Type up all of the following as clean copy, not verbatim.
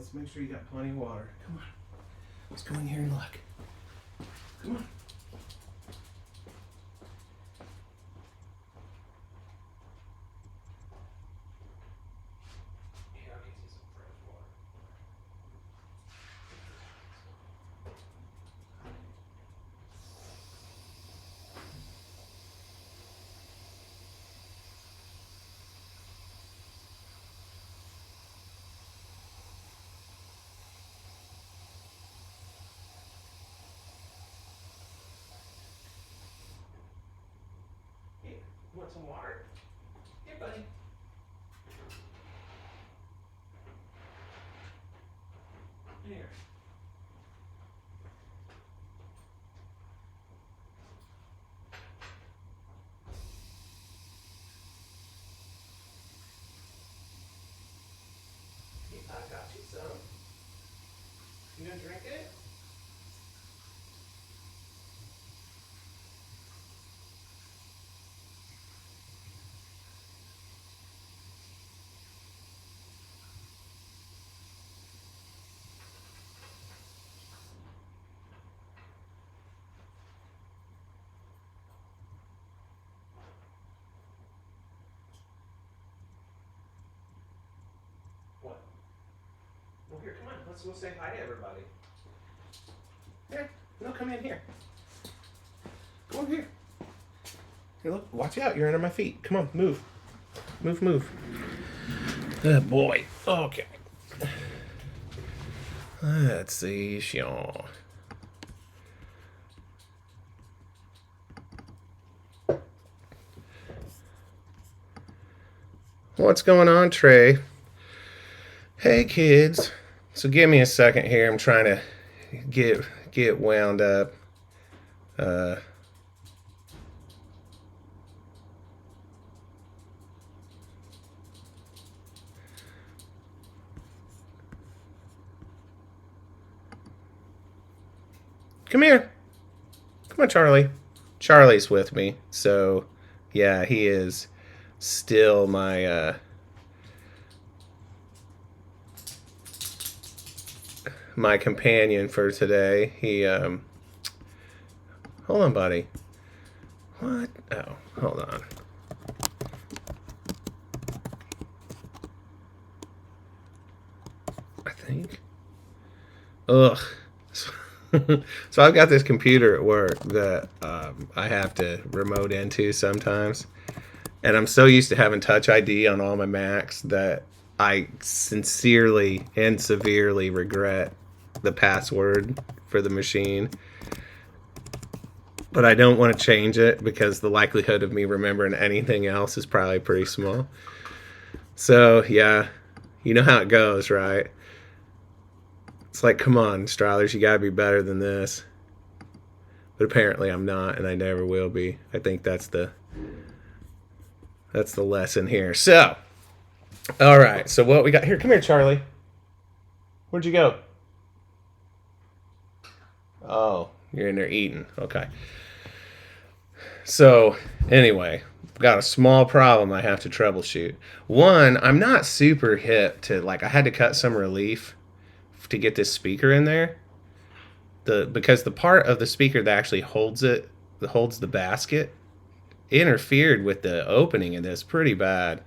let's make sure you got plenty of water. Come on. Let's go in here and look. Come on. Here, I'll get you some fresh water. Here, you want some water? Here, buddy. Here. I got you some. You gonna drink it? What? Well, here, come on. Let's go say hi to everybody. Here, no, come in here. Come on here. Here, look. Watch out. You're under my feet. Come on, move. Move, move. Good boy. Okay. Let's see, Sean. What's going on, Trey? Hey, kids. So give me a second here. I'm trying to get wound up. Come here. Come on, Charlie. Charlie's with me. So, yeah, he is still my my companion for today. He hold on, buddy. What? Oh, hold on. I think. Ugh. So I've got this computer at work that I have to remote into sometimes. And I'm so used to having Touch ID on all my Macs that I sincerely and severely regret the password for the machine. But I don't want to change it because the likelihood of me remembering anything else is probably pretty small. So, yeah, you know how it goes, right? It's like, come on, Strahlers, you gotta be better than this. But apparently I'm not, and I never will be. I think that's the lesson here. So, all right. So what we got here? Come here, Charlie. Where'd you go? Oh, you're in there eating. Okay. So anyway, got a small problem I have to troubleshoot. One, I'm not super hip to, like, I had to cut some relief to get this speaker in there. Because the part of the speaker that actually holds the basket interfered with the opening in this pretty bad.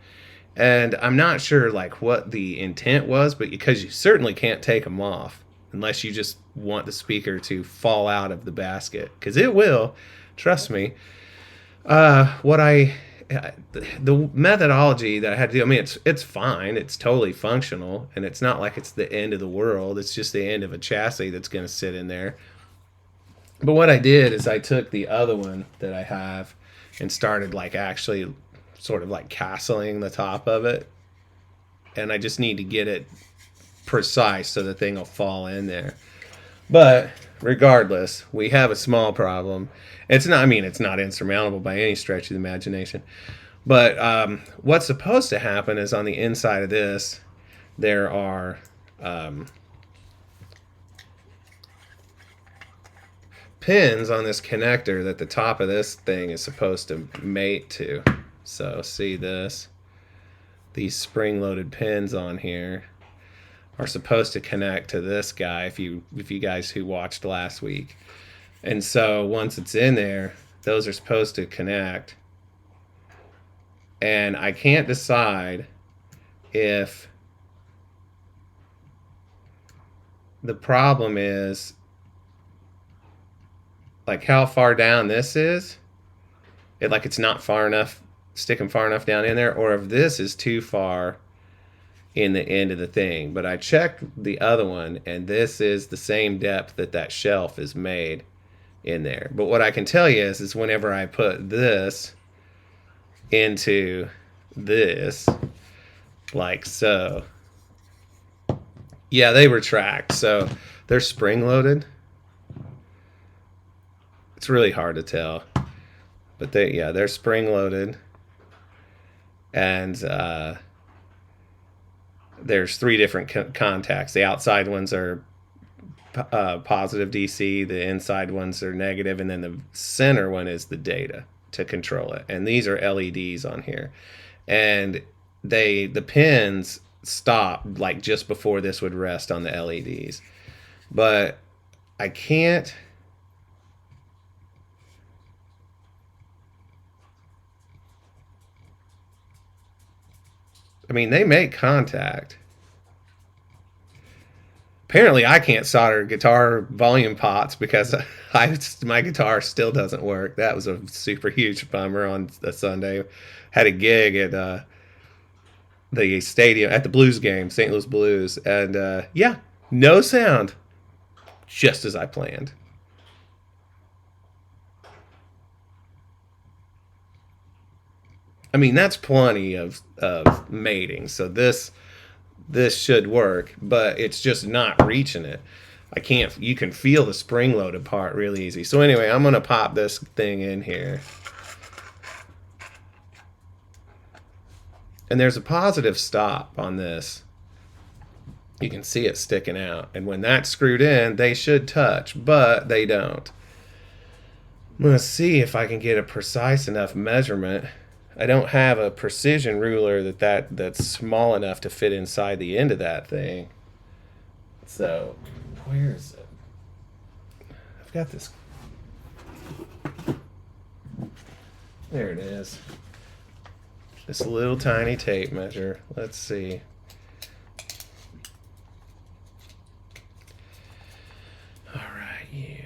And I'm not sure like what the intent was, but because you certainly can't take them off unless you just want the speaker to fall out of the basket, because it will, trust me. The methodology that I had to do, I mean, it's fine, it's totally functional, and it's not like it's the end of the world. It's just the end of a chassis that's going to sit in there. But what I did is I took the other one that I have and started like actually sort of like castling the top of it, and I just need to get it precise so the thing will fall in there. But regardless, we have a small problem. It's not insurmountable by any stretch of the imagination. But what's supposed to happen is on the inside of this, there are pins on this connector that the top of this thing is supposed to mate to. So see this? These spring-loaded pins on here. are supposed to connect to this guy if you guys who watched last week. And so once it's in there, those are supposed to connect. And I can't decide if the problem is like how far down this is. It's not far enough, sticking far enough down in there, or if this is too far in the end of the thing. But I checked the other one, and this is the same depth that shelf is made in there. But what I can tell you is whenever I put this into this, like so, yeah, they retract. So they're spring loaded. It's really hard to tell, but they're spring loaded, and there's three different contacts. The outside ones are positive DC, the inside ones are negative, and then the center one is the data to control it. And these are LEDs on here, and the pins stop like just before this would rest on the LEDs, but I can't. I mean, they make contact. Apparently, I can't solder guitar volume pots because my guitar still doesn't work. That was a super huge bummer on a Sunday. Had a gig at the stadium at the Blues game, St. Louis Blues, and yeah, no sound, just as I planned. I mean, that's plenty of mating. So this should work, but it's just not reaching it. I can't. You can feel the spring loaded part really easy. So anyway, I'm gonna pop this thing in here, and there's a positive stop on this. You can see it sticking out, and when that's screwed in, they should touch, but they don't. I'm gonna see if I can get a precise enough measurement. I don't have a precision ruler that's small enough to fit inside the end of that thing. So, where is it? I've got this. There it is. This little tiny tape measure. Let's see. All right, you.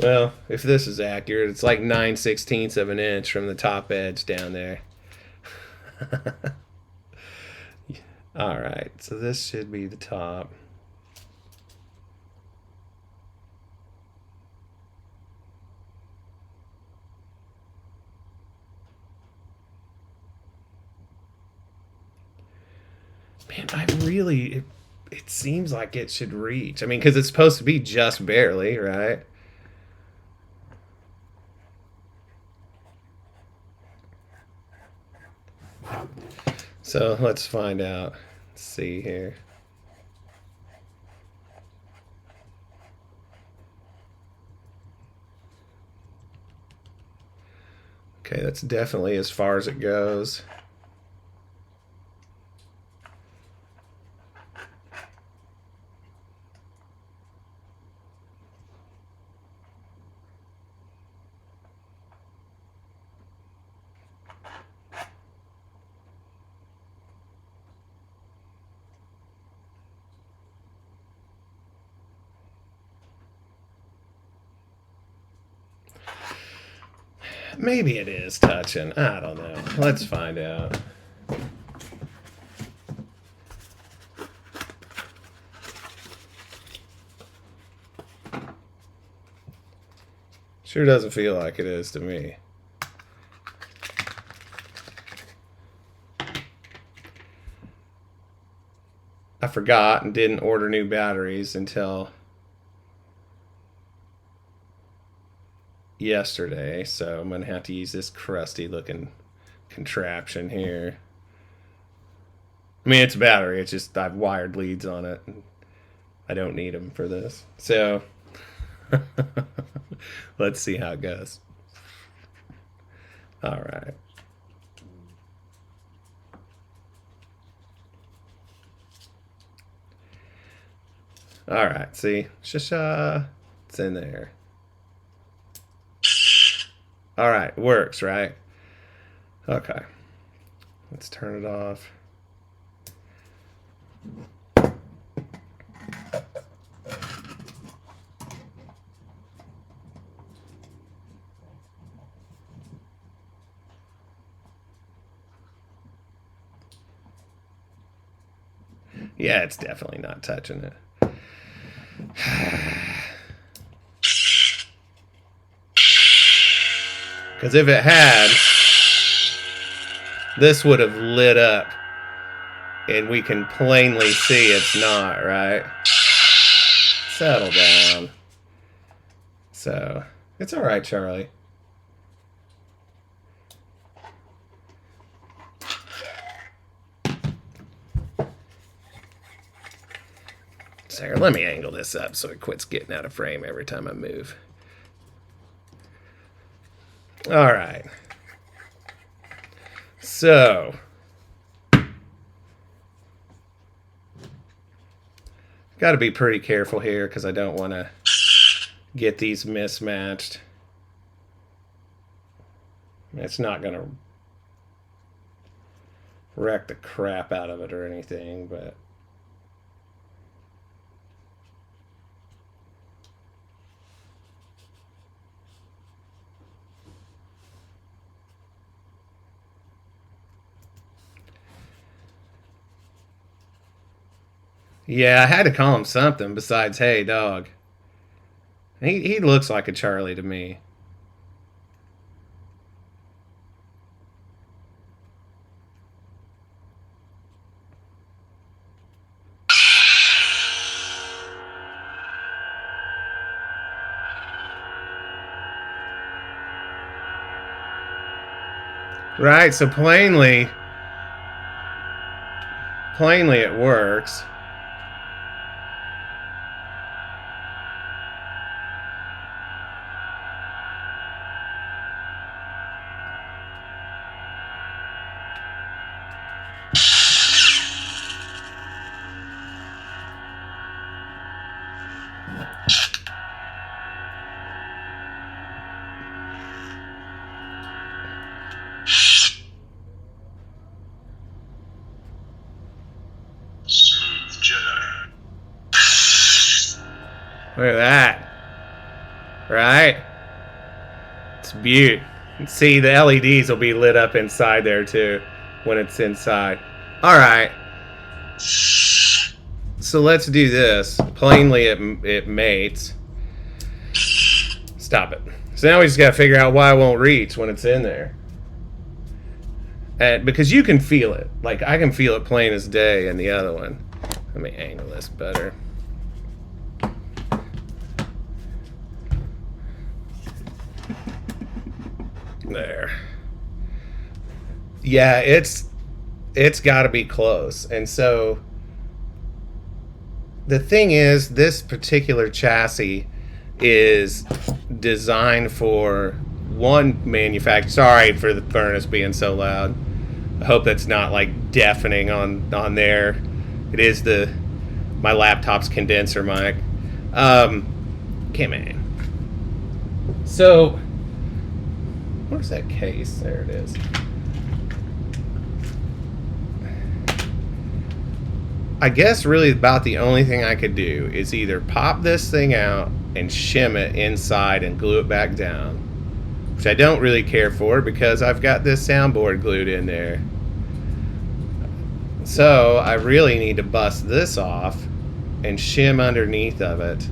Well, if this is accurate, it's like 9/16 of an inch from the top edge down there. All right, so this should be the top. Man, it seems like it should reach. I mean, because it's supposed to be just barely, right? So let's find out. Let's see here. Okay, that's definitely as far as it goes. Maybe it is touching. I don't know. Let's find out. Sure doesn't feel like it is to me. I forgot and didn't order new batteries until yesterday, so I'm going to have to use this crusty looking contraption here. I mean, it's a battery. It's just I've wired leads on it. I don't need them for this. So let's see how it goes. All right. All right. See, shasha, it's in there. All right, works, right? Okay. Let's turn it off. Yeah, it's definitely not touching it. Because if it had, this would have lit up. And we can plainly see it's not, right? Settle down. So, it's alright, Charlie. Sarah, let me angle this up so it quits getting out of frame every time I move. All right. So, got to be pretty careful here because I don't want to get these mismatched. It's not going to wreck the crap out of it or anything, but yeah, I had to call him something besides "Hey, dog." He looks like a Charlie to me. Right, so plainly it works. Look at that. Right? It's beaut. See, the LEDs will be lit up inside there too when it's inside. Alright. So let's do this. Plainly it mates. Stop it. So now we just gotta figure out why it won't reach when it's in there. And because you can feel it. Like I can feel it plain as day in the other one. Let me angle this better. There. Yeah, it's got to be close. And so the thing is, this particular chassis is designed for one manufacturer. Sorry for the furnace being so loud. I hope that's not like deafening on there. It is my laptop's condenser mic. Okay, man. So where's that case? There it is. I guess really about the only thing I could do is either pop this thing out and shim it inside and glue it back down, which I don't really care for because I've got this soundboard glued in there. So I really need to bust this off and shim underneath of it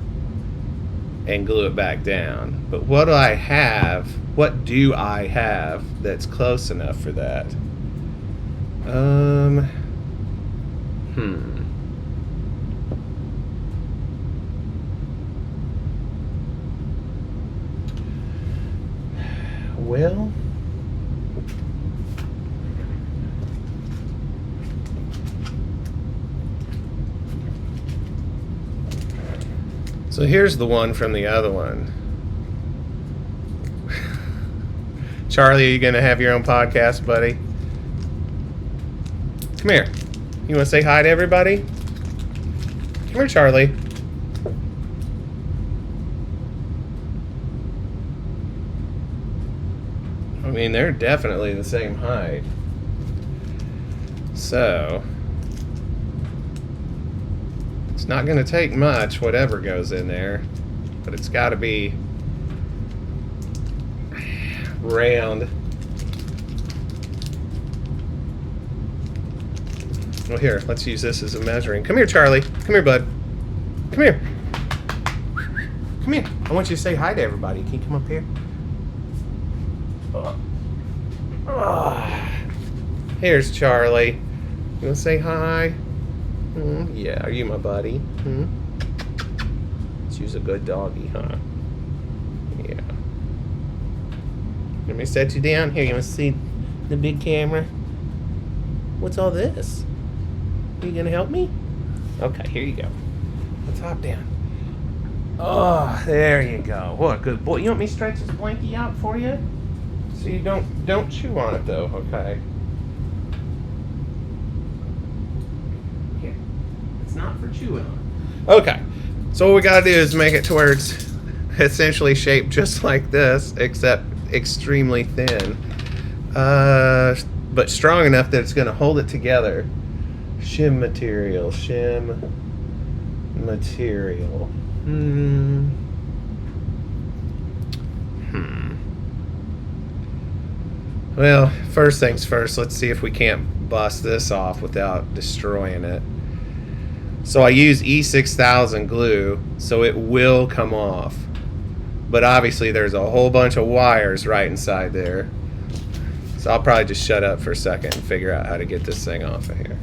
and glue it back down. But what do I have? What do I have that's close enough for that? Well, so here's the one from the other one. Charlie, are you going to have your own podcast, buddy? Come here. You want to say hi to everybody? Come here, Charlie. I mean, they're definitely the same height. So, it's not going to take much, whatever goes in there. But it's got to be round. Well, here, let's use this as a measuring. Come here, Charlie. Come here, bud. Come here. Come here. I want you to say hi to everybody. Can you come up here? Here's Charlie. You want to say hi? Yeah, are you my buddy? She's a good doggy, huh? Yeah. Let me set you down. Here, you want to see the big camera? What's all this? Are you going to help me? Okay, here you go. Let's hop down. Oh, there you go. What a good boy. You want me to stretch this blankie out for you? So you don't chew on it, though, okay? Here. It's not for chewing on. Okay. So what we got to do is make it to where it's essentially shaped just like this, except extremely thin. But strong enough that it's going to hold it together. Shim material. Well, first things first, let's see if we can't bust this off without destroying it. So I use E6000 glue, so it will come off. But obviously there's a whole bunch of wires right inside there. So I'll probably just shut up for a second and figure out how to get this thing off of here.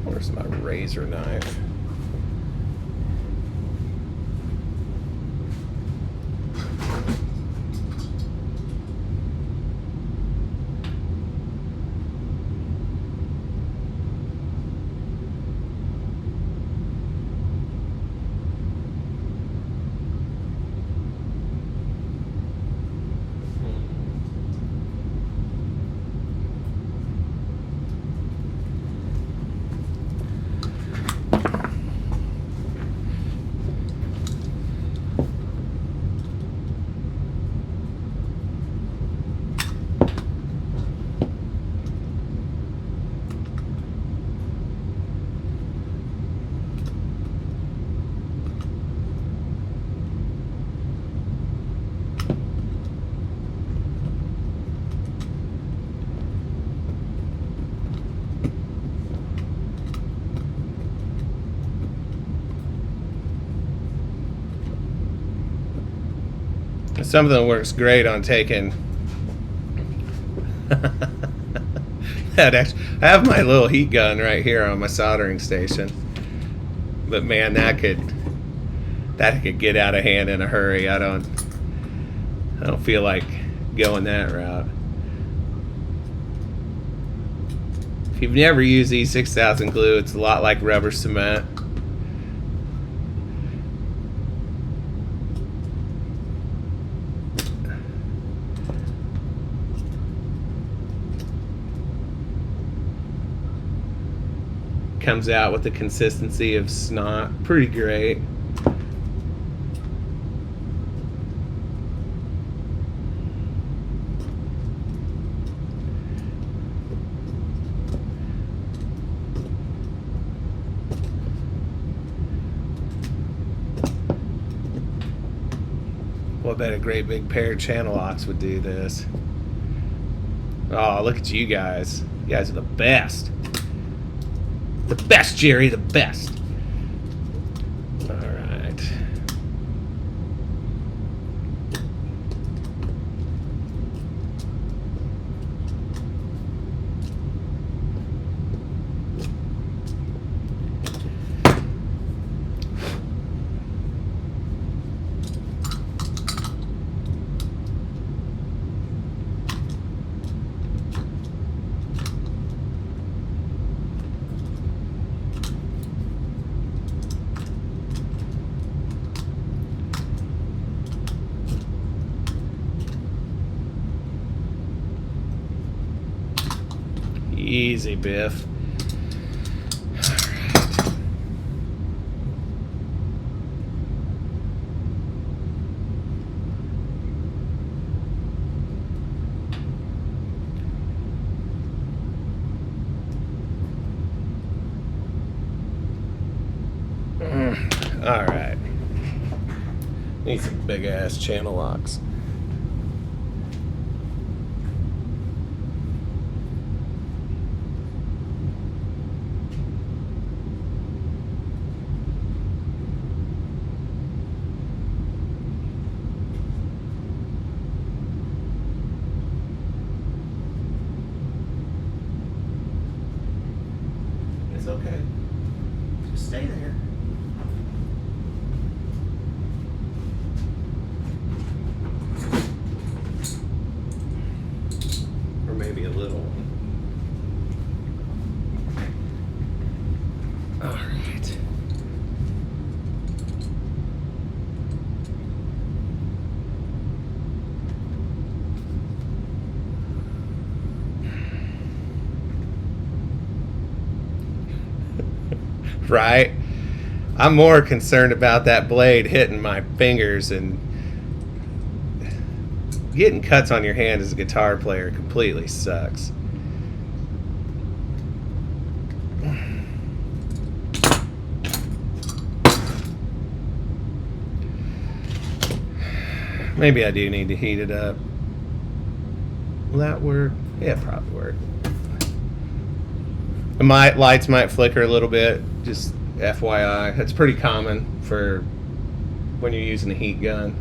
Where's my razor knife? Something that works great on taking that actually, I have my little heat gun right here on my soldering station, but man, that could get out of hand in a hurry. I don't feel like going that route. If you've never used E6000 glue, it's a lot like rubber cement. Comes out with the consistency of snot. Pretty great. I bet a great big pair of channel locks would do this. Oh, look at you guys. You guys are the best. The best, Jerry, the best. All right. Easy, Biff. All right. Need some big ass channel locks. It's okay. Just stay there. Or maybe a little one. All right. Right? I'm more concerned about that blade hitting my fingers, and getting cuts on your hand as a guitar player completely sucks. Maybe I do need to heat it up. Will that work? Yeah, it probably work. The lights might flicker a little bit, just FYI. That's pretty common for when you're using a heat gun.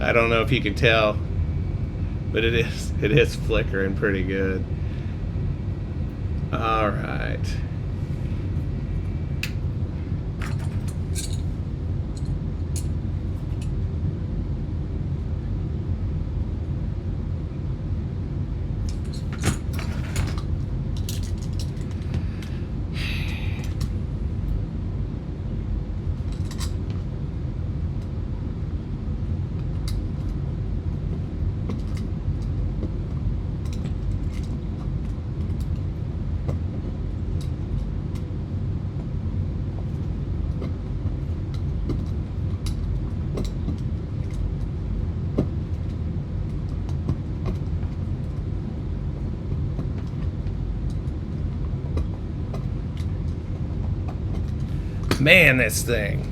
I don't know if you can tell, but it is flickering pretty good. All right. Man, this thing.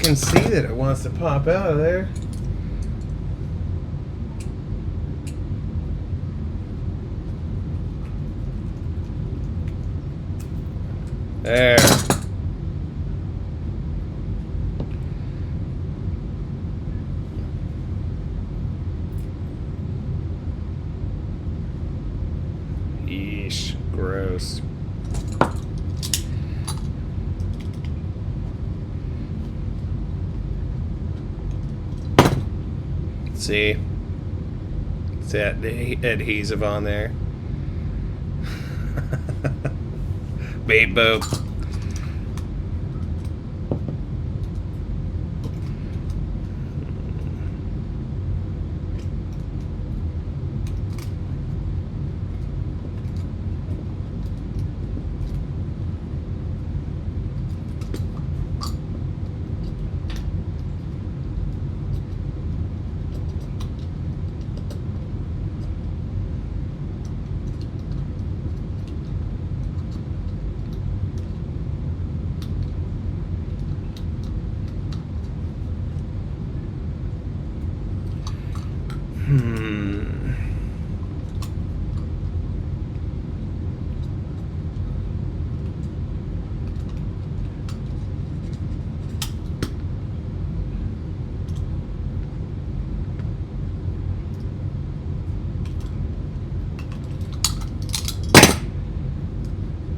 can see that it wants to pop out of there. There. Yeesh, gross. See? It's that adhesive on there. Beep boop.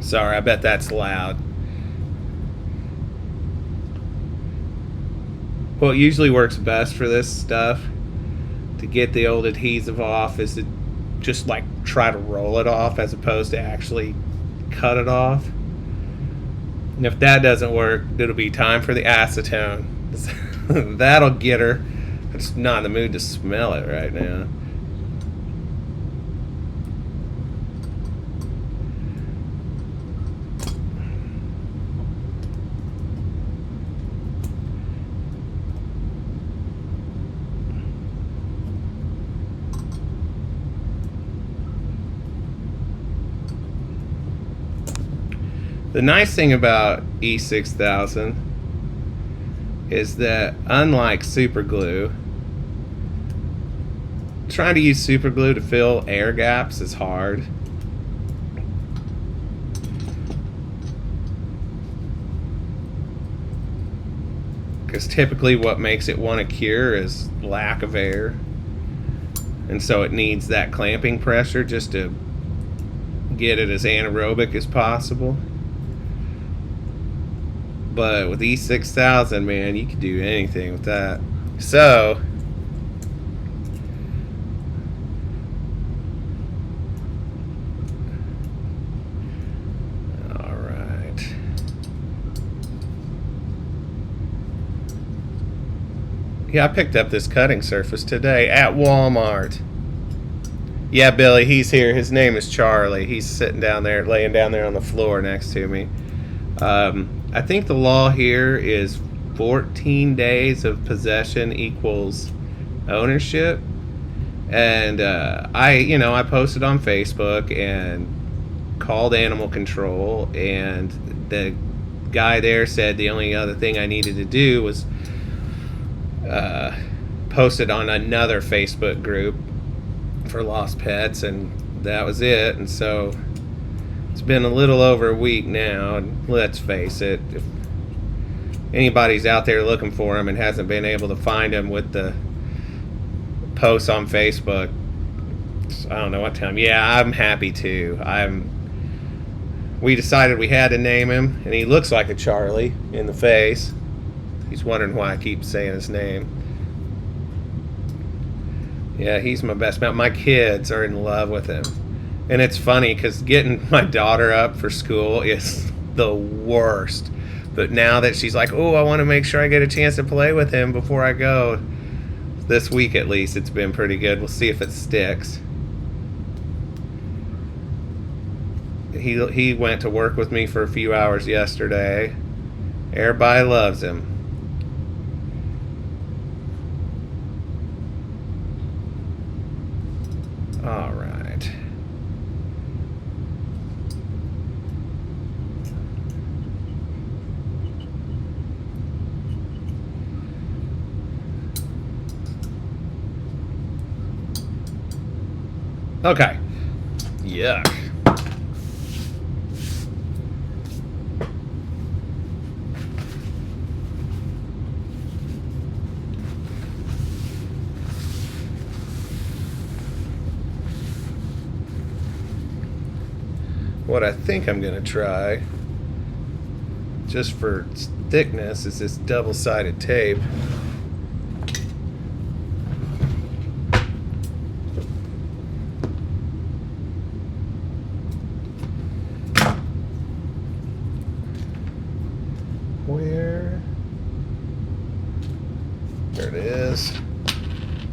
Sorry, I bet that's loud. What usually works best for this stuff to get the old adhesive off is to just like try to roll it off as opposed to actually cut it off. And if that doesn't work, it'll be time for the acetone. That'll get her. I'm just not in the mood to smell it right now. The nice thing about E6000 is that unlike super glue, trying to use super glue to fill air gaps is hard. Because typically what makes it want to cure is lack of air. And so it needs that clamping pressure just to get it as anaerobic as possible. But with E6000, man, you can do anything with that. So, all right. Yeah, I picked up this cutting surface today at Walmart. Yeah, Billy, he's here. His name is Charlie. He's sitting down there, laying down there on the floor next to me. I think the law here is 14 days of possession equals ownership. And I posted on Facebook and called animal control, and the guy there said the only other thing I needed to do was post it on another Facebook group for lost pets, and that was it. And so it's been a little over a week now, and let's face it, if anybody's out there looking for them and hasn't been able to find them with the posts on Facebook, I don't know what time. Yeah, I'm happy too. We decided we had to name him, and he looks like a Charlie in the face. He's wondering why I keep saying his name. Yeah, he's my best man. My kids are in love with him. And it's funny because getting my daughter up for school is the worst. But now that she's like, oh, I want to make sure I get a chance to play with him before I go, this week at least, it's been pretty good. We'll see if it sticks. He went to work with me for a few hours yesterday. Everybody loves him. All right. Okay. Yuck. What I think I'm going to try, just for thickness, is this double-sided tape. Where? There it is.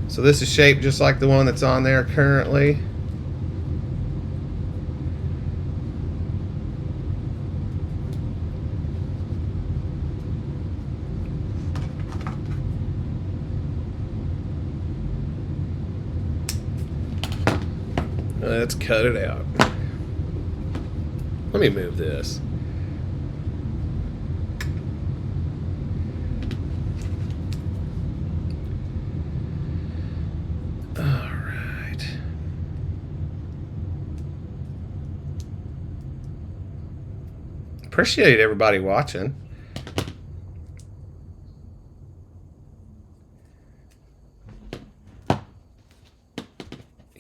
So this is shaped just like the one that's on there currently. Let's cut it out. Let me move this. Alright. Appreciate everybody watching.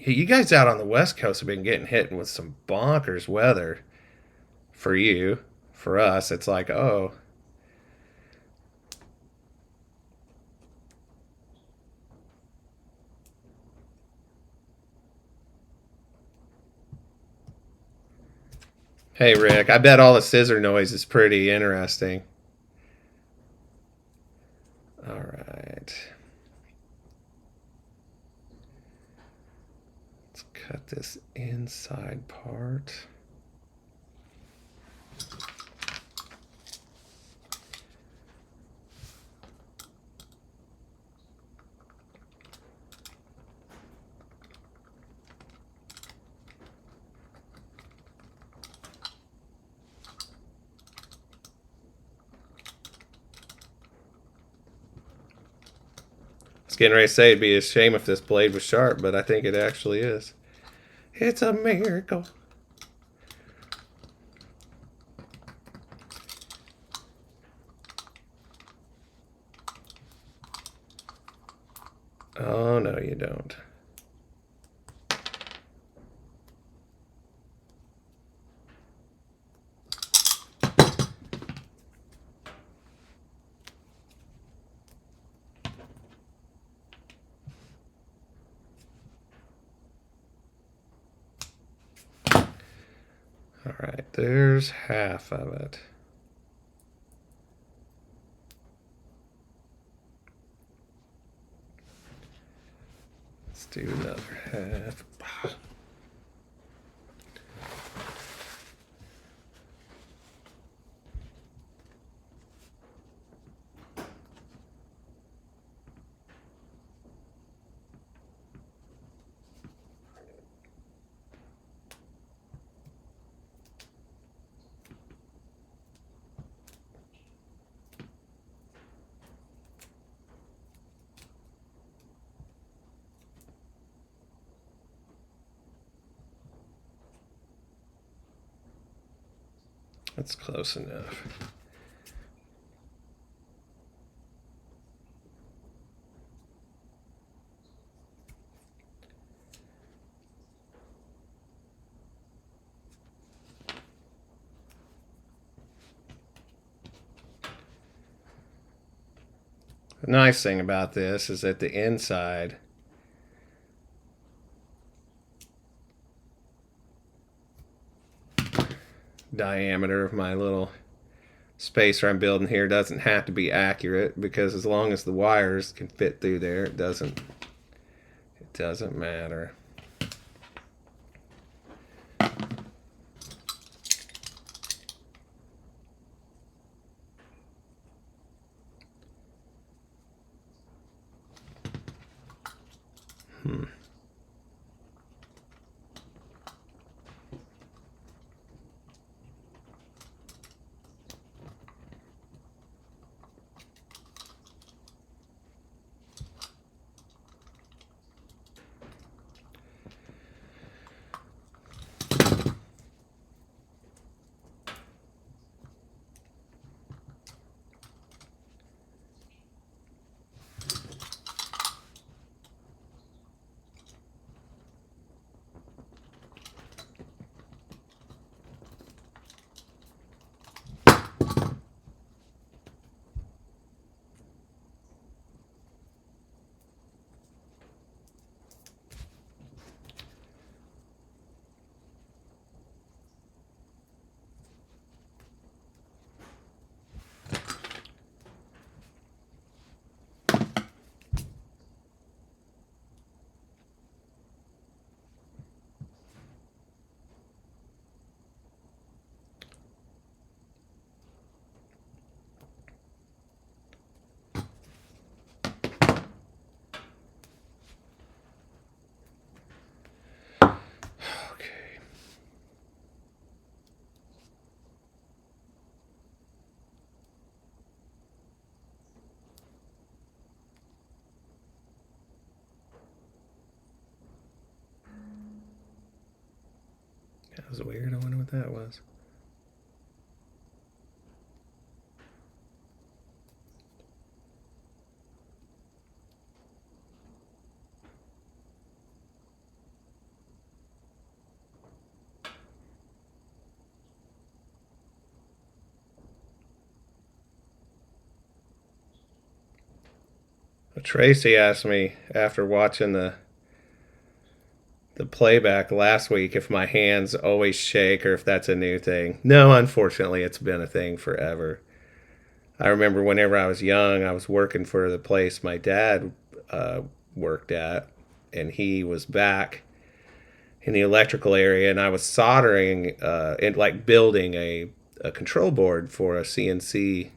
You guys out on the West Coast have been getting hit with some bonkers weather. For you, for us, it's like, oh. Hey, Rick, I bet all the scissor noise is pretty interesting. All right. Let's cut this inside part. I was getting ready to say it'd be a shame if this blade was sharp, but I think it actually is. It's a miracle. Oh, no, you don't. All right, there's half of it. Let's do another half. That's close enough. The nice thing about this is that the inside diameter of my little spacer I'm building here doesn't have to be accurate, because as long as the wires can fit through there, it doesn't matter. That was weird. I wonder what that was. Tracy asked me after watching the playback last week if my hands always shake or if that's a new thing. No, unfortunately, it's been a thing forever. I remember whenever I was young, I was working for the place my dad uh, worked at, and he was back in the electrical area, and I was soldering and like building a control board for a CNC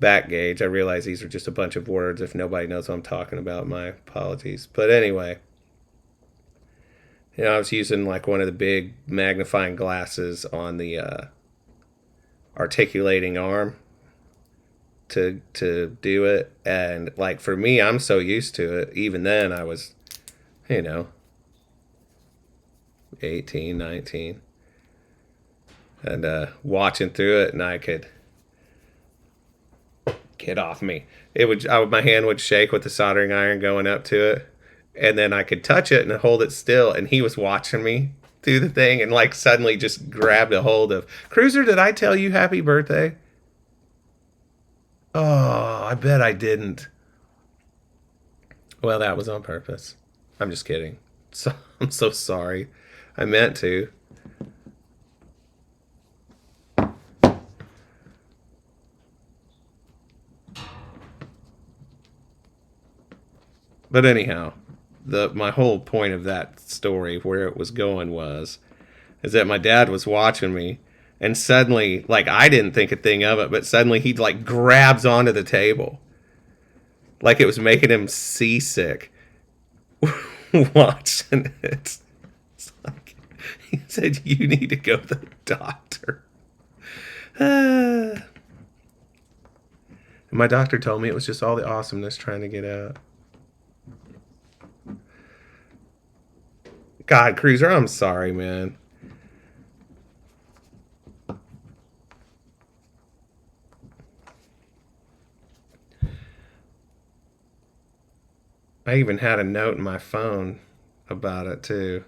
back gauge. I realize these are just a bunch of words. If nobody knows what I'm talking about, my apologies. But anyway, I was using like one of the big magnifying glasses on the articulating arm to do it, and like for me, I'm so used to it. Even then, I was, you know, 18, 19, and watching through it, and I could get off me. My hand would shake with the soldering iron going up to it, and then I could touch it and hold it still, and he was watching me do the thing, and like suddenly just grabbed a hold of Cruiser. Did I tell you happy birthday? Oh, I bet I didn't. Well, that was on purpose. I'm just kidding. So I'm so sorry. I meant to. But anyhow, the my whole point of that story, where it was going, was is that my dad was watching me, and suddenly, like I didn't think a thing of it, but suddenly he like grabs onto the table, like it was making him seasick. Watching it, it's like he said, "You need to go to the doctor." My doctor told me it was just all the awesomeness trying to get out. God, Cruiser, I'm sorry, man. I even had a note in my phone about it too.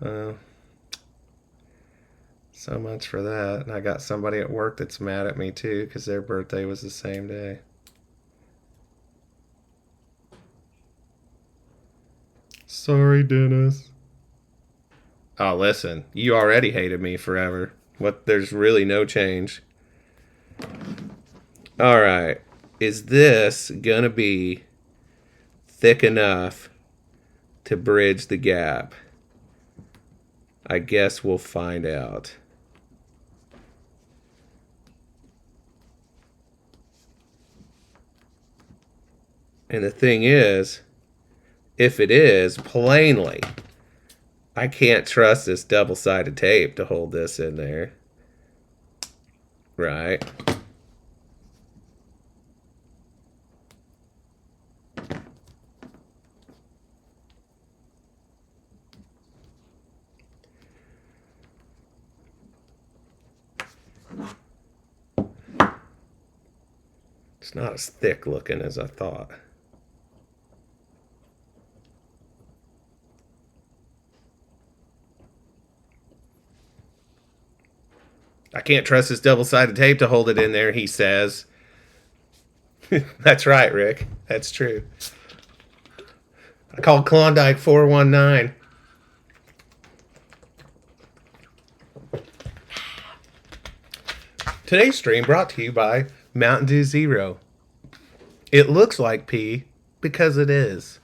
Uh, so much for that. And I got somebody at work that's mad at me too because their birthday was the same day. Sorry, Dennis. Oh, listen, you already hated me forever. What? There's really no change. All right. Is this gonna be thick enough to bridge the gap? I guess we'll find out. And the thing is, if it is, plainly, I can't trust this double-sided tape to hold this in there. Right? It's not as thick looking as I thought. I can't trust this double-sided tape to hold it in there, he says. That's right, Rick. That's true. I called Klondike 419. Today's stream brought to you by Mountain Dew Zero. It looks like pee because it is.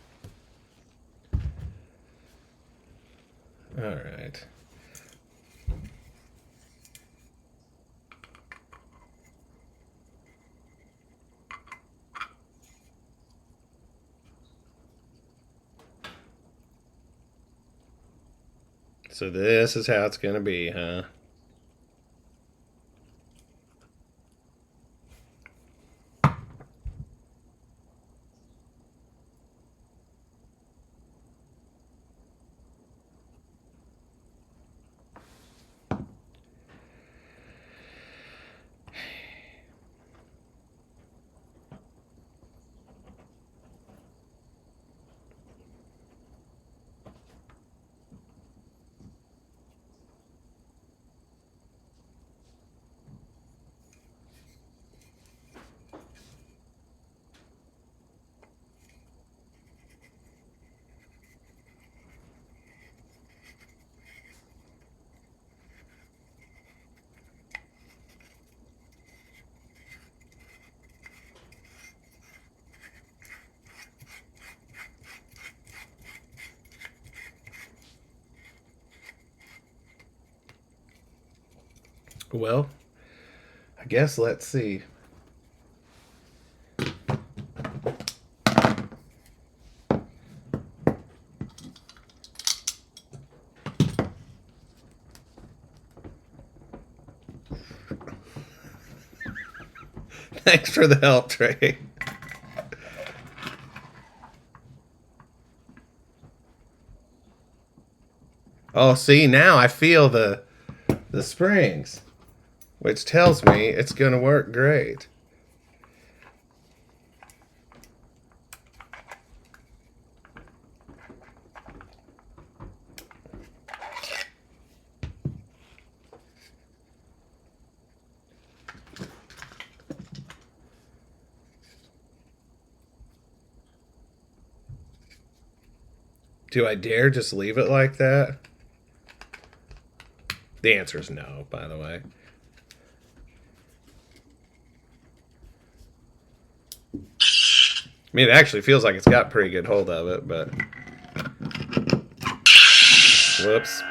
All right. So this is how it's going to be, huh? Well, I guess let's see. Thanks for the help, Trey. Oh, see, now I feel the springs, which tells me it's going to work great. Do I dare just leave it like that? The answer is no, by the way. I mean, it actually feels like it's got pretty good hold of it, but... Whoops.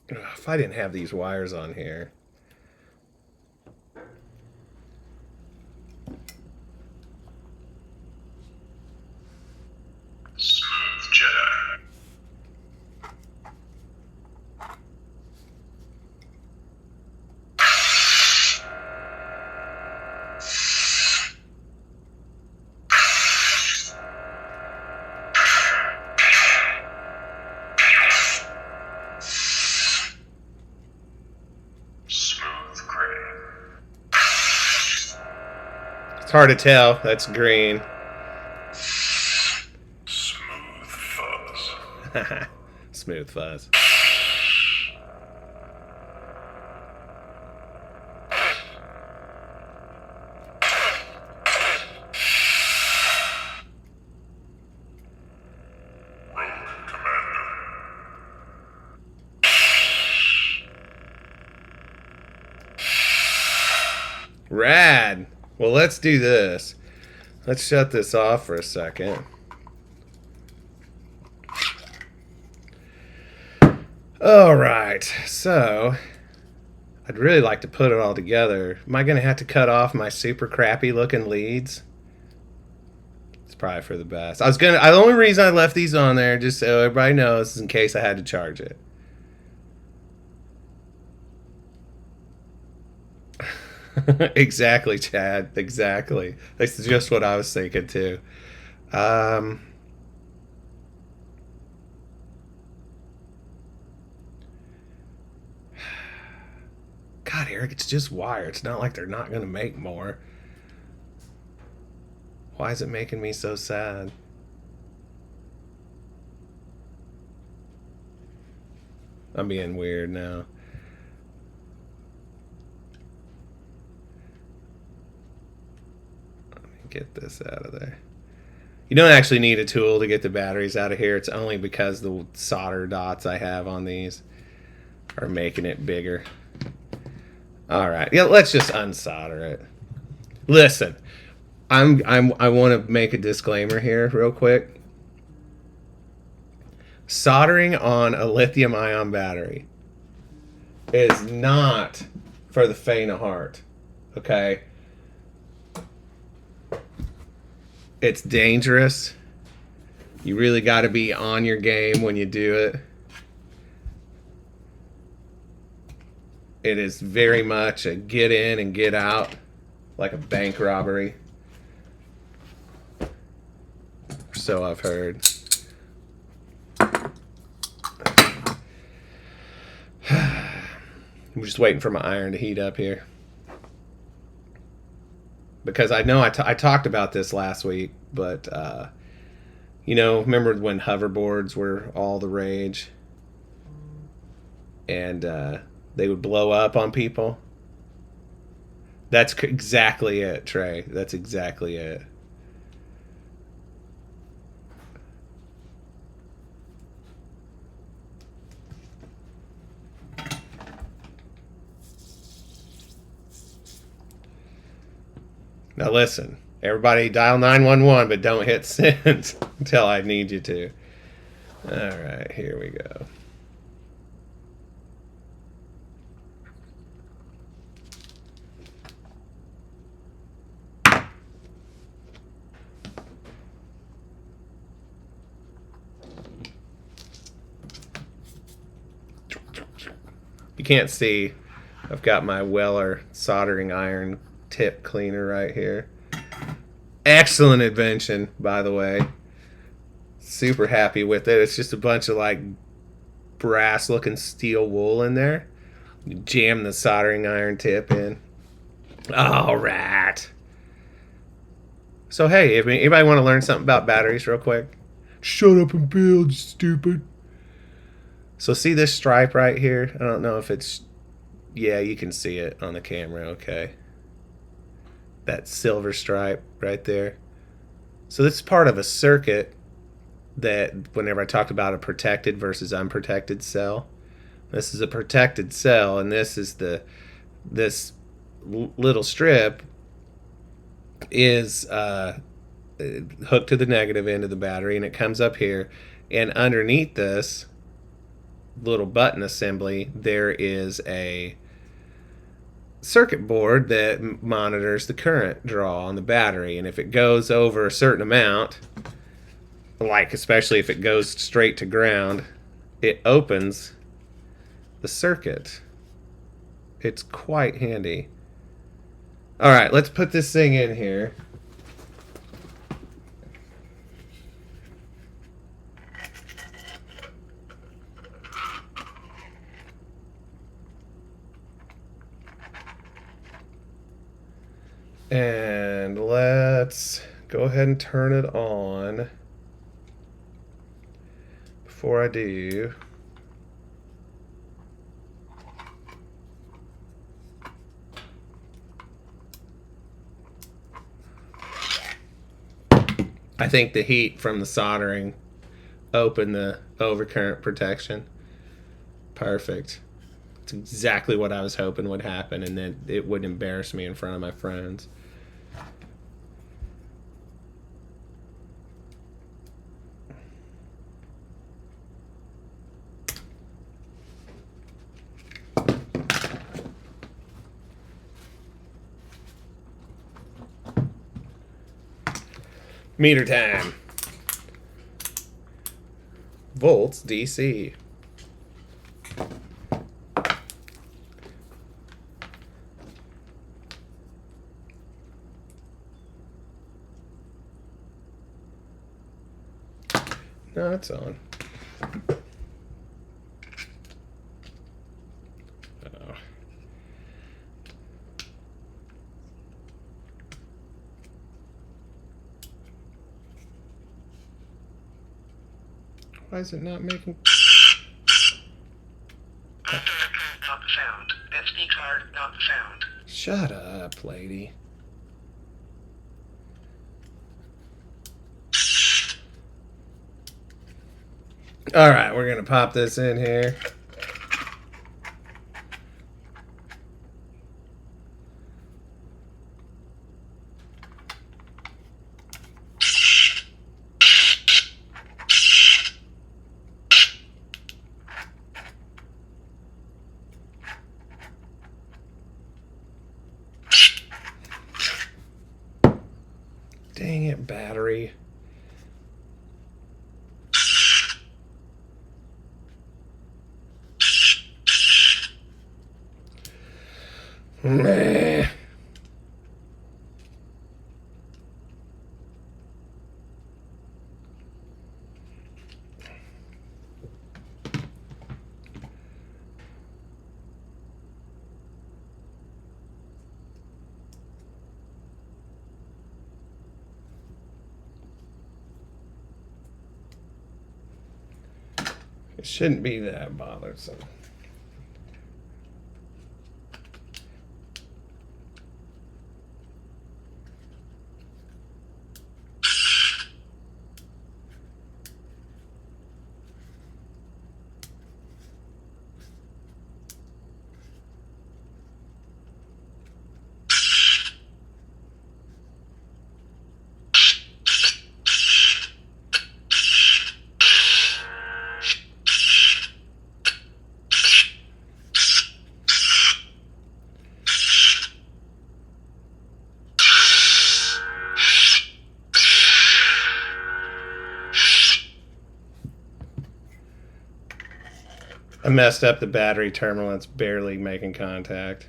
If I didn't have these wires on here... Smooth Jedi. Smooth gray. It's hard to tell. That's green. Smooth fuzz. Smooth fuzz. Rogue Commander. Rad. Well, let's do this. Let's shut this off for a second. All right. So, I'd really like to put it all together. Am I going to have to cut off my super crappy looking leads? It's probably for the best. The only reason I left these on there, just so everybody knows, is in case I had to charge it. Exactly, Chad. Exactly. That's just what I was thinking too. God, Eric, it's just wire. It's not like they're not going to make more. Why is it making me so sad? I'm being weird now. Get this out of there. You don't actually need a tool to get the batteries out of here. It's only because the solder dots I have on these are making it bigger. All right, yeah, let's just unsolder it. Listen, I want to make a disclaimer here real quick. Soldering on a lithium-ion battery is not for the faint of heart. Okay. It's dangerous. You really got to be on your game when you do it. It is very much a get in and get out, like a bank robbery. So I've heard. I'm just waiting for my iron to heat up here. Because I know I talked about this last week, but, remember when hoverboards were all the rage? And they would blow up on people? That's exactly it, Trey. That's exactly it. Now listen, Everybody dial 911, but don't hit send until I need you to. All right, here we go. You can't see. I've got my Weller soldering iron tip cleaner right here. Excellent invention, by the way. Super happy with it. It's just a bunch of like brass looking steel wool in there. You jam the soldering iron tip in. All right. So, hey, if anybody want to learn something about batteries real quick? Shut up and build, you stupid. So, see this stripe right here? I don't know if it's. Yeah, you can see it on the camera, okay. That silver stripe right there. So, this is part of a circuit that whenever I talked about a protected versus unprotected cell, this is a protected cell, and this is this little strip is hooked to the negative end of the battery, and it comes up here, and underneath this little button assembly, there is a circuit board that monitors the current draw on the battery, and if it goes over a certain amount, like especially if it goes straight to ground, it opens the circuit. It's quite handy. All right, let's put this thing in here. And let's go ahead and turn it on. Before I do, I think the heat from the soldering opened the overcurrent protection. Perfect. It's exactly what I was hoping would happen, and then it wouldn't embarrass me in front of my friends. Meter time. Volts DC. No, it's on. Oh. Why is it not making... Not the sound. That speaks hard, not the sound. Shut up, lady. All right, we're going to pop this in here. Dang it, battery. Meh. It shouldn't be that bothersome. I messed up the battery terminal. It's barely making contact.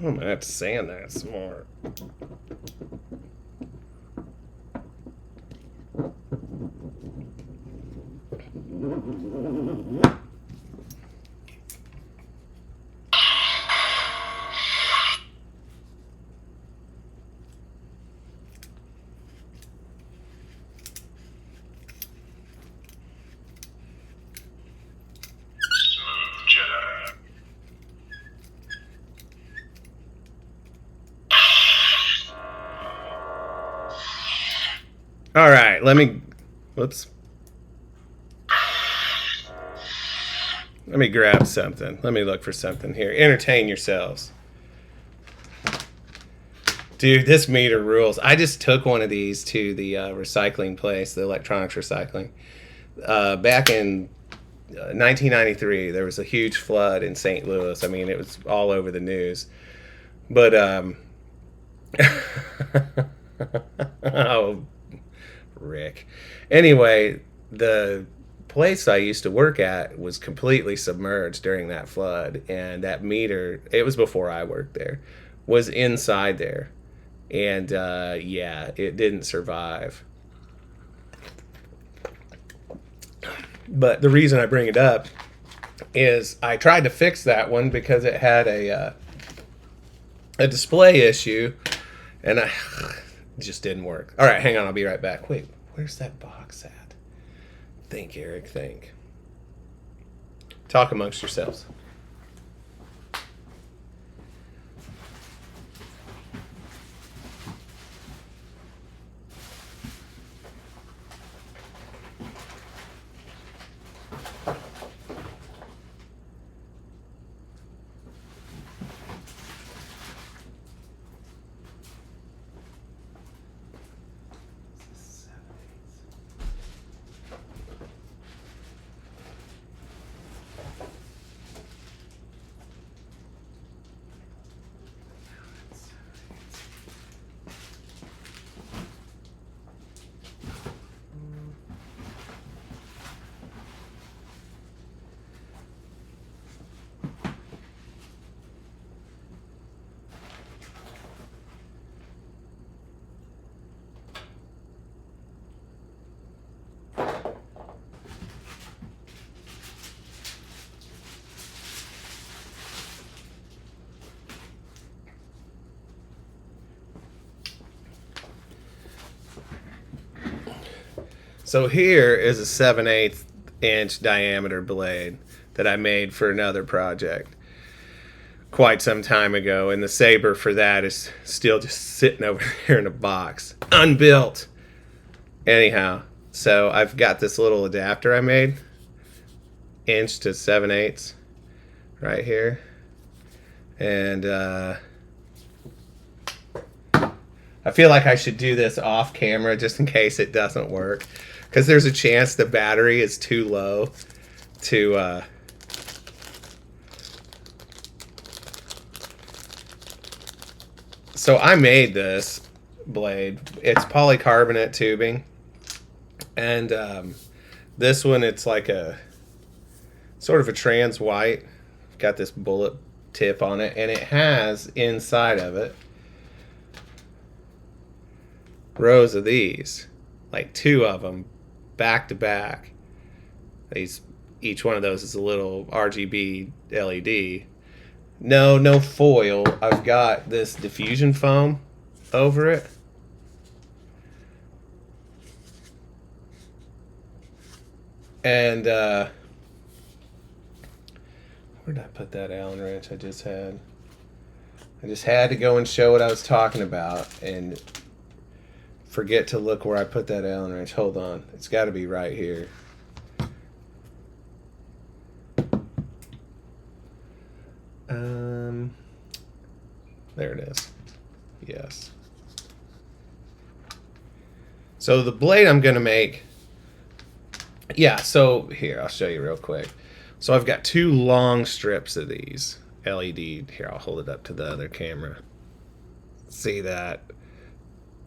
I'm gonna have to sand that some more. Smooth Jedi. All right, let me. Whoops. Let me grab something. Let me look for something here. Entertain yourselves. Dude, this meter rules. I just took one of these to the recycling place, the electronics recycling. Back in 1993, there was a huge flood in St. Louis. I mean, it was all over the news. But, oh, Rick. Anyway, the place I used to work at was completely submerged during that flood, and that meter, it was before I worked there, was inside there. And yeah, it didn't survive. But the reason I bring it up is I tried to fix that one because it had a display issue, and it just didn't work. All right, hang on, I'll be right back. Wait, where's that box at? Think, Eric, think. Talk amongst yourselves. So here is a 7/8 inch diameter blade that I made for another project quite some time ago, and the saber for that is still just sitting over there in a box, unbuilt. Anyhow, so I've got this little adapter I made, inch to 7/8 right here, and I feel like I should do this off camera just in case it doesn't work, because there's a chance the battery is too low to so I made this blade. It's polycarbonate tubing, and this one, it's like a sort of a trans white. Got this bullet tip on it, and it has inside of it rows of these, like two of them back to back. Each one of those is a little RGB LED. No foil. I've got this diffusion foam over it. And where did I put that Allen wrench I just had? I just had to go and show what I was talking about and forget to look where I put that Allen wrench. Hold on. It's got to be right here. There it is. Yes. So the blade I'm going to make... Yeah, so here, I'll show you real quick. So I've got 2 long strips of these LED. Here, I'll hold it up to the other camera. See that?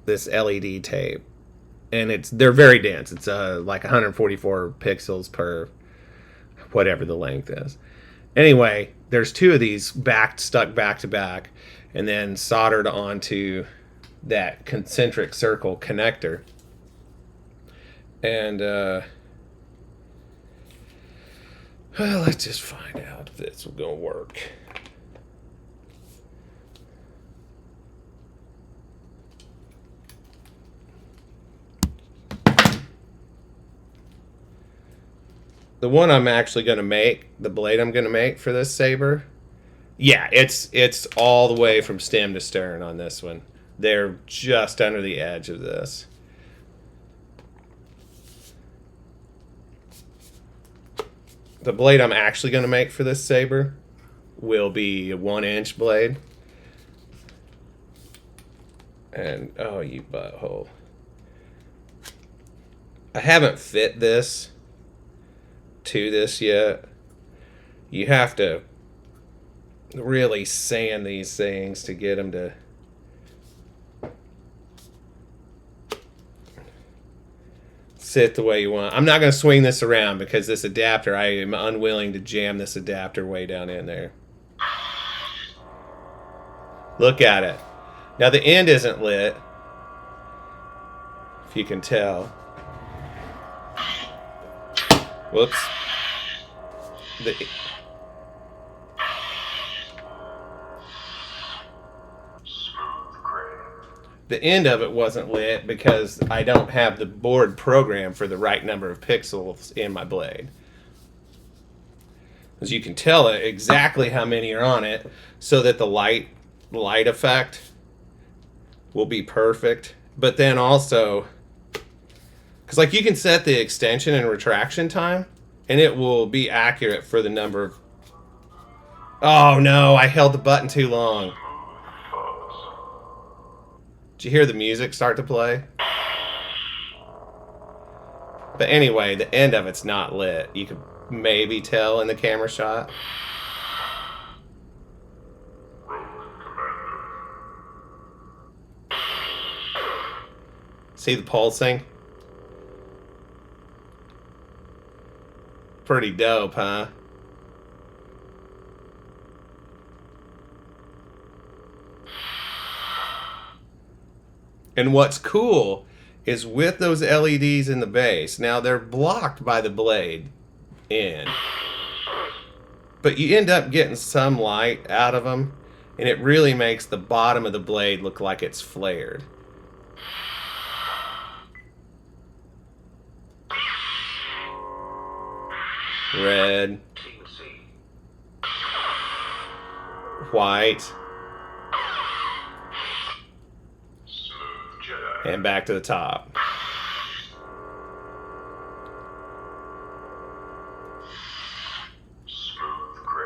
This LED tape. And they're very dense. It's like 144 pixels per whatever the length is. Anyway, there's 2 of these stuck back to back and then soldered onto that concentric circle connector. And well, let's just find out if this will go work. The one I'm actually going to make, the blade I'm going to make for this saber, yeah, it's all the way from stem to stern on this one. They're just under the edge of this. The blade I'm actually going to make for this saber will be a 1-inch blade. And, oh, you butthole. I haven't fit this to this yet. You have to really sand these things to get them to sit the way you want. I'm not going to swing this around because this adapter, I am unwilling to jam this adapter way down in there. Look at it. Now the end isn't lit, if you can tell. Whoops. The end of it wasn't lit because I don't have the board programmed for the right number of pixels in my blade. As you can tell exactly how many are on it so that the light effect will be perfect. But then also, because like you can set the extension and retraction time and it will be accurate for the number of... Oh no, I held the button too long. Did you hear the music start to play? But anyway, the end of it's not lit. You could maybe tell in the camera shot. See the pulsing? Pretty dope, huh? And what's cool is with those LEDs in the base, now they're blocked by the blade end, but you end up getting some light out of them, and it really makes the bottom of the blade look like it's flared. Red, white, and back to the top. Smooth gray.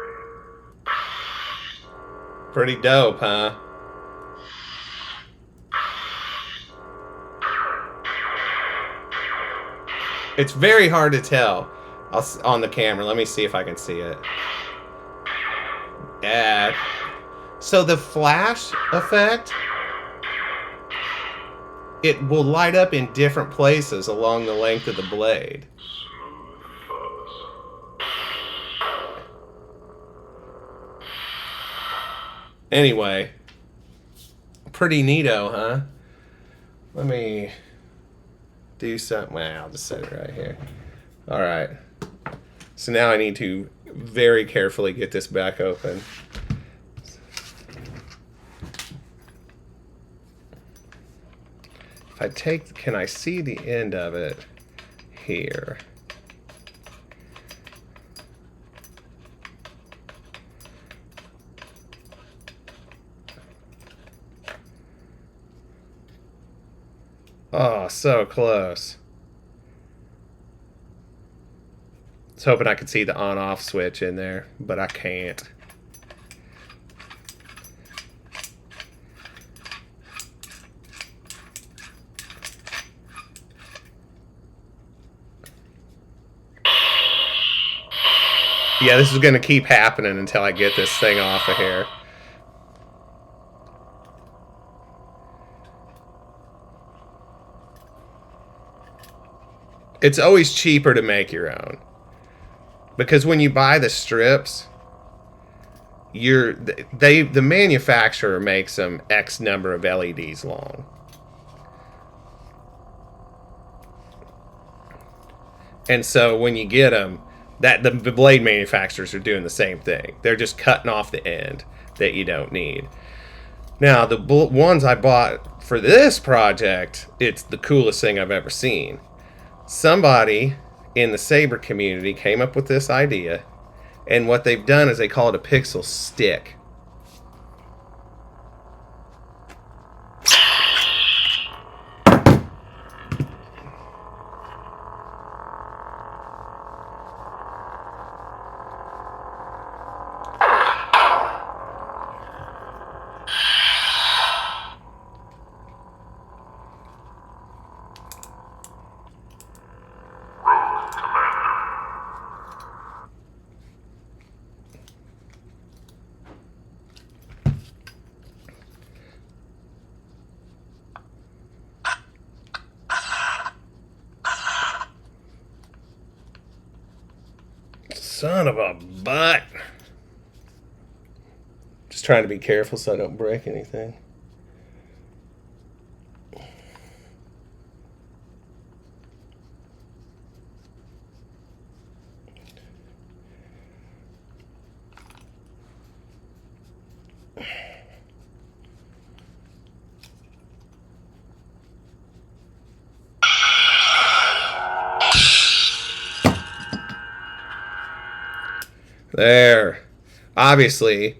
Pretty dope, huh? It's very hard to tell on the camera. Let me see if I can see it. Yeah. So the flash effect, it will light up in different places along the length of the blade. Anyway, pretty neato, huh? Let me do something. Well, I'll just set it right here. All right. So now I need to very carefully get this back open. If I take, can I see the end of it here? Oh, so close. I was hoping I could see the on-off switch in there, but I can't. Yeah, this is going to keep happening until I get this thing off of here. It's always cheaper to make your own. Because when you buy the strips, the manufacturer makes them X number of LEDs long. And so when you get them, that the blade manufacturers are doing the same thing. They're just cutting off the end that you don't need. Now, the ones I bought for this project, it's the coolest thing I've ever seen. Somebody in the saber community came up with this idea, and what they've done is they call it a pixel stick. Son of a butt. Just trying to be careful so I don't break anything. There. Obviously,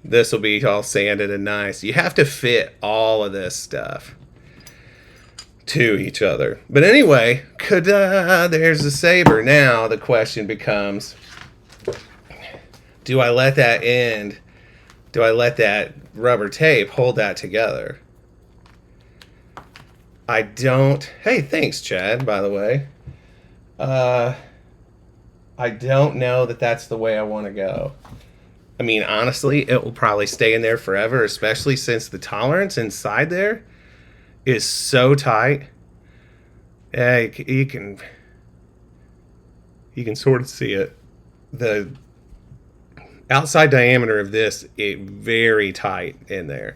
this will be all sanded and nice. You have to fit all of this stuff to each other. But anyway, there's the saber. Now the question becomes, do I let that end, do I let that rubber tape hold that together? I don't. Hey, thanks, Chad, by the way. I don't know that that's the way I want to go. I mean, honestly, it will probably stay in there forever, especially since the tolerance inside there is so tight. Yeah, you can sort of see it. The outside diameter of this is very tight in there,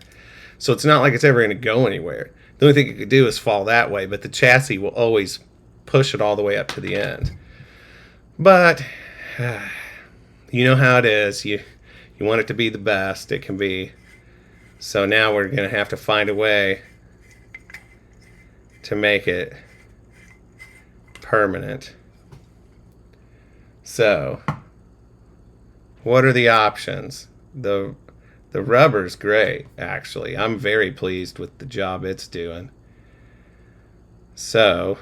so it's not like it's ever going to go anywhere. The only thing it could do is fall that way, but the chassis will always push it all the way up to the end. But you know how it is. You want it to be the best it can be. So now we're going to have to find a way to make it permanent. So, what are the options? The rubber's great, actually. I'm very pleased with the job it's doing. So,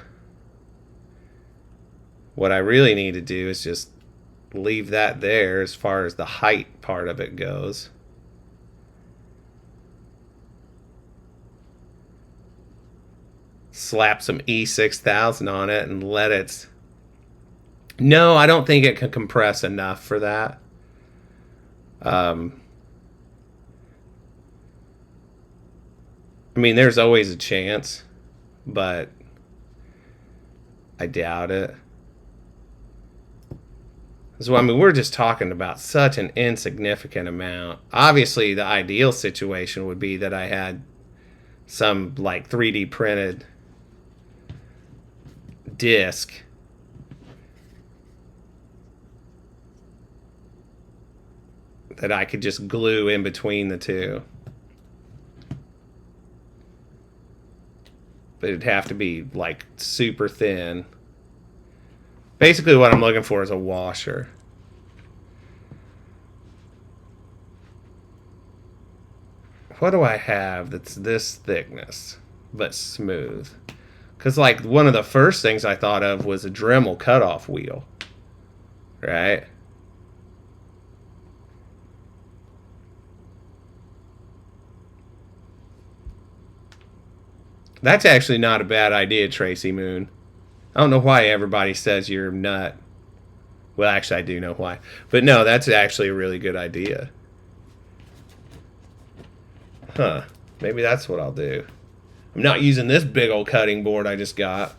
what I really need to do is just leave that there as far as the height part of it goes. Slap some E6000 on it and let it... No, I don't think it can compress enough for that. I mean, there's always a chance, but I doubt it. So, I mean, we're just talking about such an insignificant amount. Obviously, the ideal situation would be that I had some, like, 3D printed disc that I could just glue in between the two. But it'd have to be, like, super thin. Basically, what I'm looking for is a washer. What do I have that's this thickness, but smooth? Because, like, one of the first things I thought of was a Dremel cutoff wheel. Right? That's actually not a bad idea, Tracy Moon. I don't know why everybody says you're a nut. Well, actually, I do know why. But no, that's actually a really good idea. Huh. Maybe that's what I'll do. I'm not using this big old cutting board I just got.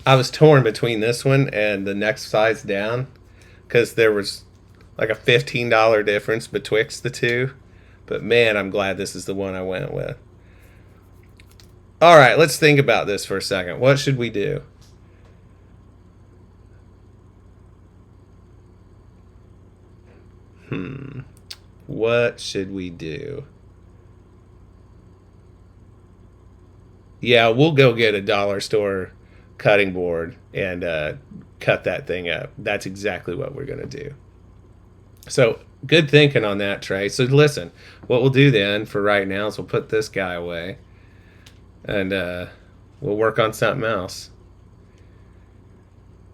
I was torn between this one and the next size down because there was like a $15 difference betwixt the two. But man, I'm glad this is the one I went with. All right, let's think about this for a second. What should we do? What should we do? Yeah, we'll go get a dollar store cutting board and cut that thing up. That's exactly what we're going to do. So, good thinking on that, Trey. So, listen, what we'll do then for right now is we'll put this guy away and we'll work on something else.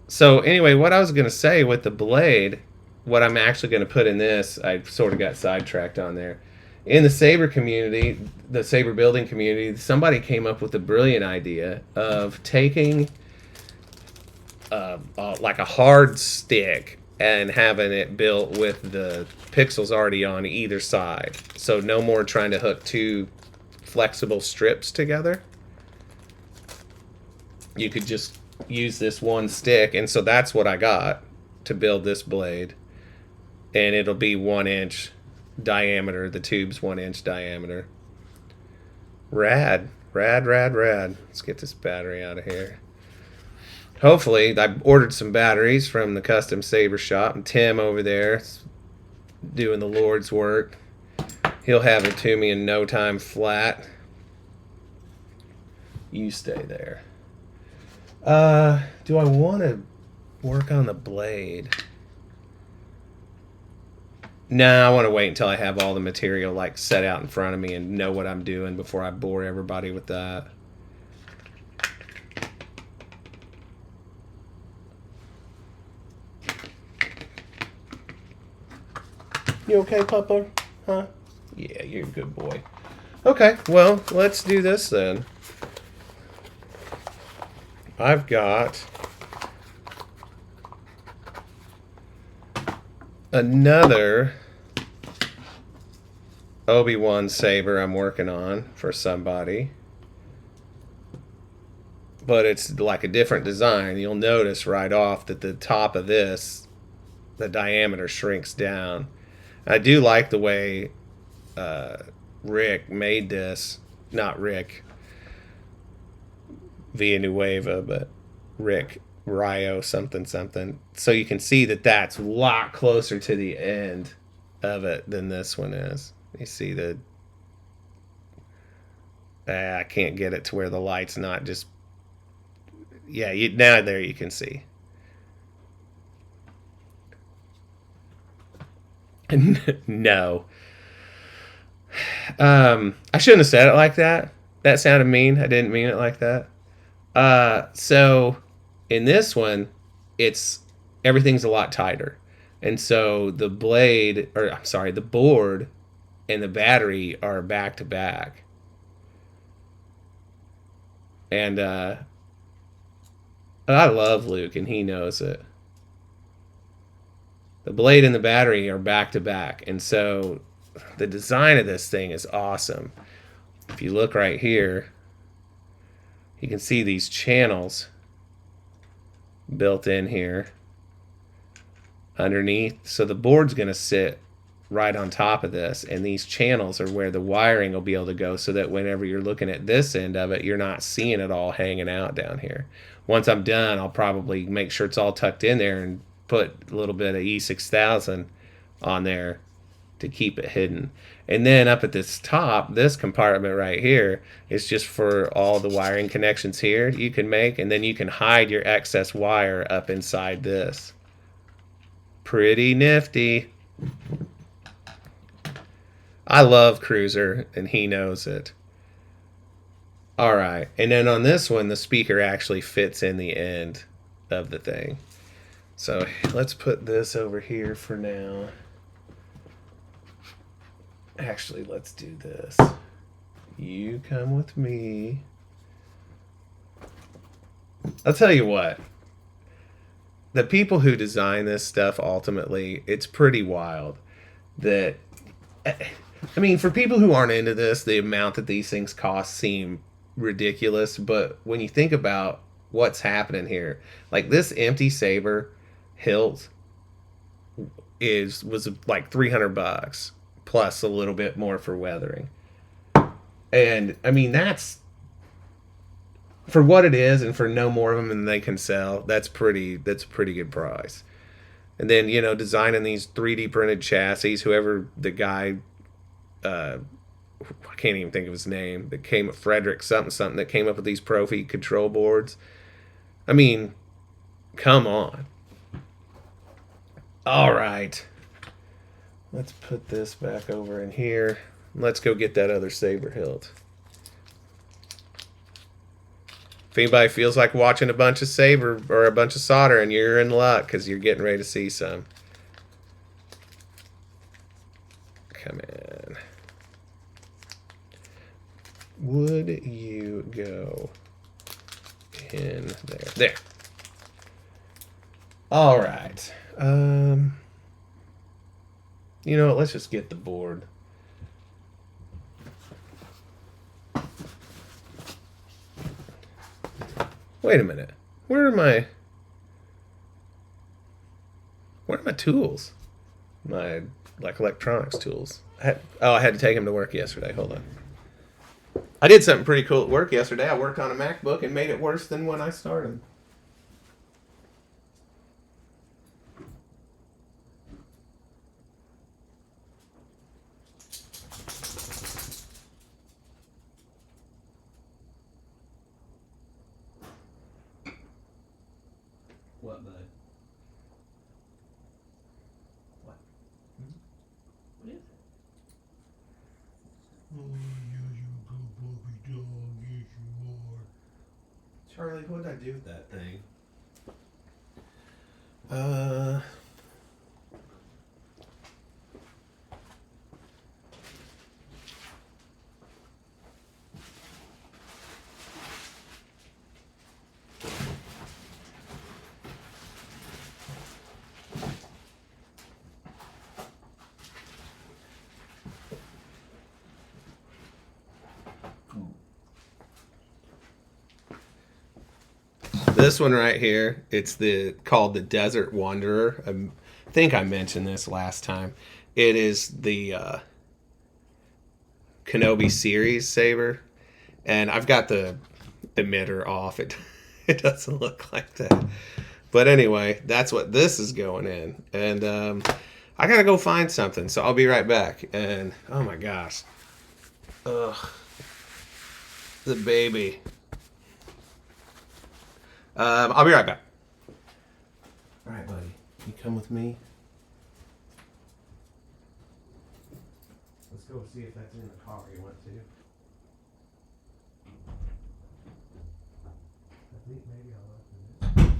So, anyway, what I was going to say with the blade, what I'm actually going to put in this, I sort of got sidetracked on there. In the saber community, the saber building community, somebody came up with a brilliant idea of taking like a hard stick and having it built with the pixels already on either side. So no more trying to hook two flexible strips together. You could just use this one stick, and so that's what I got to build this blade. And it'll be 1 inch diameter. The tube's 1 inch diameter. Rad. Rad, rad, rad. Let's get this battery out of here. Hopefully, I ordered some batteries from the custom saber shop, and Tim over there is doing the Lord's work. He'll have it to me in no time flat. You stay there. Do I want to work on the blade? Nah, I want to wait until I have all the material like set out in front of me and know what I'm doing before I bore everybody with that. You okay, Papa? Huh? Yeah, you're a good boy. Okay, well, let's do this then. I've got another Obi-Wan saber I'm working on for somebody. But it's like a different design. You'll notice right off that the top of this, the diameter shrinks down. I do like the way Rick made this. Not Rick Villanueva, but Rick Rio something something. So you can see that that's a lot closer to the end of it than this one is. You see the... I can't get it to where the light's not just... Yeah, now there you can see. No. I shouldn't have said it like that. That sounded mean. I didn't mean it like that. So in this one, everything's a lot tighter. And so the blade, or I'm sorry, the board and the battery are back to back. And I love Luke, and he knows it. The blade and the battery are back to back. And so the design of this thing is awesome. If you look right here, you can see these channels built in here underneath. So the board's going to sit right on top of this, and these channels are where the wiring will be able to go, so that whenever you're looking at this end of it, you're not seeing it all hanging out down here. Once I'm done, I'll probably make sure it's all tucked in there and put a little bit of E6000 on there to keep it hidden. And then up at this top, this compartment right here is just for all the wiring connections here you can make, and then you can hide your excess wire up inside this. Pretty nifty. I love Cruiser, and he knows it. All right. And then on this one, the speaker actually fits in the end of the thing. So let's put this over here for now. Actually, let's do this. You come with me. I'll tell you what. The people who design this stuff ultimately, it's pretty wild that I mean, for people who aren't into this, the amount that these things cost seem ridiculous, but when you think about what's happening here, like this empty saber hilt is was like $300 plus a little bit more for weathering. And I mean, that's for what it is and for no more of them than they can sell. That's a pretty good price. And then, designing these 3D printed chassis, whoever the guy I can't even think of his name, that came Frederick something something that came up with these Profi control boards. I mean, come on. All right. Let's put this back over in here. Let's go get that other saber hilt. If anybody feels like watching a bunch of saber or a bunch of solder, and you're in luck because you're getting ready to see some. Come in. Would you go in there? There. All right. You know what? Let's just get the board. Wait a minute. Where are my tools? My electronics tools. I had to take them to work yesterday. Hold on. I did something pretty cool at work yesterday. I worked on a MacBook and made it worse than when I started. What, bud? What? What is it? Oh, you good puppy dog, yes you are. Charlie, what did I do with that thing? This one right here, it's called the Desert Wanderer. I think I mentioned this last time. It is the Kenobi series saber, and I've got the emitter off. It doesn't look like that, but anyway, that's what this is going in, and I gotta go find something, so I'll be right back. And oh my gosh, ugh, the baby. I'll be right back. All right, buddy. You come with me. Let's go see if that's in the car you went to. I think maybe I'll open it.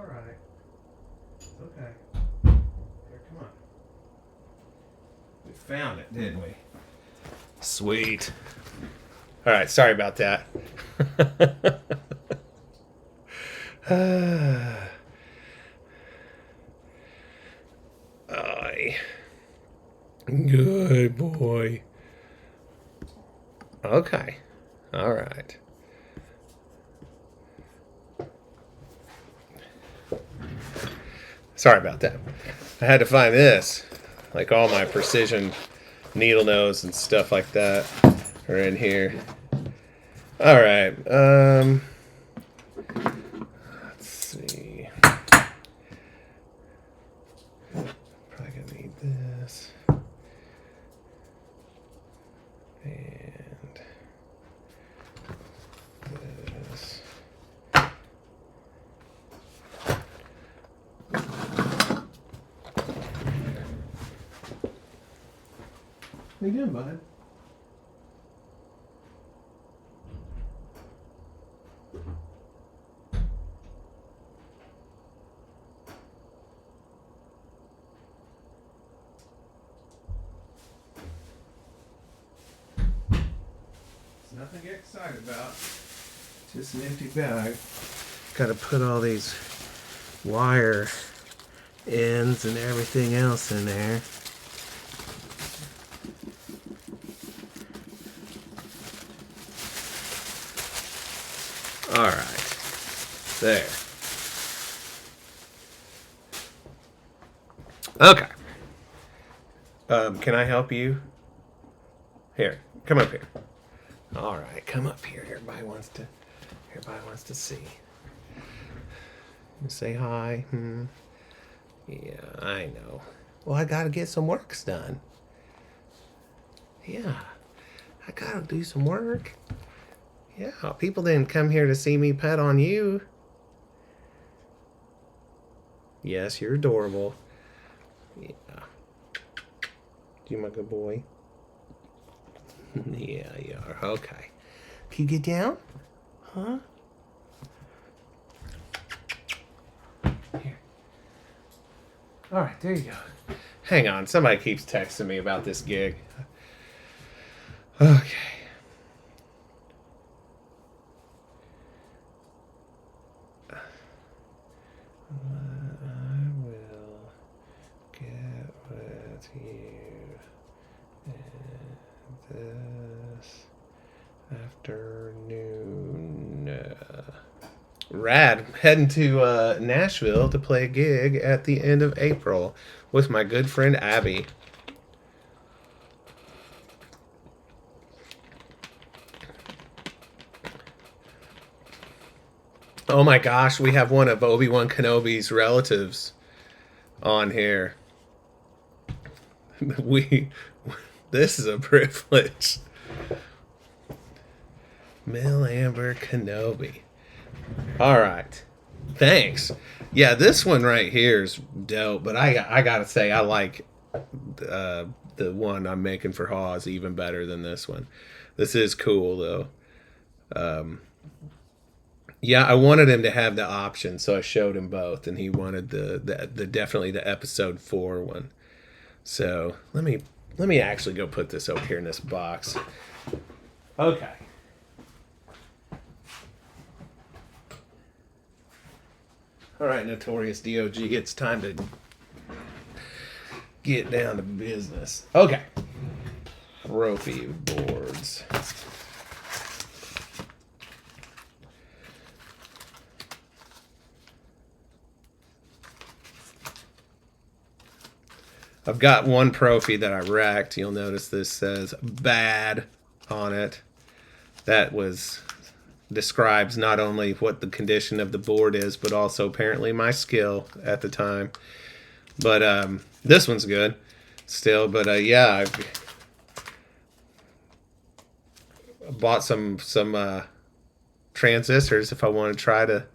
all right. It's okay. Here, come on. We found it, didn't we? Sweet. All right, sorry about that. Aye. Good boy. Okay. All right. Sorry about that. I had to find this. Like all my precision needle nose and stuff like that are in here. All right. Let's see. Probably gonna need this. And this. What are you doing, bud? It's nothing to get excited about. Just an empty bag. Got to put all these wire ends and everything else in there. All right, there. Okay. Can I help you? Here, come up here. All right, come up here. Everybody wants to see. Say hi. Yeah, I know. Well, I gotta get some works done. Yeah, I gotta do some work. Yeah, people didn't come here to see me pet on you. Yes, you're adorable. Yeah. You my good boy. Yeah, you are. Okay. Can you get down? Huh? Here. All right, there you go. Hang on, somebody keeps texting me about this gig. Okay. I will get with you this afternoon. Rad. Heading to Nashville to play a gig at the end of April with my good friend Abby. Oh my gosh, we have one of Obi-Wan Kenobi's relatives on here. This is a privilege. Mel Amber Kenobi. All right. Thanks. Yeah, this one right here is dope, but I gotta say I like the one I'm making for Hawes even better than this one. This is cool though. Yeah, I wanted him to have the option, so I showed him both, and he wanted the definitely the episode 4 one. So let me actually go put this over here in this box. Okay. All right, Notorious DOG, it's time to get down to business. Okay. Trophy boards. I've got one trophy that I wrecked. You'll notice this says bad on it. That describes not only what the condition of the board is, but also apparently my skill at the time. But this one's good still. But yeah, I bought some transistors if I want to try to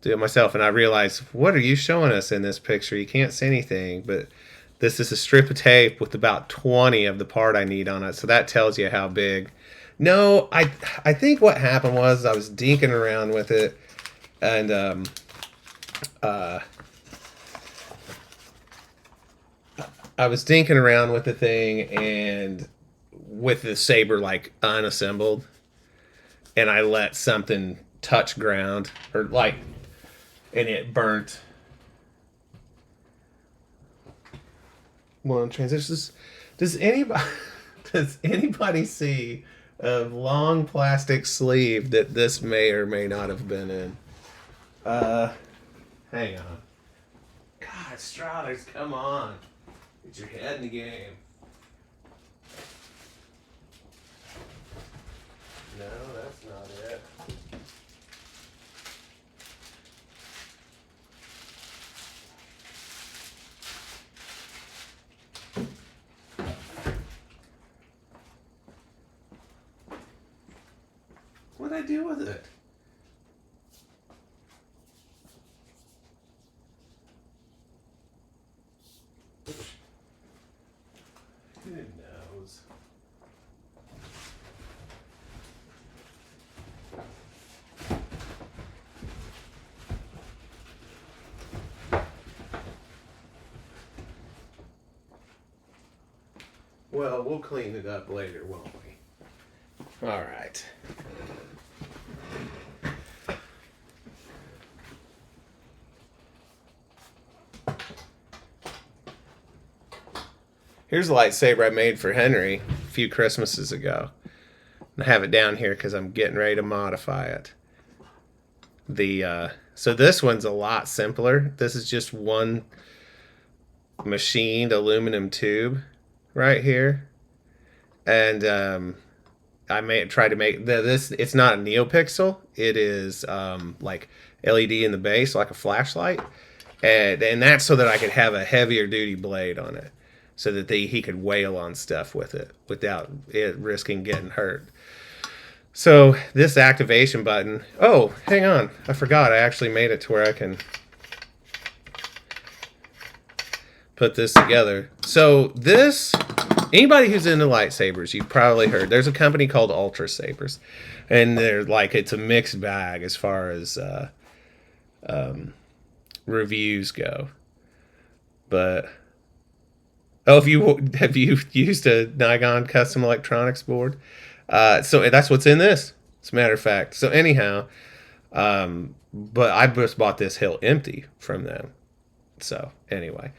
do it myself. And I realized, what are you showing us in this picture? You can't see anything, but this is a strip of tape with about 20 of the part I need on it. So that tells you how big. No, I think what happened was I was dinking around with it, and I was dinking around with the thing and with the saber like unassembled, and I let something touch ground or like, and it burnt. One transitions. Does anybody does anybody see a long plastic sleeve that this may or may not have been in? Hang on. God, Strathers, come on. Get your head in the game. No, that's not it. What'd I do with it? Who knows? Well, we'll clean it up later, won't we? All right. Here's a lightsaber I made for Henry a few Christmases ago. I have it down here because I'm getting ready to modify it. So this one's a lot simpler. This is just one machined aluminum tube right here, and I try to make this. It's not a neopixel. It is like LED in the base, like a flashlight, and that's so that I could have a heavier duty blade on it, so that he could wail on stuff with it without it risking getting hurt. So this activation button. Oh, hang on, I forgot. I actually made it to where I can put this together. So this, anybody who's into lightsabers, you've probably heard. There's a company called Ultra Sabers, and they're like, it's a mixed bag as far as reviews go. But have you used a Nigon custom electronics board? So that's what's in this, as a matter of fact. So anyhow, but I just bought this hill empty from them. So anyway,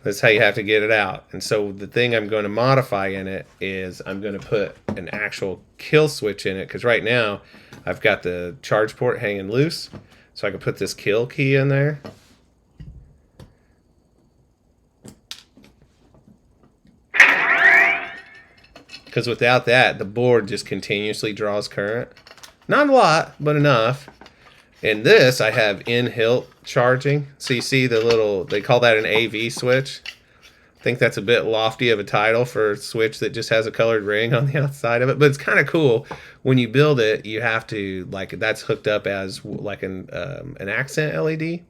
that's how you have to get it out. And so the thing I'm going to modify in it is I'm going to put an actual kill switch in it, because right now I've got the charge port hanging loose. So I can put this kill key in there. Because without that, the board just continuously draws current. Not a lot, but enough. In this, I have in-hilt charging. So you see the little, they call that an AV switch. I think that's a bit lofty of a title for a switch that just has a colored ring on the outside of it. But it's kind of cool. When you build it, you have to, like, that's hooked up as like an accent LED.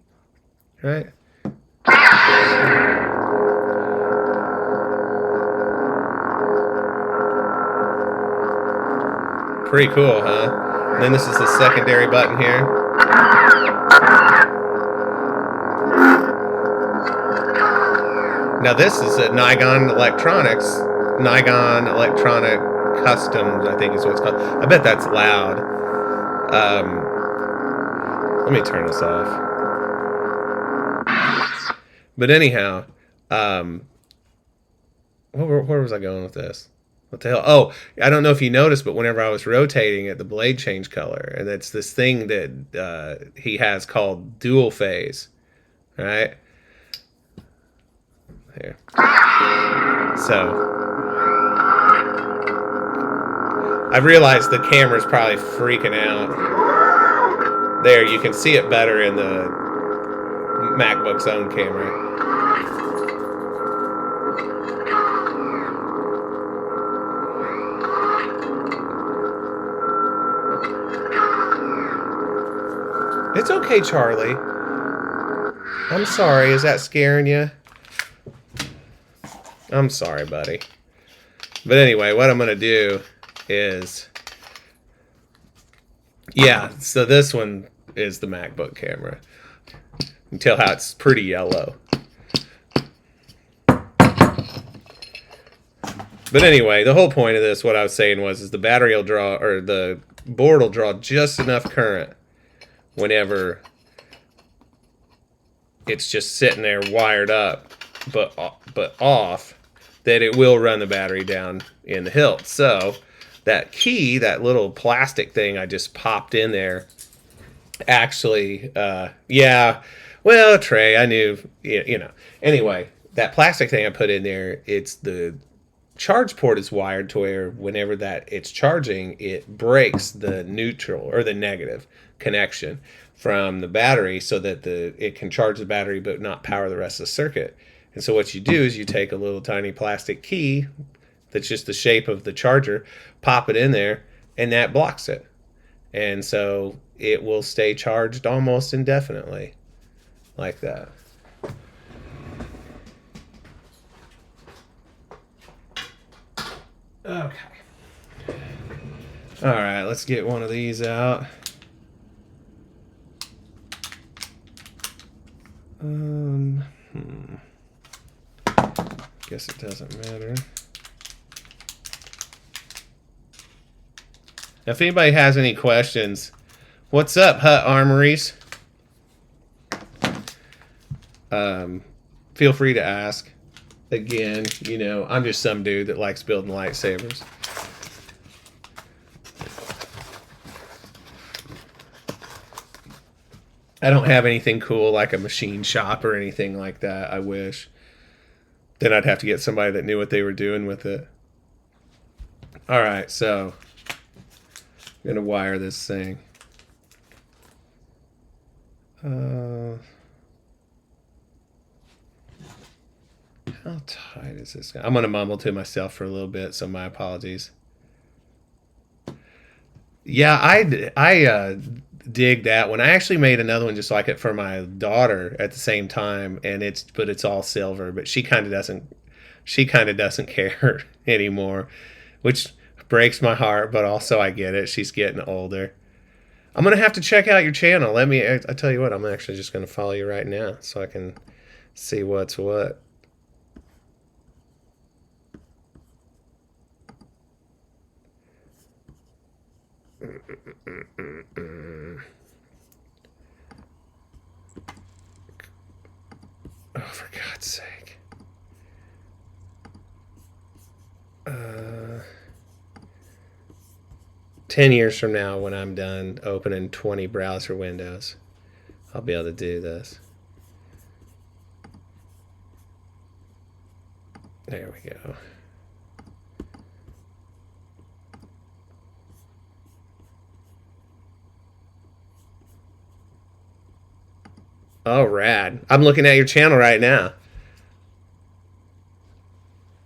Right? Pretty cool, huh? And then this is the secondary button here. Now this is a Nigon Electronic Customs, I think is what it's called. I bet that's loud. Let me turn this off. But anyhow, where was I going with this? What the hell? Oh, I don't know if you noticed, but whenever I was rotating it, the blade changed color. And it's this thing that he has called dual phase. Right? Here. So, I realized the camera's probably freaking out. There, you can see it better in the MacBook's own camera. It's okay, Charlie. I'm sorry. Is that scaring you? I'm sorry, buddy. But anyway, what I'm going to do is Yeah, so this one is the MacBook camera. You can tell how it's pretty yellow. But anyway, the whole point of this, what I was saying was, is the battery will draw, or the board will draw just enough current whenever it's just sitting there wired up, but off, that it will run the battery down in the hilt. So that key, that little plastic thing I just popped in there, actually, yeah, well, Trey, I knew, you know. Anyway, that plastic thing I put in there, it's the charge port is wired to where whenever that it's charging, it breaks the neutral or the negative connection from the battery so that it can charge the battery but not power the rest of the circuit. And so what you do is you take a little tiny plastic key that's just the shape of the charger, pop it in there, and that blocks it. And so it will stay charged almost indefinitely like that. Okay. All right, let's get one of these out. Guess it doesn't matter. Now, if anybody has any questions, what's up, Hut Armories? Feel free to ask. Again, you know, I'm just some dude that likes building lightsabers. I don't have anything cool like a machine shop or anything like that. I wish. Then I'd have to get somebody that knew what they were doing with it. All right, so I'm going to wire this thing. How tight is this? I'm going to mumble to myself for a little bit, so my apologies. Yeah, I dig that one. I actually made another one just like it for my daughter at the same time, and it's all silver, but she kind of doesn't care anymore, which breaks my heart, but also I get it. She's getting older. I'm gonna have to check out your channel. I tell you what, I'm actually just gonna follow you right now so I can see what's what. Oh, for God's sake. 10 years from now, when I'm done opening 20 browser windows, I'll be able to do this. There we go. Oh, rad. I'm looking at your channel right now.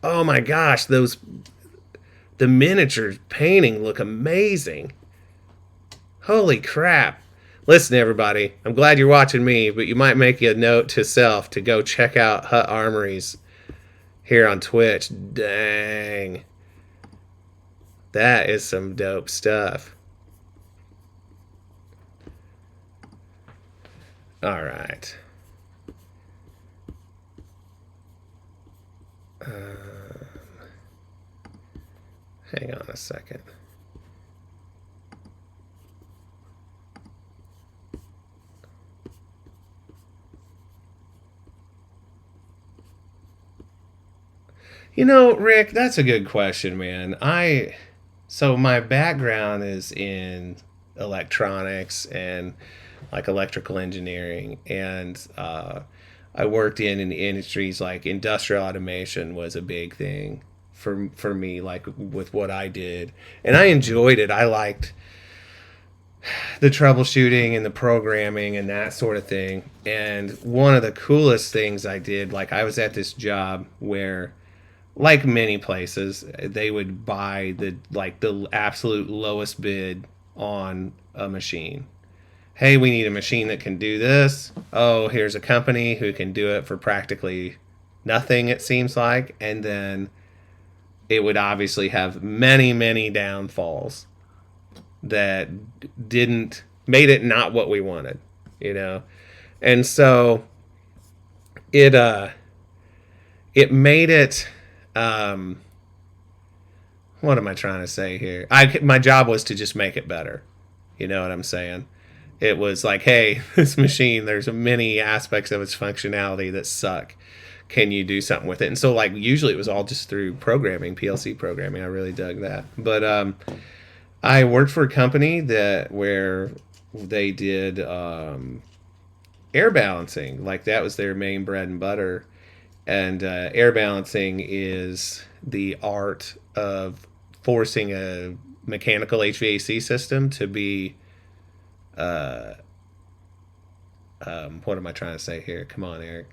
Oh my gosh, the miniatures painting look amazing. Holy crap. Listen, everybody, I'm glad you're watching me, but you might make a note to self to go check out Hut Armories here on Twitch. Dang. That is some dope stuff. All right. Hang on a second. You know, Rick, that's a good question, man. So my background is in electronics and like electrical engineering, and I worked in the industries like industrial automation was a big thing for me, like with what I did, and I enjoyed it. I liked the troubleshooting and the programming and that sort of thing. And one of the coolest things I did, like I was at this job where, like many places, they would buy the absolute lowest bid on a machine. Hey, we need a machine that can do this. Oh, here's a company who can do it for practically nothing, it seems like. And then it would obviously have many, many downfalls. that didn't made it not what we wanted, you know. And so it it made it what am I trying to say here? My job was to just make it better. You know what I'm saying? It was like, hey, this machine, there's many aspects of its functionality that suck. Can you do something with it? And so, like, usually it was all just through programming, PLC programming. I really dug that. But I worked for a company where they did air balancing. Like, that was their main bread and butter. And air balancing is the art of forcing a mechanical HVAC system to be what am I trying to say here? Come on, Eric.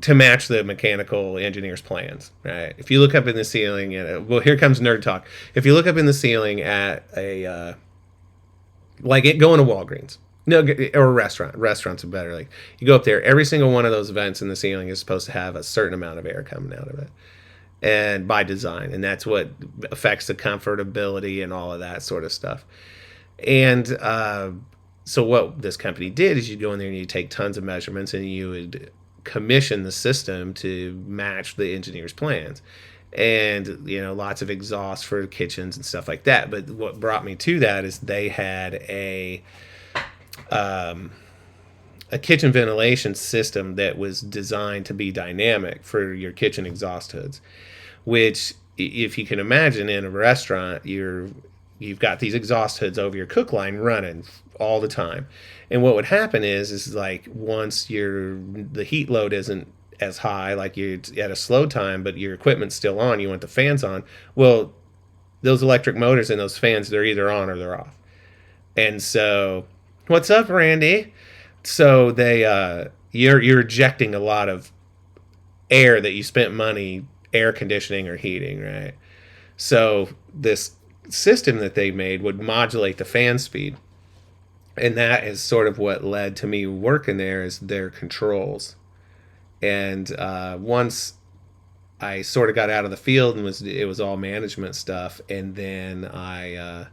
To match the mechanical engineer's plans, right? If you look up in the ceiling, well, here comes nerd talk. If you look up in the ceiling at a like it going to Walgreens, no, or a restaurant. Restaurants are better. Like you go up there, every single one of those vents in the ceiling is supposed to have a certain amount of air coming out of it, and by design, and that's what affects the comfortability and all of that sort of stuff. And so what this company did is you go in there and you take tons of measurements and you would commission the system to match the engineer's plans. And lots of exhaust for kitchens and stuff like that. But what brought me to that is they had a kitchen ventilation system that was designed to be dynamic for your kitchen exhaust hoods, which, if you can imagine, in a restaurant, you've got these exhaust hoods over your cook line running all the time. And what would happen is like once the heat load isn't as high, like you're at a slow time, but your equipment's still on, you want the fans on. Well, those electric motors and those fans, they're either on or they're off. And so, what's up, Randy? So you're ejecting a lot of air that you spent money air conditioning or heating, right? So this system that they made would modulate the fan speed. And that is sort of what led to me working there, is their controls. And once I sort of got out of the field and it was all management stuff, and then I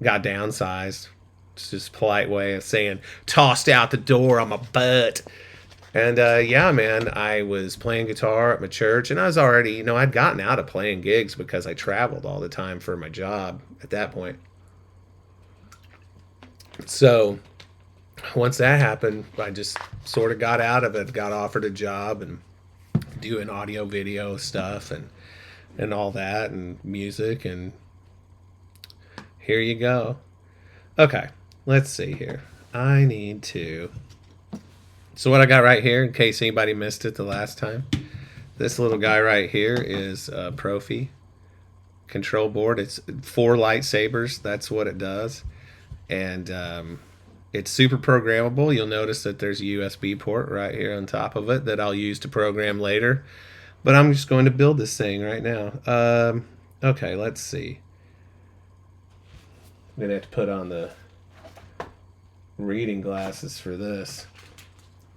got downsized. It's just a polite way of saying tossed out the door on my butt. And yeah, man, I was playing guitar at my church, and I was already, I'd gotten out of playing gigs because I traveled all the time for my job at that point. So once that happened, I just sort of got out of it, got offered a job and doing audio video stuff and all that and music, and here you go. Okay, let's see here. So what I got right here, in case anybody missed it the last time, this little guy right here is a Profi control board. It's 4 lightsabers. That's what it does. And it's super programmable. You'll notice that there's a USB port right here on top of it that I'll use to program later. But I'm just going to build this thing right now. Okay, let's see. I'm going to have to put on the reading glasses for this,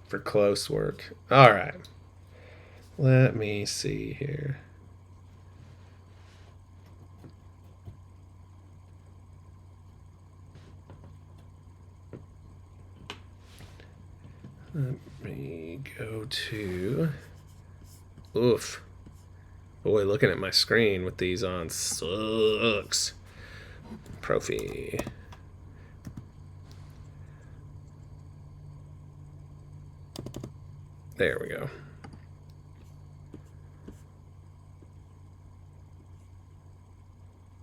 for close work. All right. Let me see here. Let me go to... Oof. Boy, looking at my screen with these on sucks. Profi. There we go.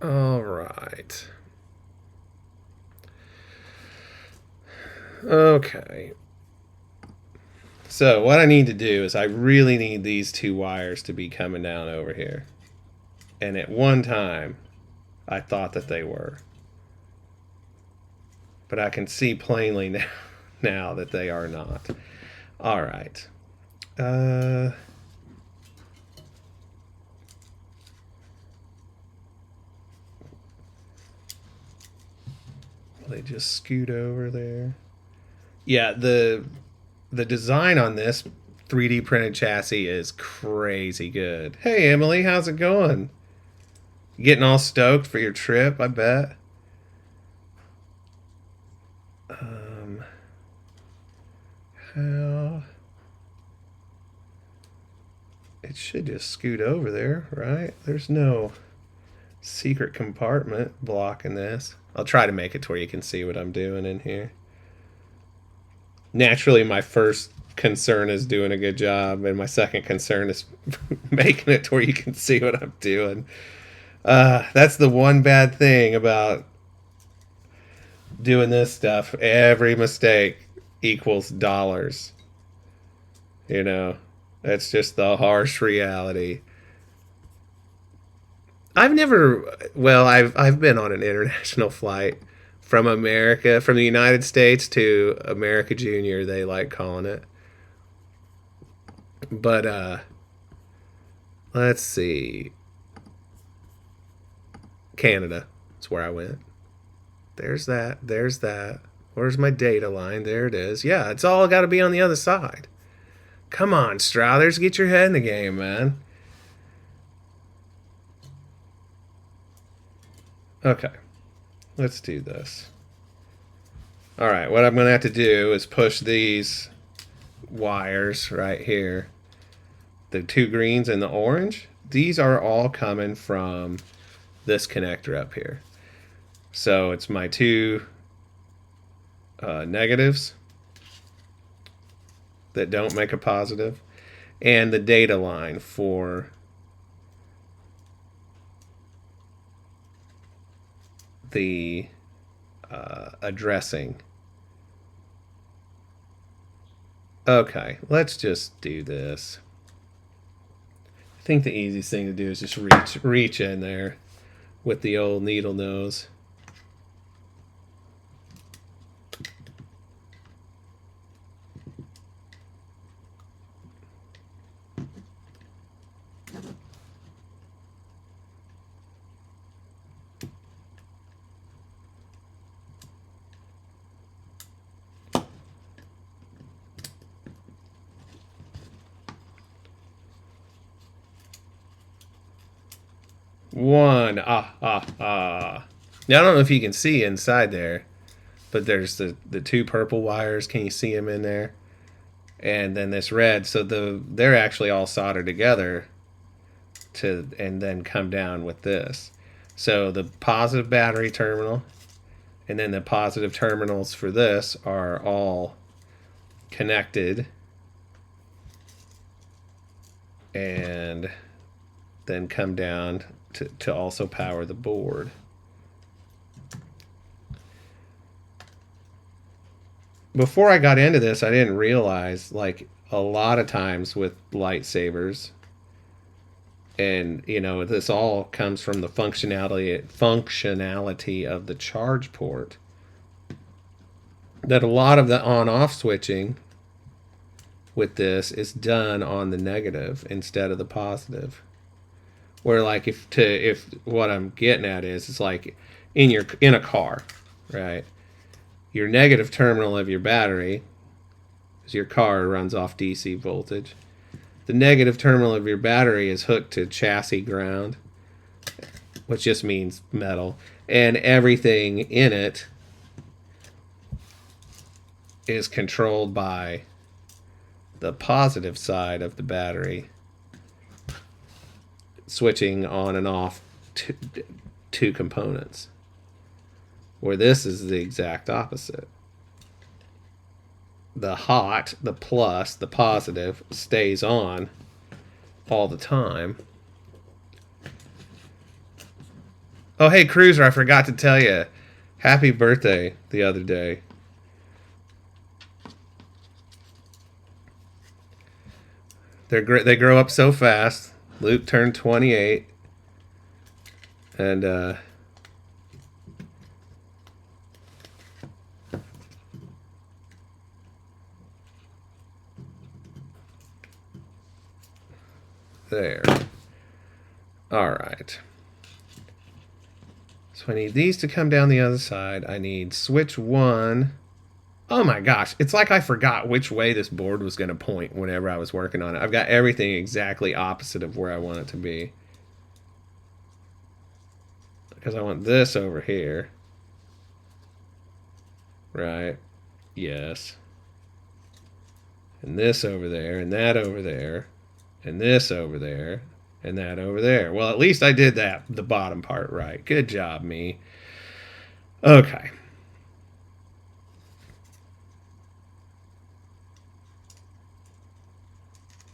All right. Okay. So what I need to do is I really need these 2 wires to be coming down over here. And at one time, I thought that they were. But I can see plainly now that they are not. All right. They just scoot over there. Yeah, the design on this 3D printed chassis is crazy good. Hey, Emily, how's it going? You getting all stoked for your trip, I bet. How? It should just scoot over there, right? There's no secret compartment blocking this. I'll try to make it to where you can see what I'm doing in here. Naturally, my first concern is doing a good job, and my second concern is making it to where you can see what I'm doing. That's the one bad thing about doing this stuff. Every mistake equals dollars. You know, that's just the harsh reality. I've been on an international flight from America, from the United States to America Junior, they like calling it. But let's see. Canada. That's where I went. There's that. There's that. Where's my data line? There it is. Yeah, it's all got to be on the other side. Come on, Strothers, get your head in the game, man. Okay, let's do this. All right, what I'm going to have to do is push these wires right here. The two greens and the orange, these are all coming from this connector up here. So it's my two negatives that don't make a positive, and the data line for the addressing. Okay, let's just do this. I think the easiest thing to do is just reach in there with the old needle nose. One. Now, I don't know if you can see inside there, but there's the two purple wires. Can you see them in there? And then this red. So they're actually all soldered together and then come down with this. So the positive battery terminal and then the positive terminals for this are all connected and then come down to also power the board. Before I got into this, I didn't realize, like, a lot of times with lightsabers, and you know, this all comes from the functionality of the charge port, that a lot of the on-off switching with this is done on the negative instead of the positive. Where, like, if what I'm getting at is, it's like in a car, right? Your negative terminal of your battery, because your car runs off DC voltage. The negative terminal of your battery is hooked to chassis ground, which just means metal, and everything in it is controlled by the positive side of the battery, switching on and off two components, where this is the exact opposite. The hot, the plus, the positive stays on all the time. Oh, hey, Cruiser, I forgot to tell you, happy birthday the other day. They grow up so fast. Luke turned 28, and there. All right. So I need these to come down the other side. I need switch 1. Oh my gosh, it's like I forgot which way this board was going to point whenever I was working on it. I've got everything exactly opposite of where I want it to be. Because I want this over here. Right. Yes. And this over there, and that over there, and this over there, and that over there. Well, at least I did that, the bottom part right. Good job, me. Okay.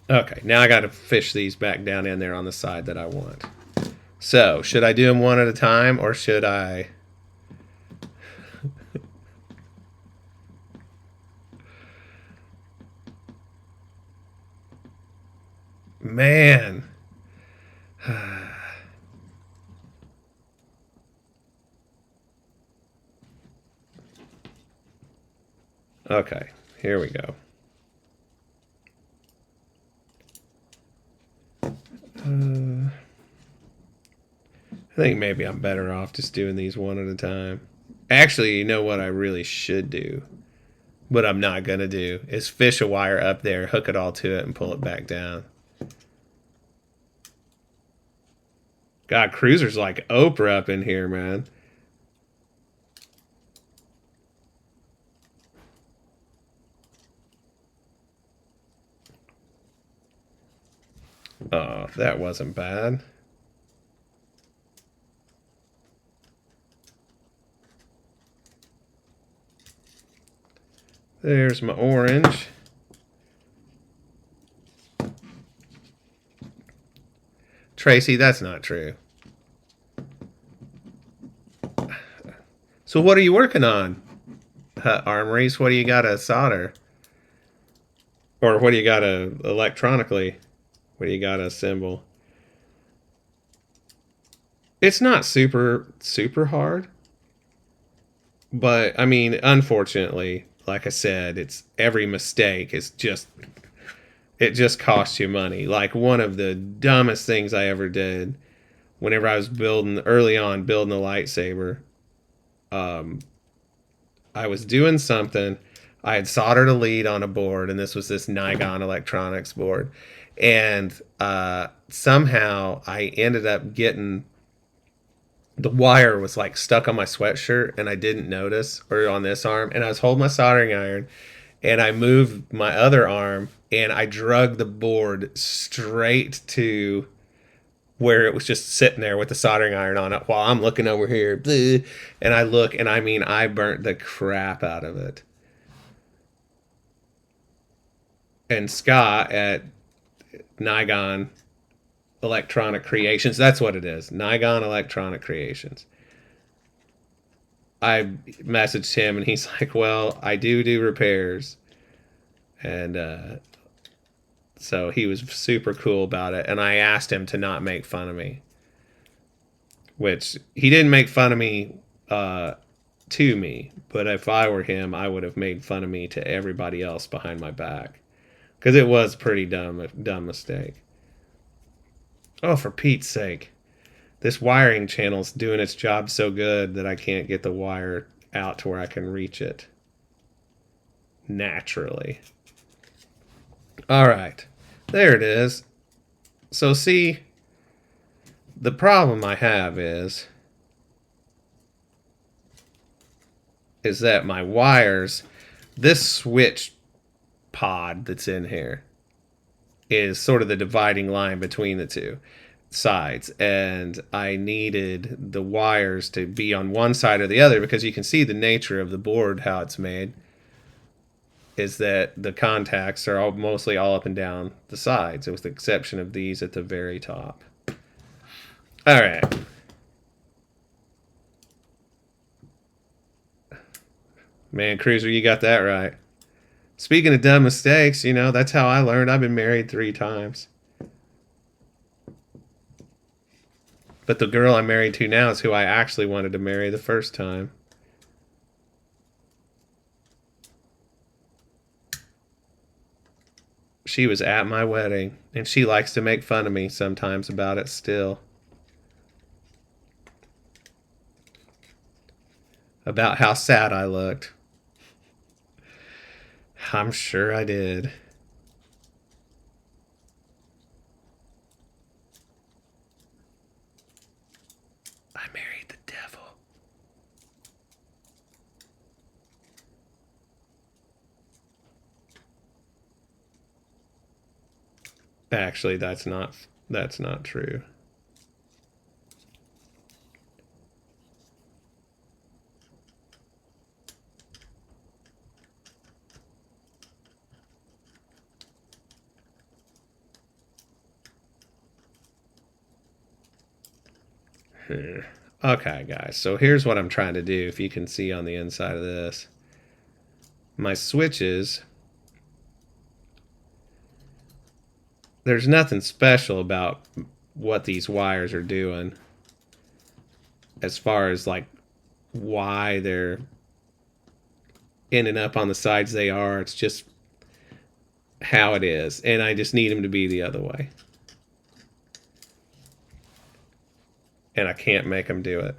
Okay, now I got to fish these back down in there on the side that I want. So, should I do them one at a time, or should I... Man. Okay, here we go. I think maybe I'm better off just doing these one at a time. Actually, you know what I really should do? What I'm not going to do is fish a wire up there, hook it all to it, and pull it back down. God, Cruiser's like Oprah up in here, man. Oh, that wasn't bad. There's my orange. Tracy, that's not true. So what are you working on? Armories? What do you got to solder? Or what do you got to electronically? What do you got to assemble? It's not super hard. But I mean, unfortunately, like I said, it's every mistake is just it just costs you money. Like one of the dumbest things I ever did whenever I was building early on building a lightsaber, I was doing something. I had soldered a lead on a board, and this Nigon Electronics board, and somehow I ended up getting the wire was like stuck on my sweatshirt, and I didn't notice, or on this arm, and I was holding my soldering iron, and I moved my other arm, and I drug the board straight to where it was just sitting there with the soldering iron on it while I'm looking over here. And I look, and I mean, I burnt the crap out of it. And Scott at Nigon Electronic Creations, that's what it is. Nigon Electronic Creations. I messaged him, and he's like, well, I do repairs. And so he was super cool about it. And I asked him to not make fun of me. Which he didn't make fun of me to me. But if I were him, I would have made fun of me to everybody else behind my back. Because it was a pretty dumb mistake. Oh, for Pete's sake. This wiring channel's doing its job so good that I can't get the wire out to where I can reach it naturally. All right. There it is. So see, the problem I have is that my wires, this switch pod that's in here is sort of the dividing line between the two sides, and I needed the wires to be on one side or the other because you can see the nature of the board, how it's made is that the contacts are mostly all up and down the sides, with the exception of these at the very top. All right. Man, Cruiser, you got that right. Speaking of dumb mistakes, you know, that's how I learned. I've been married 3 times. But the girl I'm married to now is who I actually wanted to marry the first time. She was at my wedding, and she likes to make fun of me sometimes about it still. About how sad I looked. I'm sure I did. I married the Actually, that's not true. Here. Okay, guys. So here's what I'm trying to do. If you can see on the inside of this, my switches. There's nothing special about what these wires are doing as far as like why they're ending up on the sides they are. It's just how it is, and I just need them to be the other way, and I can't make them do it.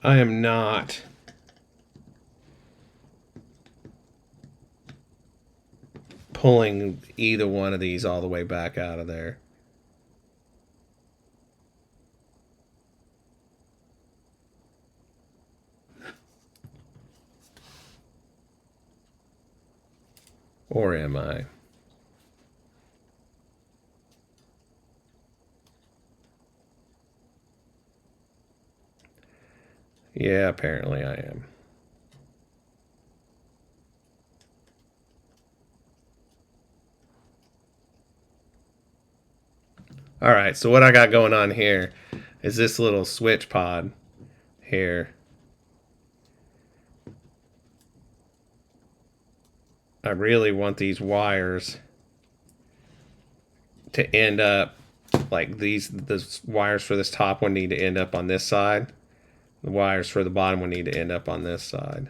I am not pulling either one of these all the way back out of there. Or am I? Yeah, apparently I am. All right, so what I got going on here is this little switch pod here. I really want these wires to end up like these. The wires for this top one need to end up on this side. The wires for the bottom one need to end up on this side.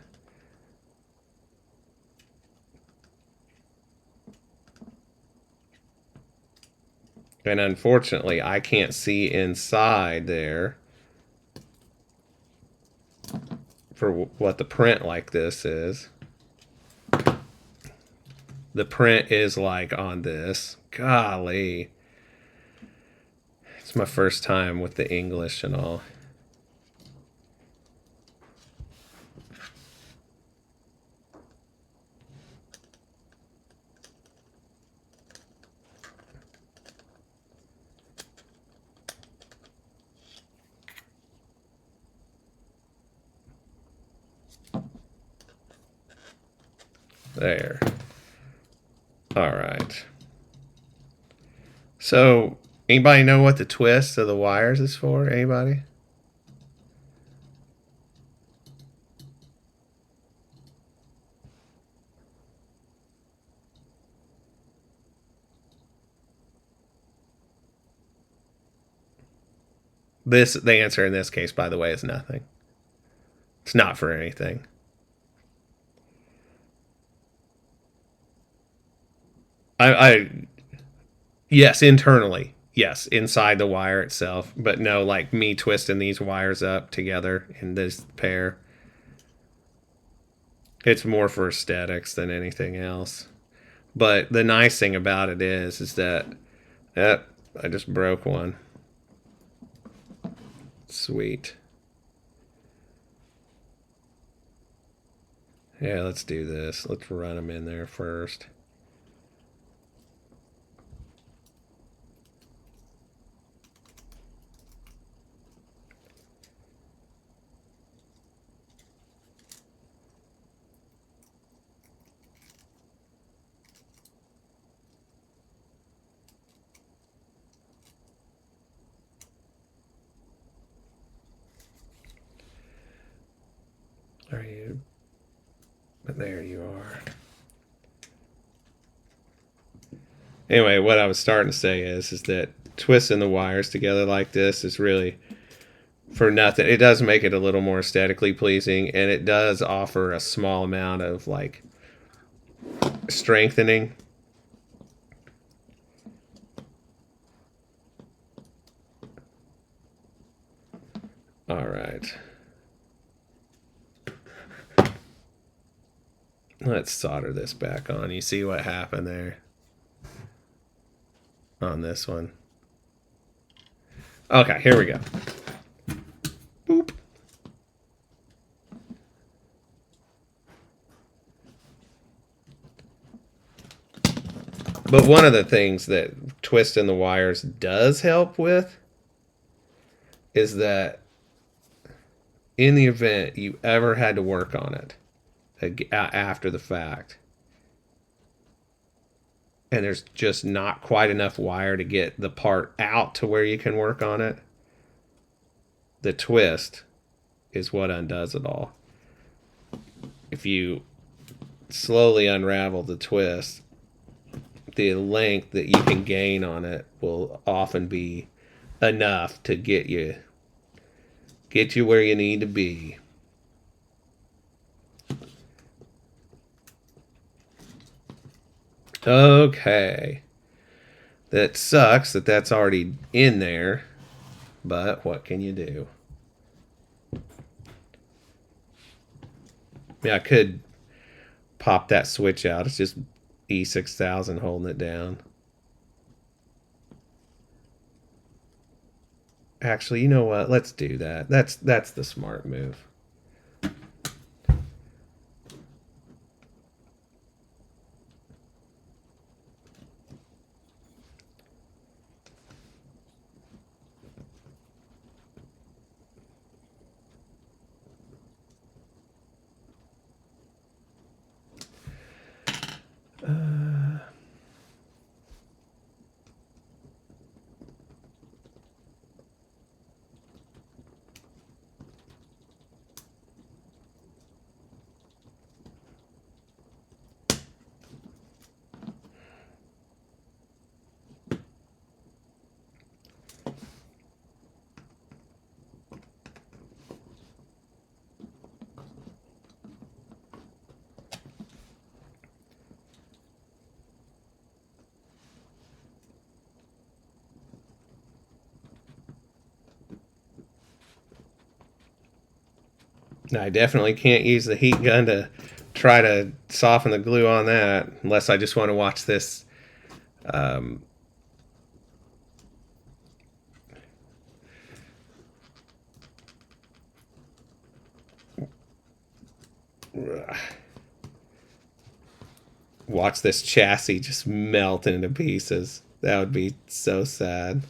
And unfortunately, I can't see inside there for what the print like this is. The print is like on this. Golly. It's my first time with the English and all. There. All right. So, anybody know what the twist of the wires is for? Anybody? The answer in this case, by the way, is nothing. It's not for anything. I yes, internally. Yes, inside the wire itself, but no, like me twisting these wires up together in this pair. It's more for aesthetics than anything else. But the nice thing about it is that I just broke one. Sweet. Yeah, let's do this. Let's run them in there first. Are you? But there you are. Anyway, what I was starting to say is that twisting the wires together like this is really for nothing. It does make it a little more aesthetically pleasing, and it does offer a small amount of like strengthening. All right. Let's solder this back on. You see what happened there on this one. Okay, here we go. Boop. But one of the things that twisting the wires does help with is that in the event you ever had to work on it after the fact, and there's just not quite enough wire to get the part out to where you can work on it, the twist is what undoes it all. If you slowly unravel the twist, the length that you can gain on it will often be enough to get you where you need to be. Okay. That sucks that that's already in there, but what can you do? Yeah, I could pop that switch out. It's just E6000 holding it down. Actually, you know what? Let's do that. That's the smart move. I definitely can't use the heat gun to try to soften the glue on that unless I just want to watch this watch this chassis just melt into pieces. That would be so sad.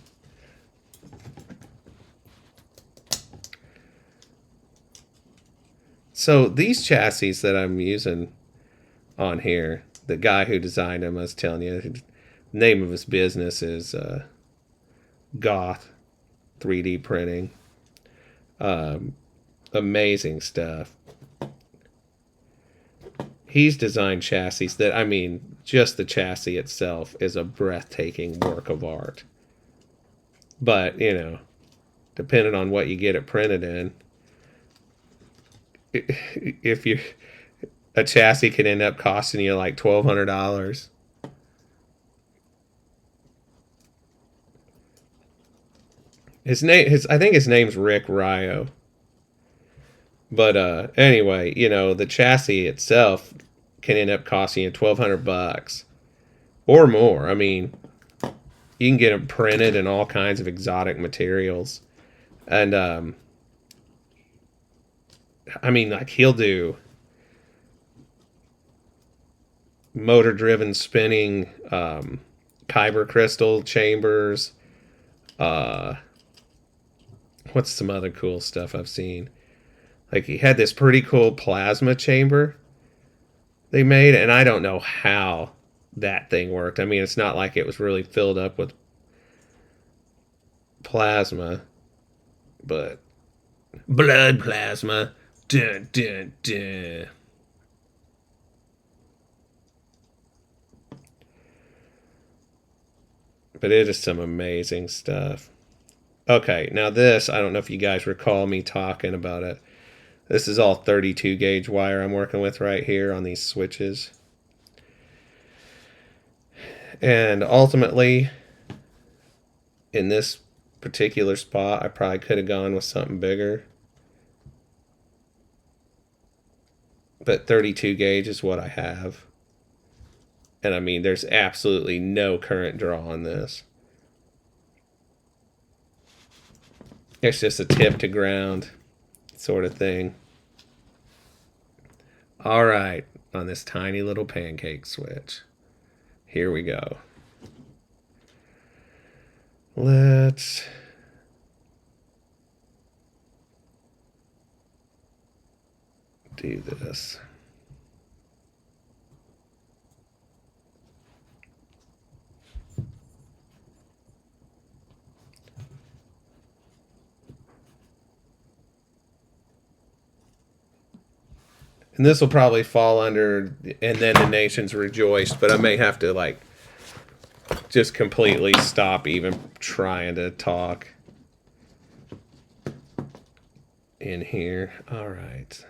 So these chassis that I'm using on here, the guy who designed them, I was telling you, the name of his business is Goth 3D printing. Amazing stuff. He's designed chassis that, I mean, just the chassis itself is a breathtaking work of art. But, you know, depending on what you get it printed in, if you a chassis can end up costing you like $1,200. I think his name's Rick Ryo. But anyway, you know, the chassis itself can end up costing you $1,200 or more. I mean, you can get them printed in all kinds of exotic materials, and I mean, like he'll do motor-driven spinning kyber crystal chambers. What's some other cool stuff I've seen? Like he had this pretty cool plasma chamber they made, and I don't know how that thing worked. I mean, it's not like it was really filled up with plasma, but blood plasma. Dun, dun, dun. but it is some amazing stuff. Okay, now this, I don't know if you guys recall me talking about it. This is all 32 gauge wire I'm working with right here on these switches. And ultimately, in this particular spot, I probably could have gone with something bigger. But 32 gauge is what I have. And I mean, there's absolutely no current draw on this. It's just a tip to ground sort of thing. All right, on this tiny little pancake switch. Here we go. Let's do this. And this will probably fall under and then the nations rejoiced, but I may have to like just completely stop even trying to talk in here. All right.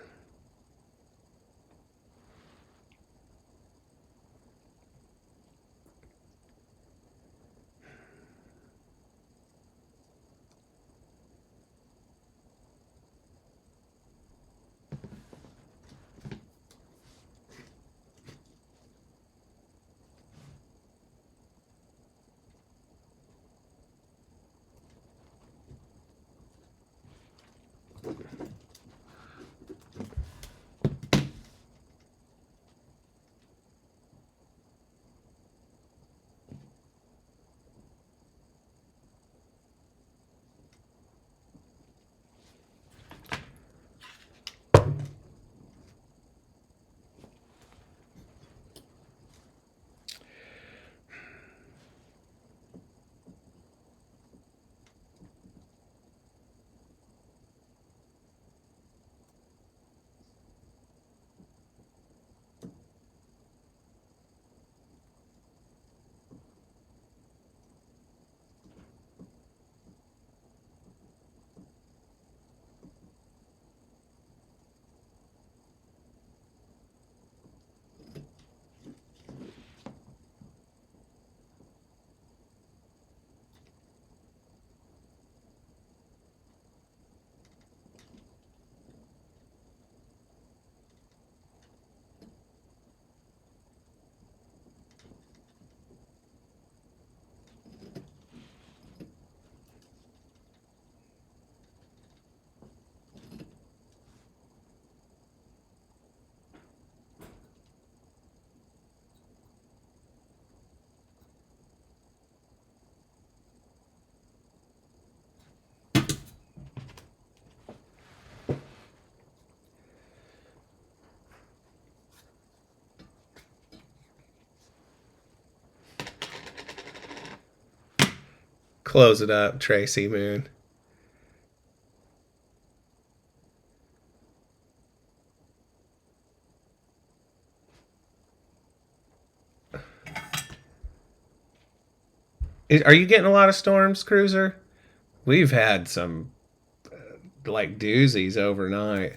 Close it up, Tracy Moon. Are you getting a lot of storms, Cruiser? We've had some like doozies overnight.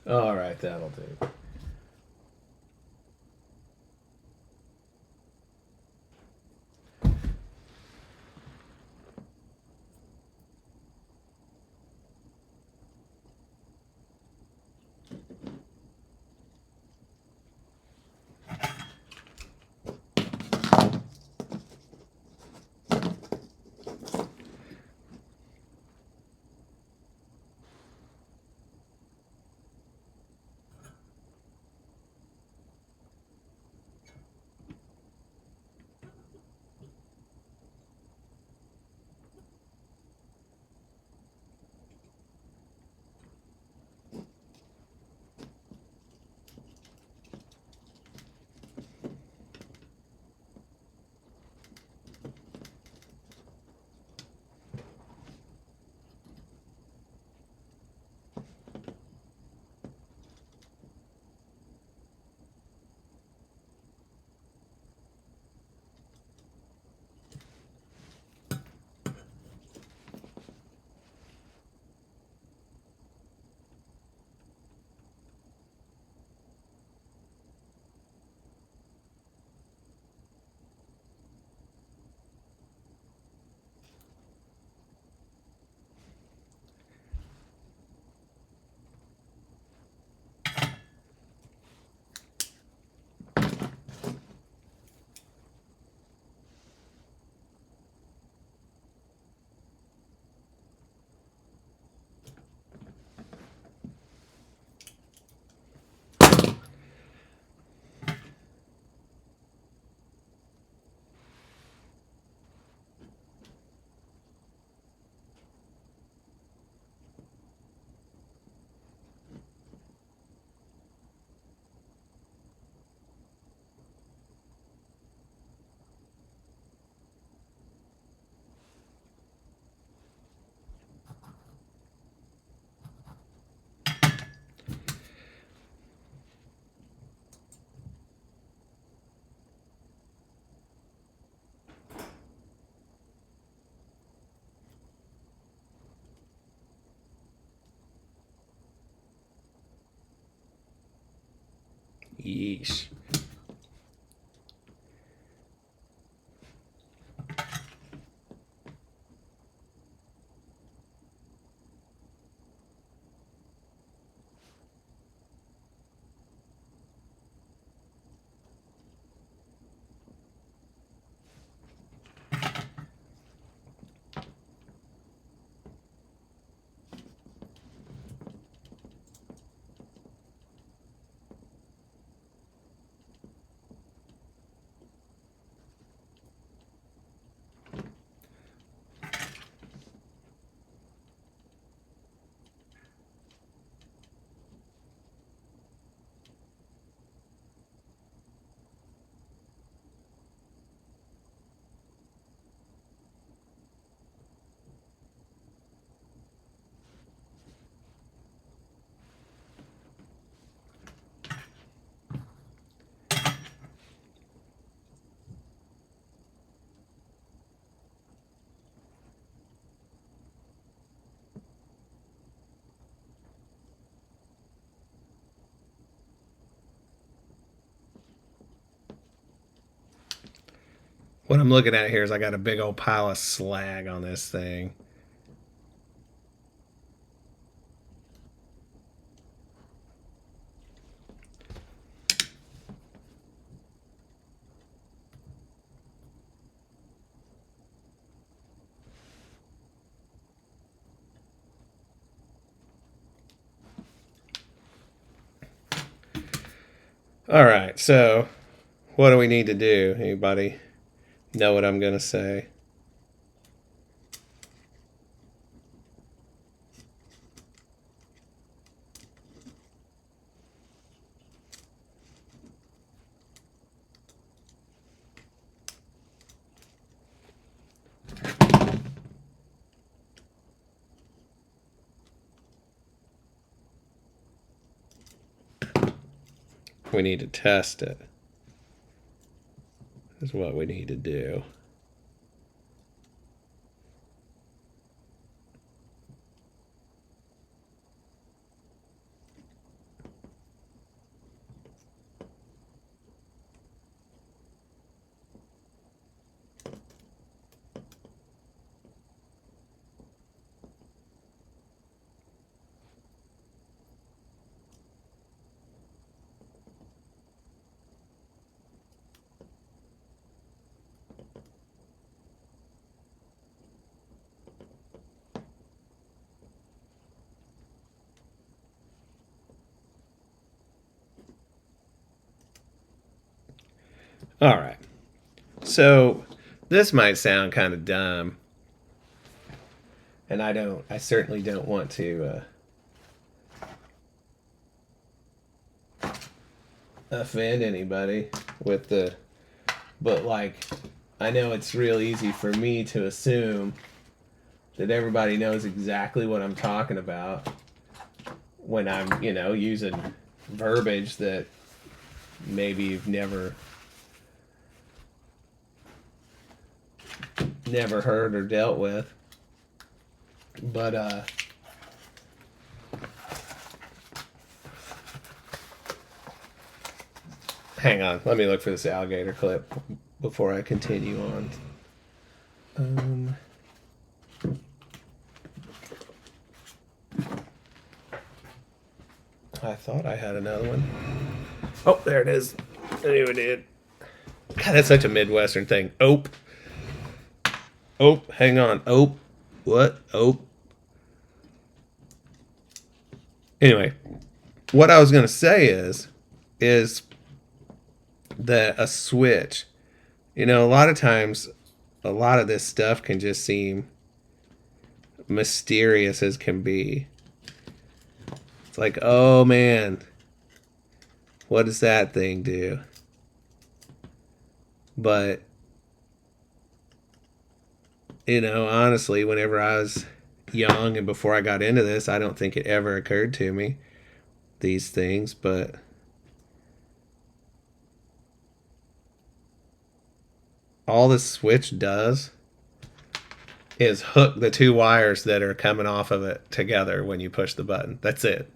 All right, that'll do. Yeesh. What I'm looking at here is I got a big old pile of slag on this thing. All right, so what do we need to do? Anybody know what I'm going to say? We need to test it. Is what we need to do. All right. So this might sound kind of dumb, and I certainly don't want to offend anybody with but like, I know it's real easy for me to assume that everybody knows exactly what I'm talking about when I'm, using verbiage that maybe you've never heard or dealt with. But hang on, let me look for this alligator clip before I continue on. I thought I had another one. Oh, there it is. I knew it did. God, that's such a Midwestern thing. Ope. Ope, hang on. Ope. What? Ope. Anyway, what I was going to say is that a switch, a lot of times, a lot of this stuff can just seem mysterious as can be. It's like, oh man, what does that thing do? But, honestly, whenever I was young and before I got into this, I don't think it ever occurred to me, these things, but all this switch does is hook the two wires that are coming off of it together when you push the button. That's it.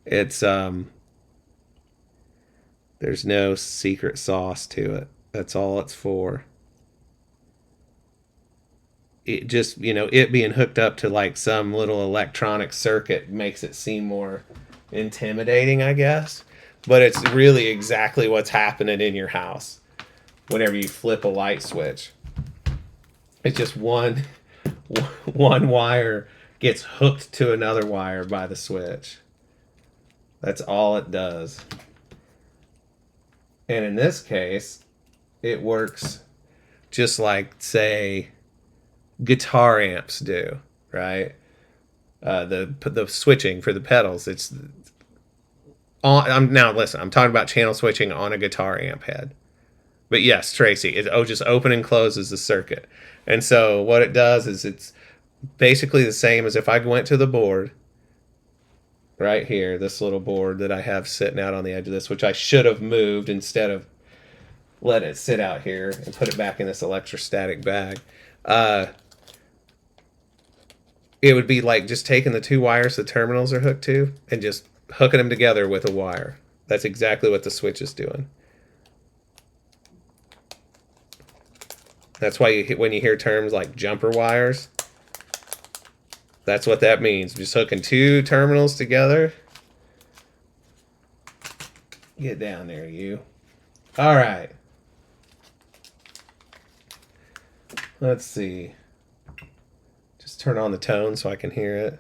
It's there's no secret sauce to it. That's all it's for. It just, it being hooked up to like some little electronic circuit makes it seem more intimidating, I guess. But it's really exactly what's happening in your house whenever you flip a light switch. It's just one wire gets hooked to another wire by the switch. That's all it does. And in this case, it works just like, say, guitar amps do, right? The switching for the pedals. It's on. I'm talking about channel switching on a guitar amp head. But yes, Tracy, it just open and closes the circuit. And so what it does is it's basically the same as if I went to the board right here, this little board that I have sitting out on the edge of this, which I should have moved instead of let it sit out here and put it back in this electrostatic bag. It would be like just taking the two wires the terminals are hooked to and just hooking them together with a wire. That's exactly what the switch is doing. That's why when you hear terms like jumper wires, that's what that means. Just hooking two terminals together. Get down there, you. All right. Let's see. Just turn on the tone so I can hear it.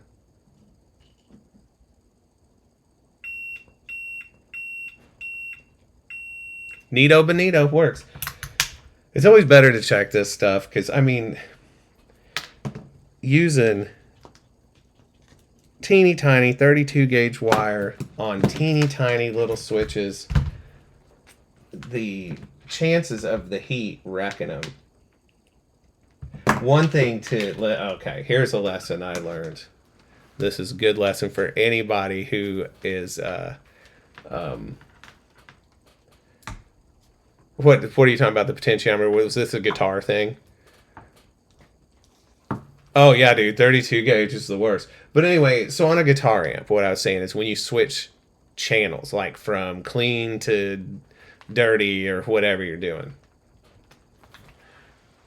Neato bonito works. It's always better to check this stuff because, using teeny tiny 32 gauge wire on teeny tiny little switches, the chances of the heat wrecking them. One thing okay, here's a lesson I learned. This is a good lesson for anybody who is what are you talking about, the potentiometer? Was this a guitar thing? Oh yeah, dude, 32 gauge is the worst. But anyway, so on a guitar amp, what I was saying is when you switch channels, like from clean to dirty or whatever you're doing,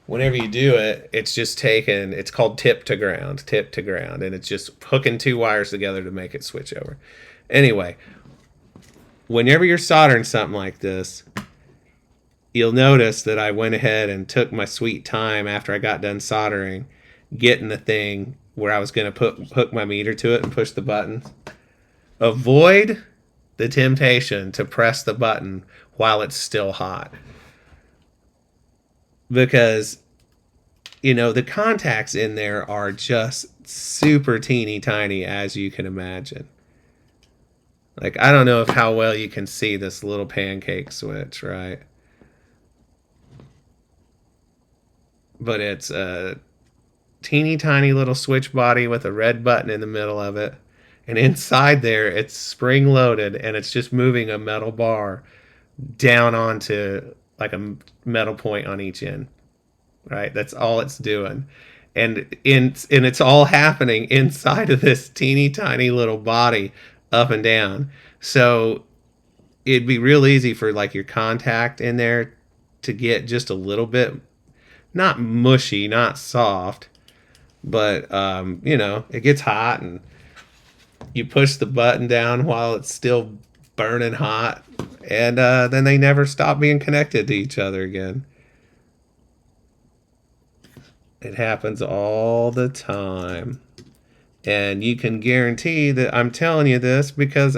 whenever you do it, it's just it's called tip to ground, and it's just hooking two wires together to make it switch over. Anyway, whenever you're soldering something like this, you'll notice that I went ahead and took my sweet time after I got done soldering, getting the thing where I was going to hook my meter to it and push the button. Avoid the temptation to press the button while it's still hot. because the contacts in there are just super teeny tiny, as you can imagine. Like, I don't know if how well you can see this little pancake switch, right? But it's a teeny tiny little switch body with a red button in the middle of it. And inside there, it's spring loaded and it's just moving a metal bar down onto like a metal point on each end, right? That's all it's doing. And it's all happening inside of this teeny tiny little body up and down. So it'd be real easy for like your contact in there to get just a little bit not mushy, not soft, but it gets hot and you push the button down while it's still burning hot, and then they never stop being connected to each other again. It happens all the time. And you can guarantee that I'm telling you this because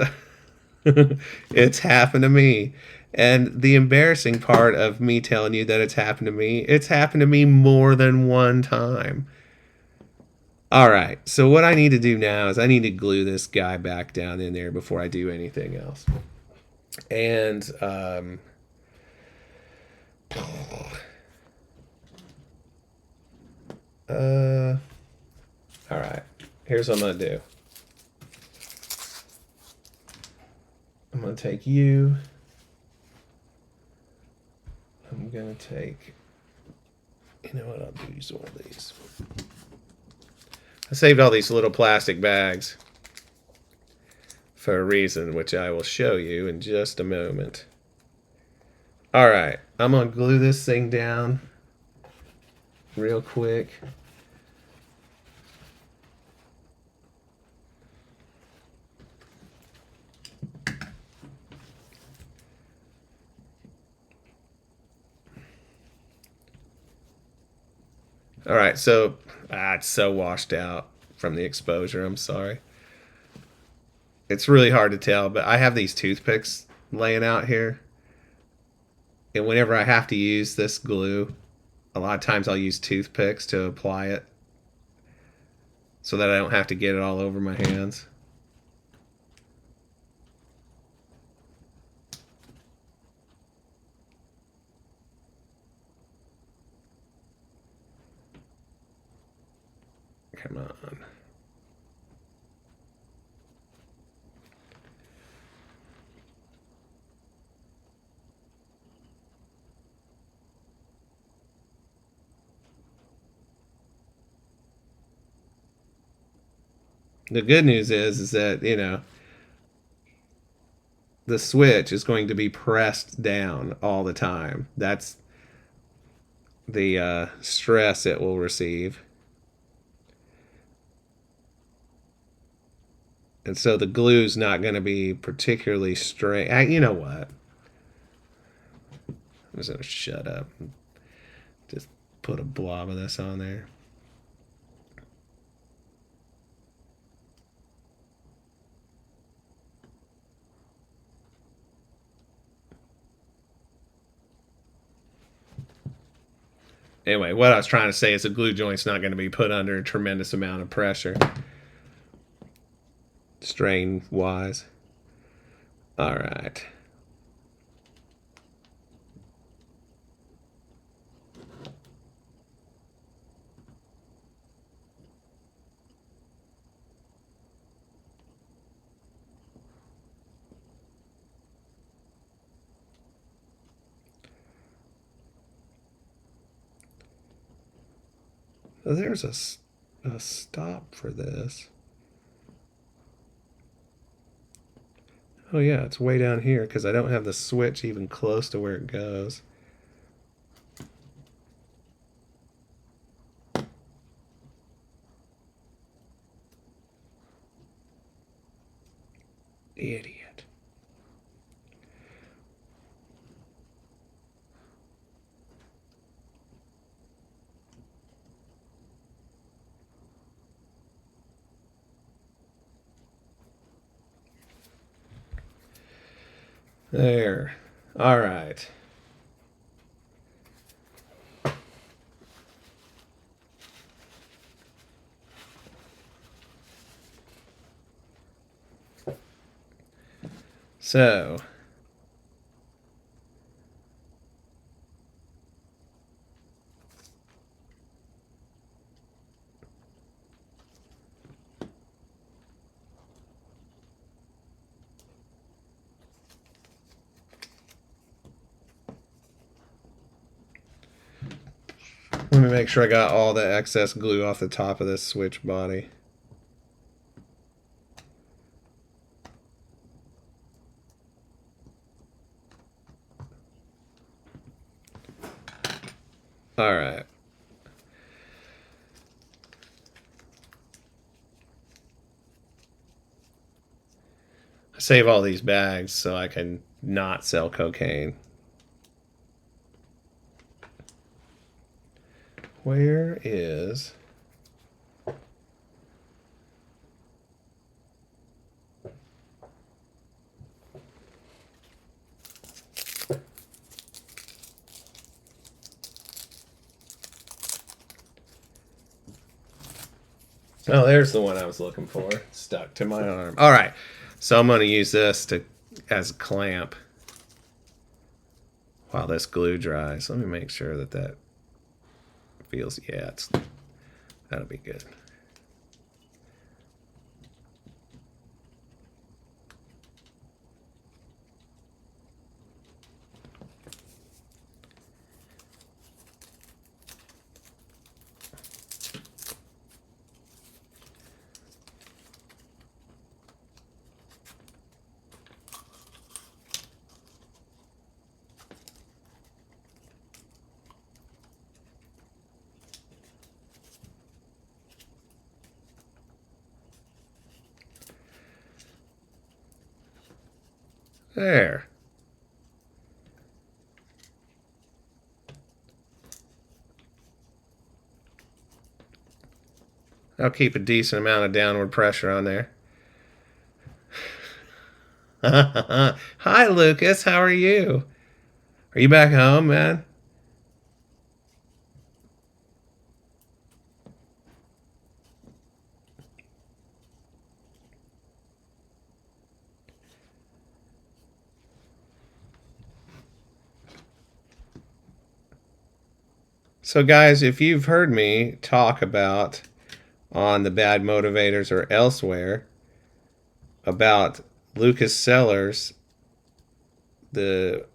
it's happened to me. And the embarrassing part of me telling you that it's happened to me more than one time. All right, so what I need to do now is I need to glue this guy back down in there before I do anything else. And all right, here's what I'm gonna do. I'm gonna take you. I'm gonna take. You know what? I'll do use one of these. I saved all these little plastic bags for a reason, which I will show you in just a moment. All right, I'm gonna glue this thing down real quick. All right, so it's so washed out from the exposure. I'm sorry. It's really hard to tell, but I have these toothpicks laying out here. And whenever I have to use this glue, a lot of times I'll use toothpicks to apply it so that I don't have to get it all over my hands. Come on. The good news is that, the switch is going to be pressed down all the time. That's the stress it will receive. And so the glue's not going to be particularly straight. You know what? I'm just going to shut up and just put a blob of this on there. Anyway, what I was trying to say is the glue joint's not going to be put under a tremendous amount of pressure, strain wise. All right. There's a stop for this. Oh yeah, it's way down here because I don't have the switch even close to where it goes. Idiot. There. All right. So, let me make sure I got all the excess glue off the top of this switch body. All right. I save all these bags so I can not sell cocaine. Where is... Oh, there's the one I was looking for. Stuck to my arm. All right. So I'm going to use this as a clamp while this glue dries. Let me make sure that feels... Yeah, that'll be good. There. I'll keep a decent amount of downward pressure on there. Hi, Lucas. How are you? Are you back home, man? So, guys, if you've heard me talk about on the Bad Motivators or elsewhere about Lucas Sellers, the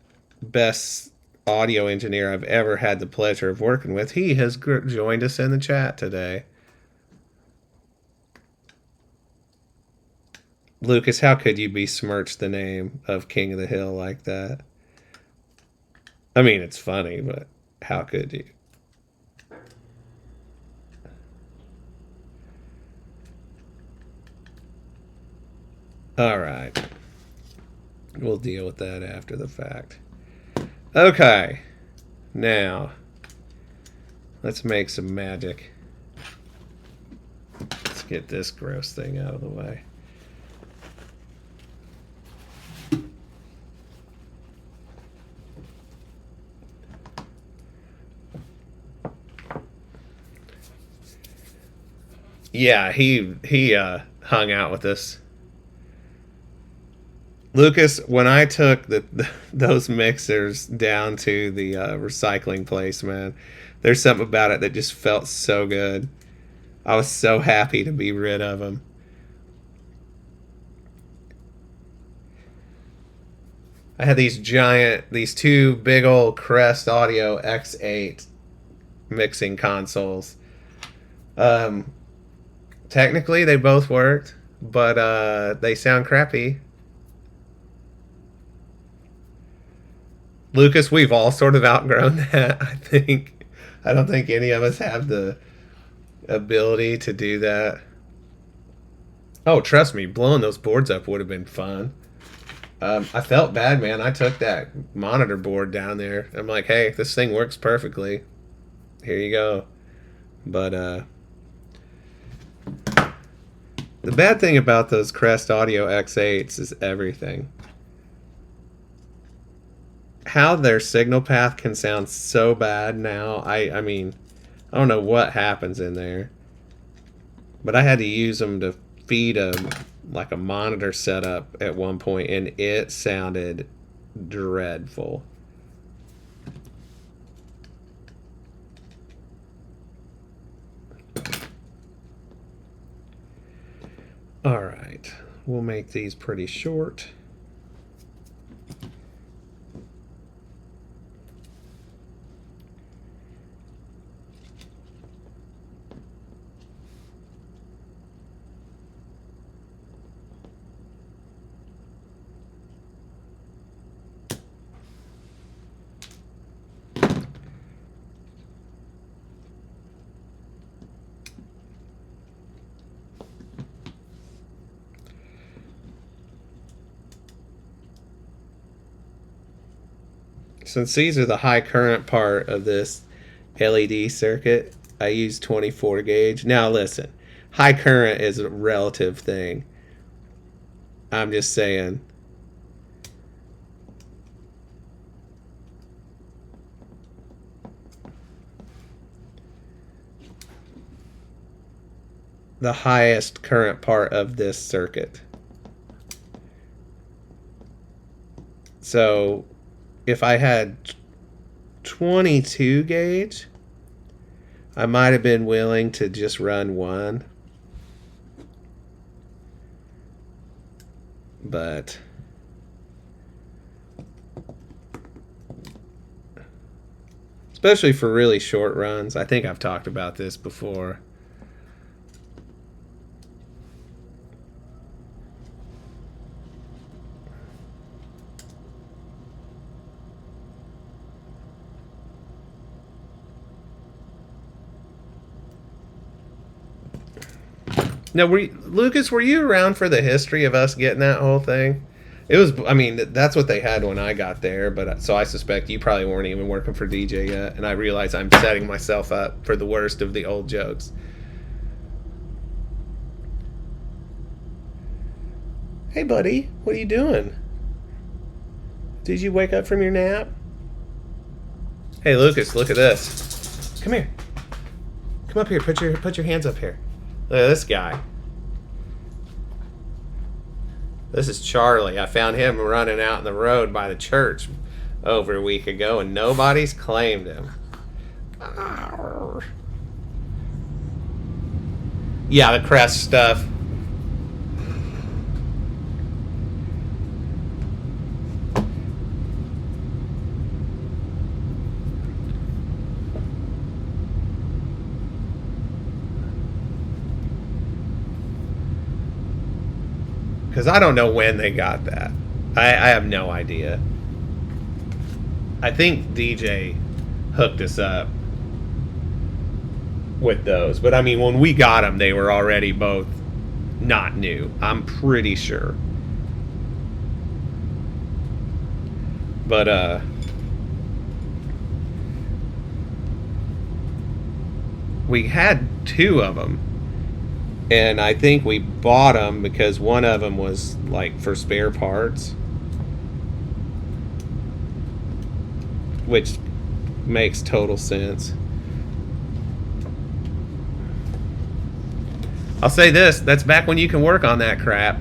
best audio engineer I've ever had the pleasure of working with, he has joined us in the chat today. Lucas, how could you besmirch the name of King of the Hill like that? I mean, it's funny, but how could you? All right. We'll deal with that after the fact. Okay. Now, let's make some magic. Let's get this gross thing out of the way. Yeah, he hung out with us. Lucas, when I took those mixers down to the recycling place, man, there's something about it that just felt so good. I was so happy to be rid of them. I had these two big old Crest Audio X8 mixing consoles. Technically, they both worked, but they sound crappy. Lucas, we've all sort of outgrown that, I think. I don't think any of us have the ability to do that. Oh, trust me, blowing those boards up would have been fun. I felt bad, man. I took that monitor board down there. I'm like, hey, this thing works perfectly. Here you go. But, the bad thing about those Crest Audio X8s is everything. How their signal path can sound so bad now. I mean, I don't know what happens in there. But I had to use them to feed a like a monitor setup at one point, and it sounded dreadful. All right, we'll make these pretty short. Since these are the high current part of this LED circuit, I use 24 gauge. Now listen, high current is a relative thing. I'm just saying. The highest current part of this circuit. So if I had 22 gauge, I might have been willing to just run one. But especially for really short runs, I think I've talked about this before. Now, Lucas, were you around for the history of us getting that whole thing? It was, I mean, that's what they had when I got there, but so I suspect you probably weren't even working for DJ yet, and I realize I'm setting myself up for the worst of the old jokes. Hey, buddy, what are you doing? Did you wake up from your nap? Hey, Lucas, look at this. Come here. Come up here. Put your hands up here. Look at this guy. This is Charlie. I found him running out in the road by the church over a week ago, and nobody's claimed him. Yeah, the crest stuff. Because I don't know when they got that. I have no idea. I think DJ hooked us up with those. But I mean, when we got them, they were already both not new. I'm pretty sure. But, we had two of them. And I think we bought them because one of them was like for spare parts, which makes total sense. I'll say this, that's back when you can work on that crap.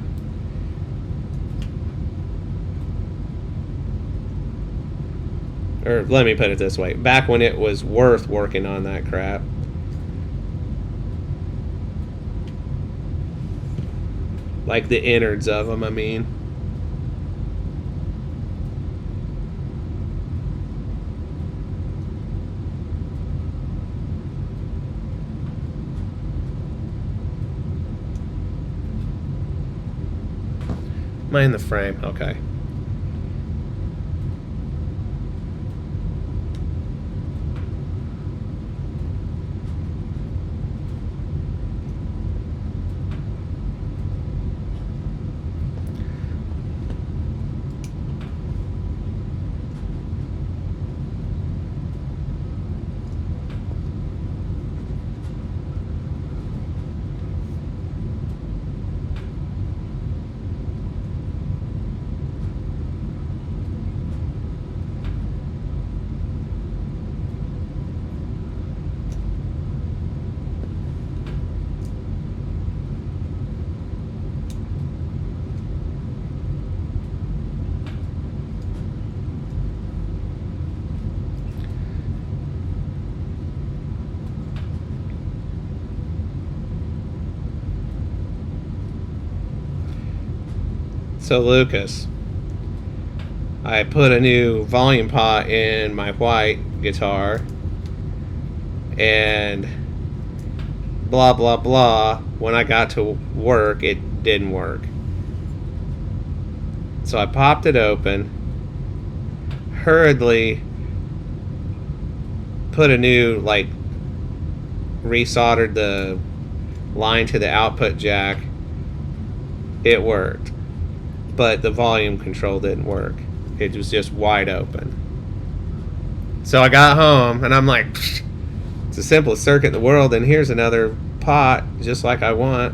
Or let me put it this way, back when it was worth working on that crap. Like the innards of them, I mean. Am I in the frame? Okay. So Lucas, I put a new volume pot in my white guitar, and blah blah blah. When I got to work, it didn't work. So I popped it open, hurriedly put a new, like, resoldered the line to the output jack. It worked, but the volume control didn't work. It was just wide open. So I got home and I'm like, it's the simplest circuit in the world, and here's another pot just like I want.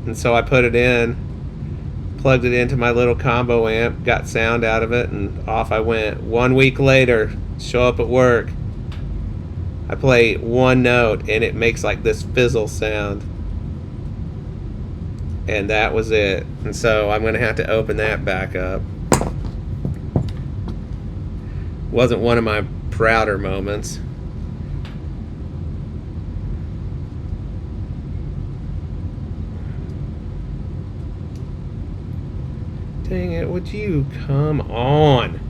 And so I put it in, plugged it into my little combo amp, got sound out of it, and off I went. 1 week later, show up at work. I play one note and it makes like this fizzle sound. And that was it. And so I'm going to have to open that back up. Wasn't one of my prouder moments. Dang it, would you come on?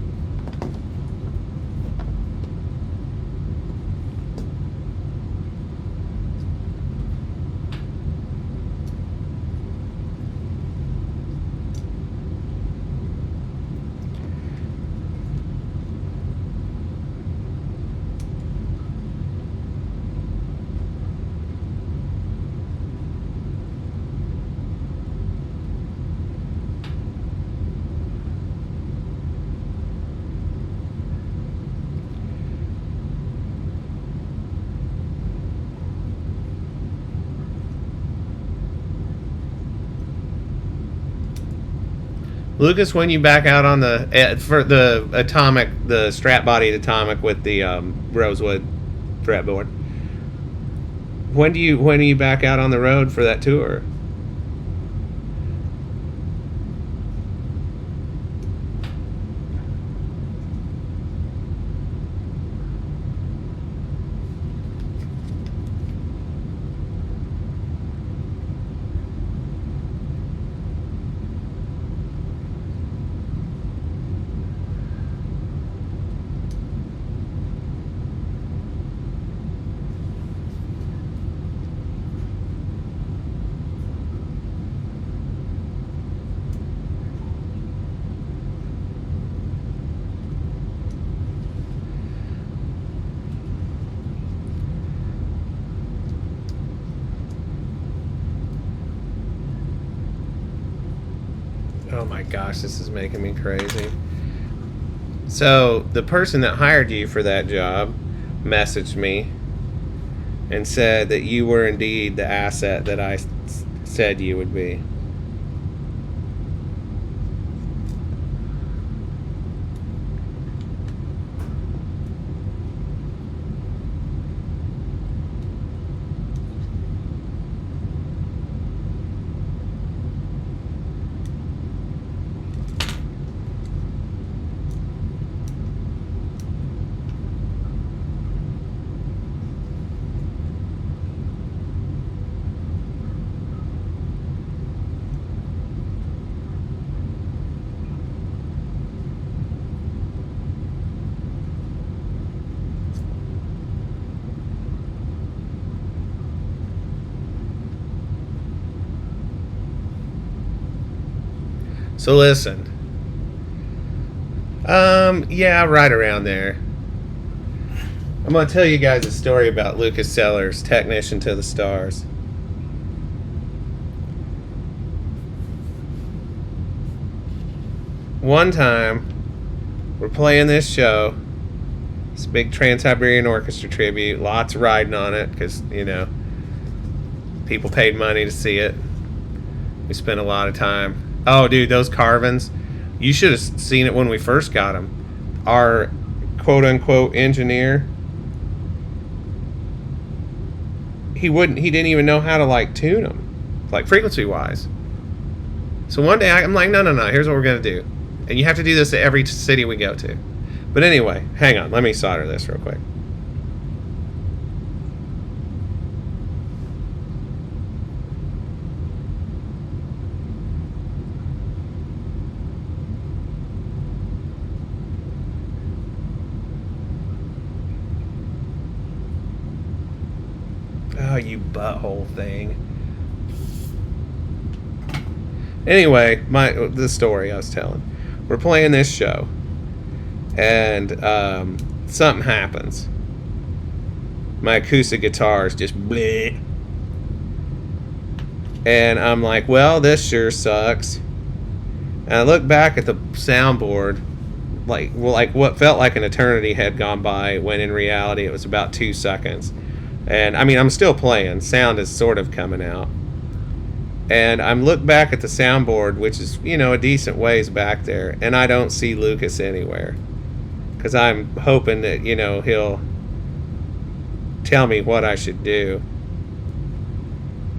Lucas, when you back out on the for the atomic, the strap bodied atomic with the rosewood fretboard, when do you back out on the road for that tour? Oh my gosh, this is making me crazy. So the person that hired you for that job messaged me and said that you were indeed the asset that I said you would be. So listen. Yeah, right around there. I'm gonna tell you guys a story about Lucas Sellers, technician to the stars. One time, we're playing this show. This big Trans-Siberian Orchestra tribute. Lots riding on it because, you know, people paid money to see it. We spent a lot of time. Oh, dude, those carvings. You should have seen it when we first got them. Our quote-unquote engineer, he didn't even know how to, like, tune them, like, frequency-wise. So one day, I'm like, no, here's what we're going to do. And you have to do this at every city we go to. But anyway, hang on. Let me solder this real quick. Oh, you butthole thing. Anyway, the story I was telling. We're playing this show, and something happens. My acoustic guitar is just bleh. And I'm like, well, this sure sucks. And I look back at the soundboard, like what felt like an eternity had gone by, when in reality it was about 2 seconds. And I mean, I'm still playing. Sound is sort of coming out. And I'm look back at the soundboard, which is, a decent ways back there, and I don't see Lucas anywhere. Because I'm hoping that, he'll tell me what I should do.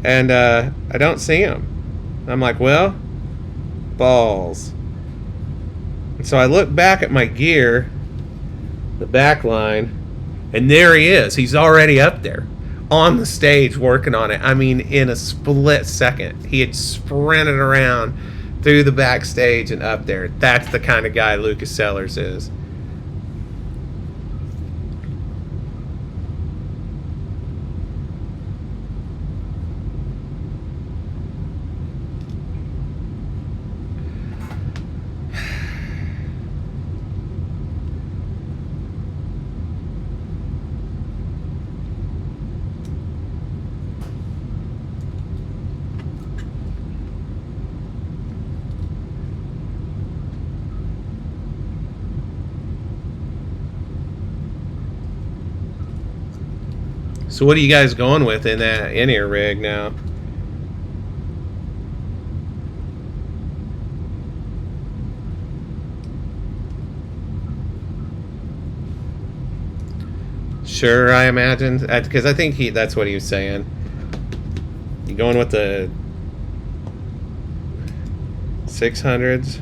And I don't see him. I'm like, well, balls. And so I look back at my gear, the back line, and there he is. He's already up there on the stage working on it. I mean, in a split second, he had sprinted around through the backstage and up there. That's the kind of guy Lucas Sellers is. So what are you guys going with in that in-ear rig now? Sure, I imagine, because I think that's what he was saying. You going with the 600s?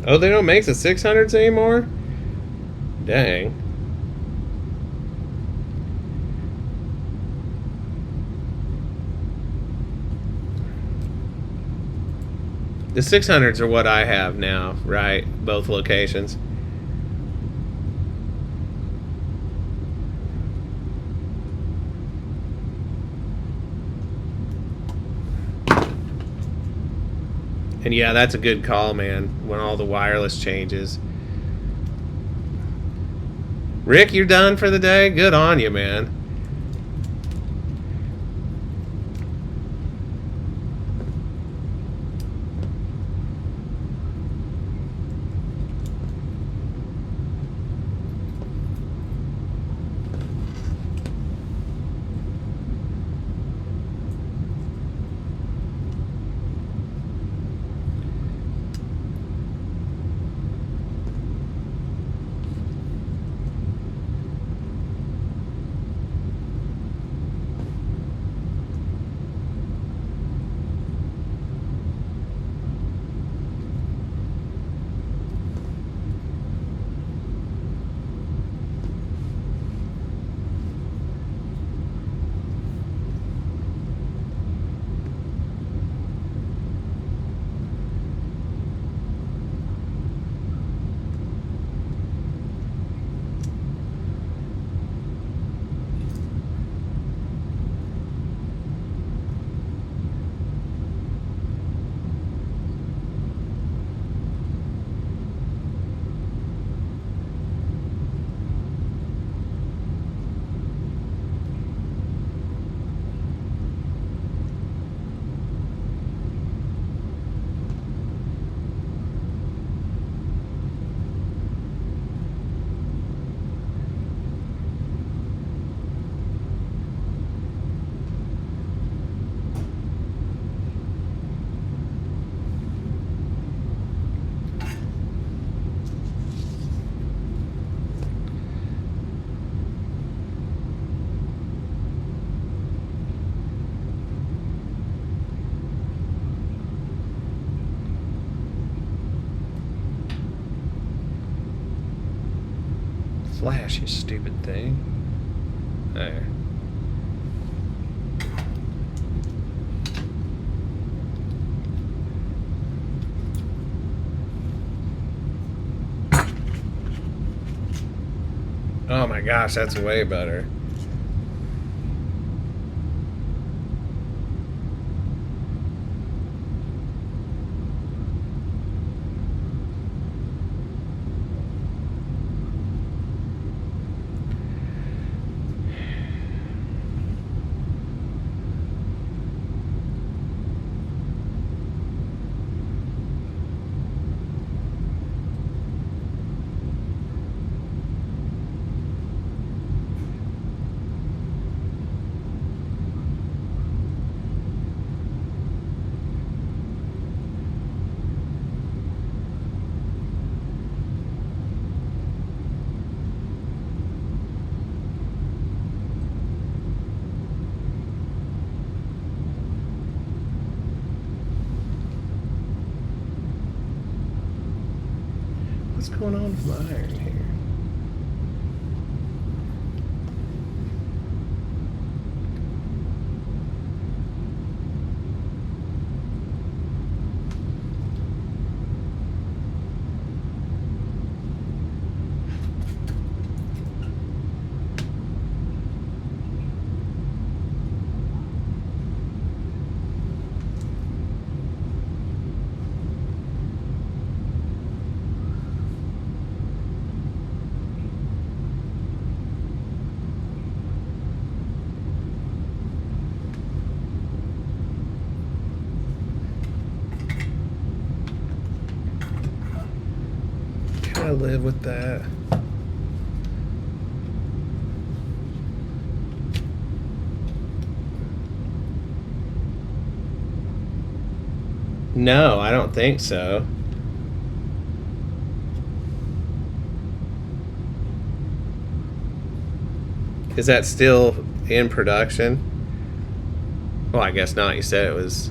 Oh, they don't make the 600s anymore? Dang. The 600s are what I have now, right? Both locations. And yeah, that's a good call, man, when all the wireless changes. Rick, you're done for the day? Good on you, man. flash, you stupid thing. There. Oh my gosh, that's way better. What's going on with my iron here? Can I live with that? No, I don't think so. Is that still in production? Well, I guess not. You said it was.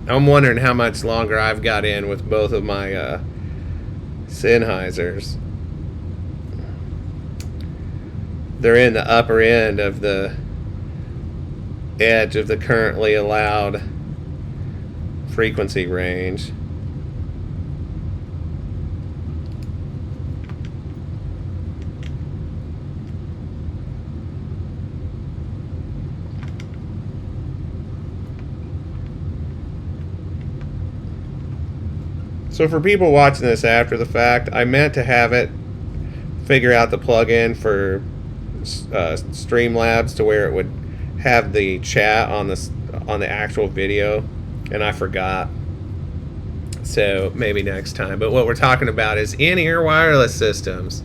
I'm wondering how much longer I've got in with both of my Sennheisers. They're in the upper end of the edge of the currently allowed frequency range. So for people watching this after the fact, I meant to have it figure out the plugin for Streamlabs to where it would have the chat on the actual video, and I forgot. So maybe next time. But what we're talking about is in-ear wireless systems.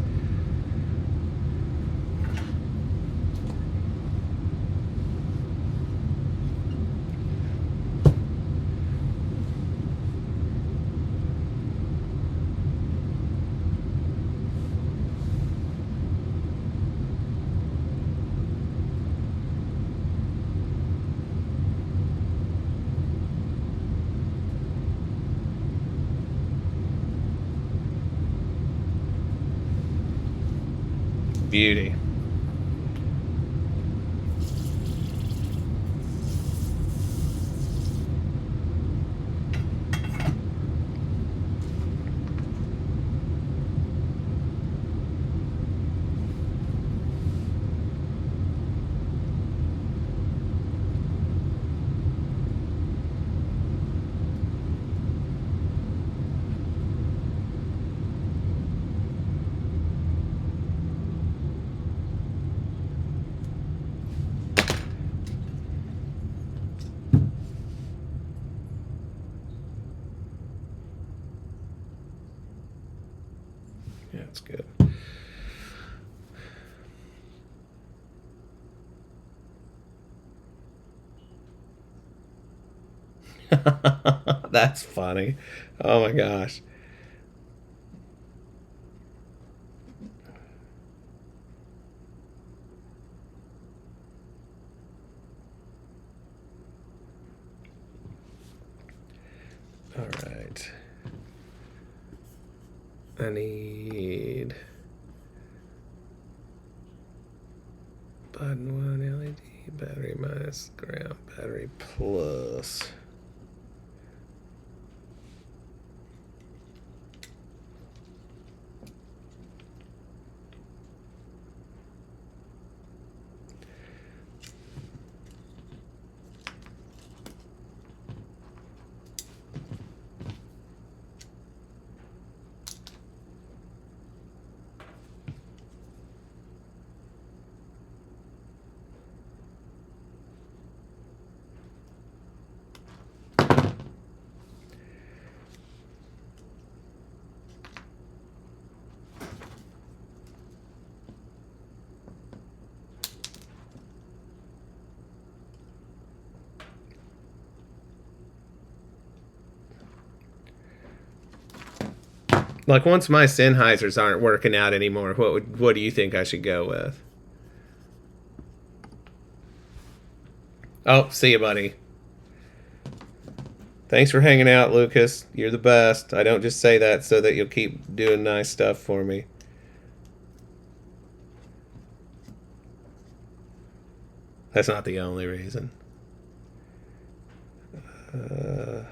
Beauty. Yeah, it's good. That's funny. Oh my gosh. All right. I need button one LED battery minus ground battery plus. Like once my Sennheisers aren't working out anymore, what do you think I should go with? Oh, see you, buddy. Thanks for hanging out, Lucas. You're the best. I don't just say that so that you'll keep doing nice stuff for me. That's not the only reason. Uh,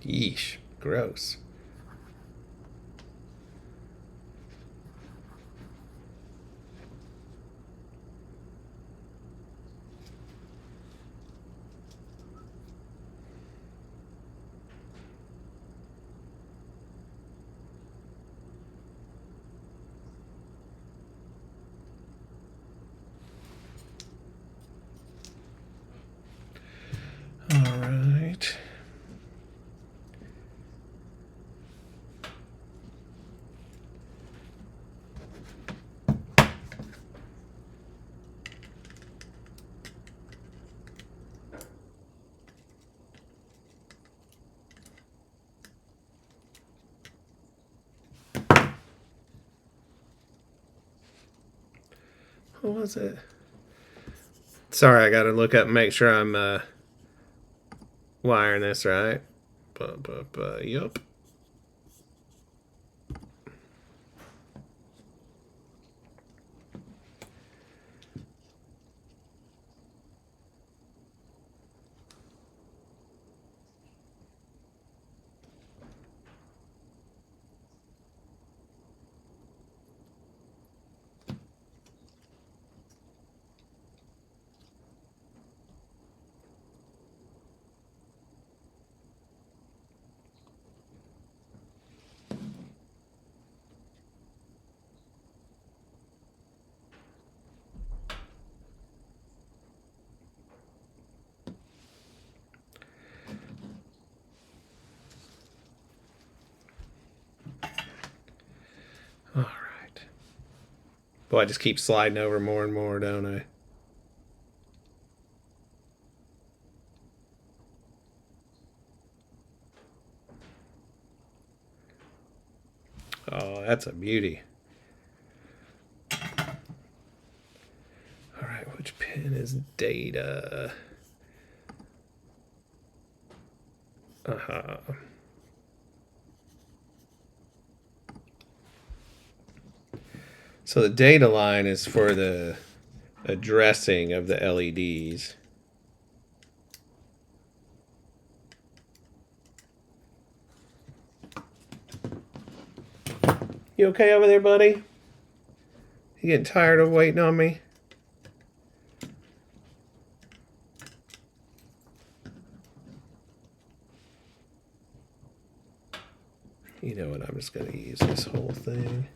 Yeesh. Gross. All right. What was it? Sorry, I gotta look up and make sure I'm wiring this right. Yup. All right. Boy, I just keep sliding over more and more, don't I? Oh, that's a beauty. All right, which pin is data? Uh-huh. So the data line is for the addressing of the LEDs. You okay over there, buddy? You getting tired of waiting on me? You know what? I'm just going to use this whole thing.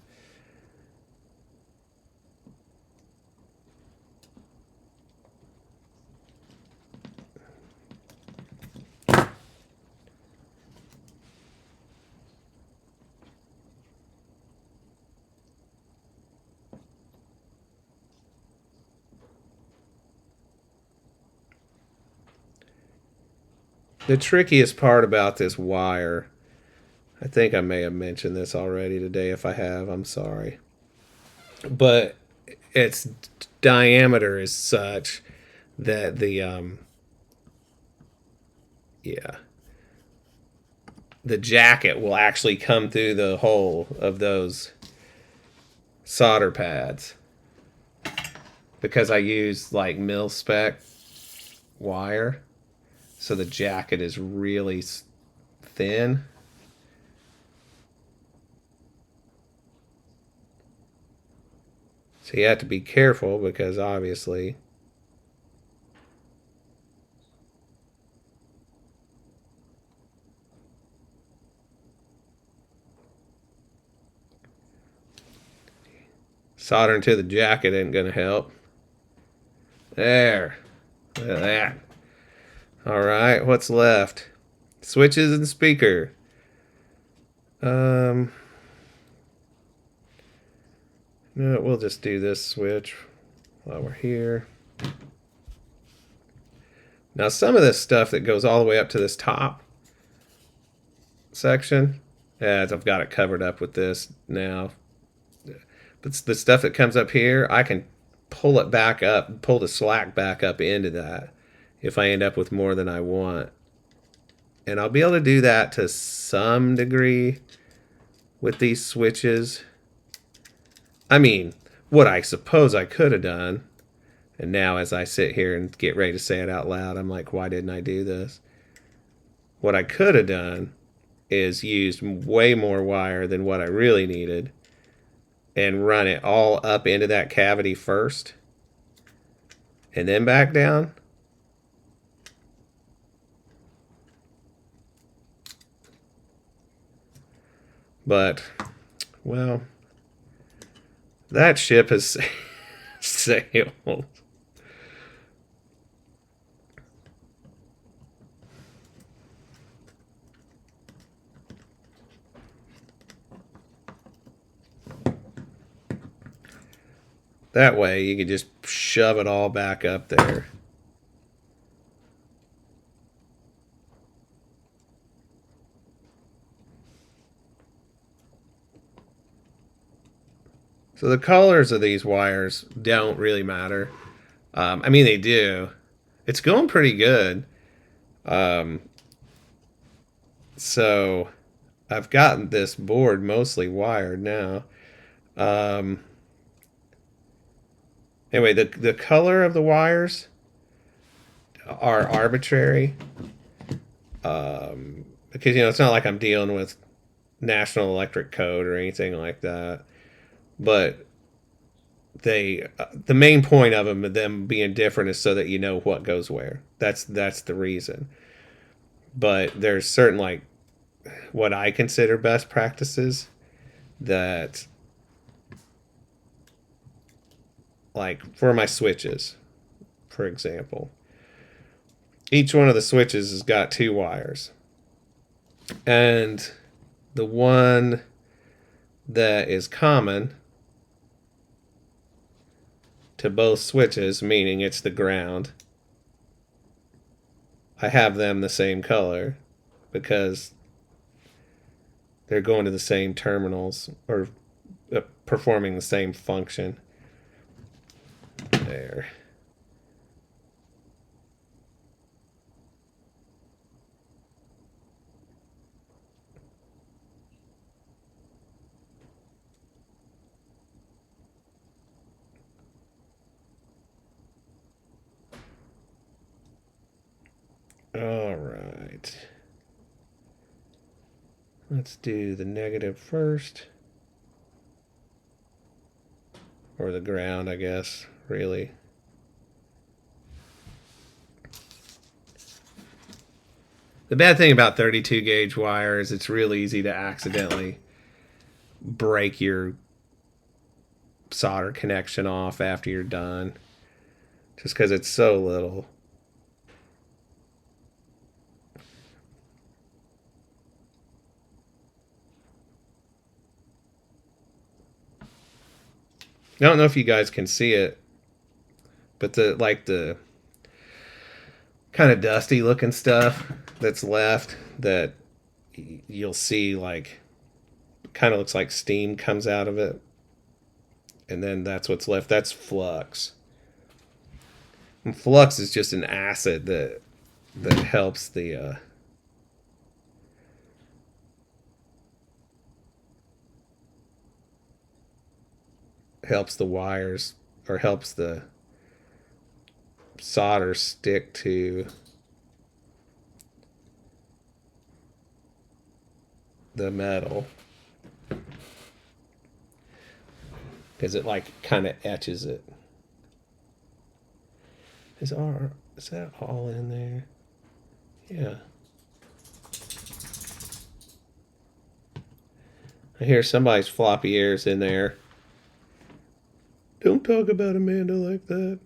The trickiest part about this wire, I think I may have mentioned this already today. If I have, I'm sorry. But its diameter is such that yeah, the jacket will actually come through the hole of those solder pads because I use like mil spec wire, so the jacket is really thin. So you have to be careful because obviously soldering to the jacket ain't gonna help. There. Look at that. Alright, what's left? Switches and speaker. No, we'll just do this switch while we're here. Now some of this stuff that goes all the way up to this top section, I've got it covered up with this now. But the stuff that comes up here, I can pull it back up, pull the slack back up into that if I end up with more than I want. And I'll be able to do that to some degree with these switches. I mean, what I suppose I could have done, and now as I sit here and get ready to say it out loud, I'm like, why didn't I do this? What I could have done is used way more wire than what I really needed and run it all up into that cavity first and then back down. But, well, that ship has sailed. That way you can just shove it all back up there. So the colors of these wires don't really matter. I mean, they do. It's going pretty good. So I've gotten this board mostly wired now. Anyway, the color of the wires are arbitrary. Because, it's not like I'm dealing with National Electric Code or anything like that. But the main point of them being different is so that you know what goes where. That's the reason. But there's certain, like, what I consider best practices that, like, for my switches, for example, each one of the switches has got 2 wires. And the one that is common to both switches, meaning it's the ground, I have them the same color because They're going to the same terminals or performing the same function. There. All right. Let's do the negative first. Or the ground, I guess, really. The bad thing about 32 gauge wire is it's real easy to accidentally break your solder connection off after you're done. Just because it's so little. I don't know if you guys can see it, but the kind of dusty looking stuff that's left that you'll see like kind of looks like steam comes out of it, and then that's what's left. That's flux. And flux is just an acid that helps the helps the wires or helps the solder stick to the metal because it like kind of etches it. Is that all in there? Yeah. I hear somebody's floppy ears in there. Don't talk about Amanda like that.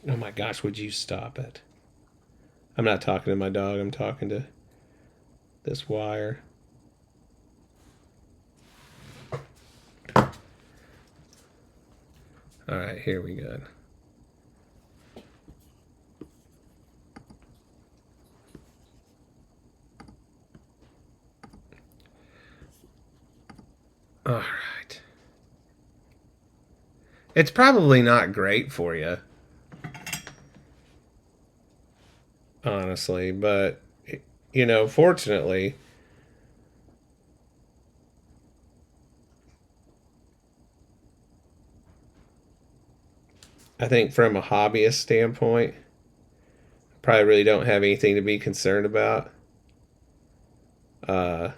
Oh my gosh, would you stop it? I'm not talking to my dog, I'm talking to this wire. All right, here we go. All right. It's probably not great for you, honestly, but fortunately, I think from a hobbyist standpoint, probably really don't have anything to be concerned about. Uh,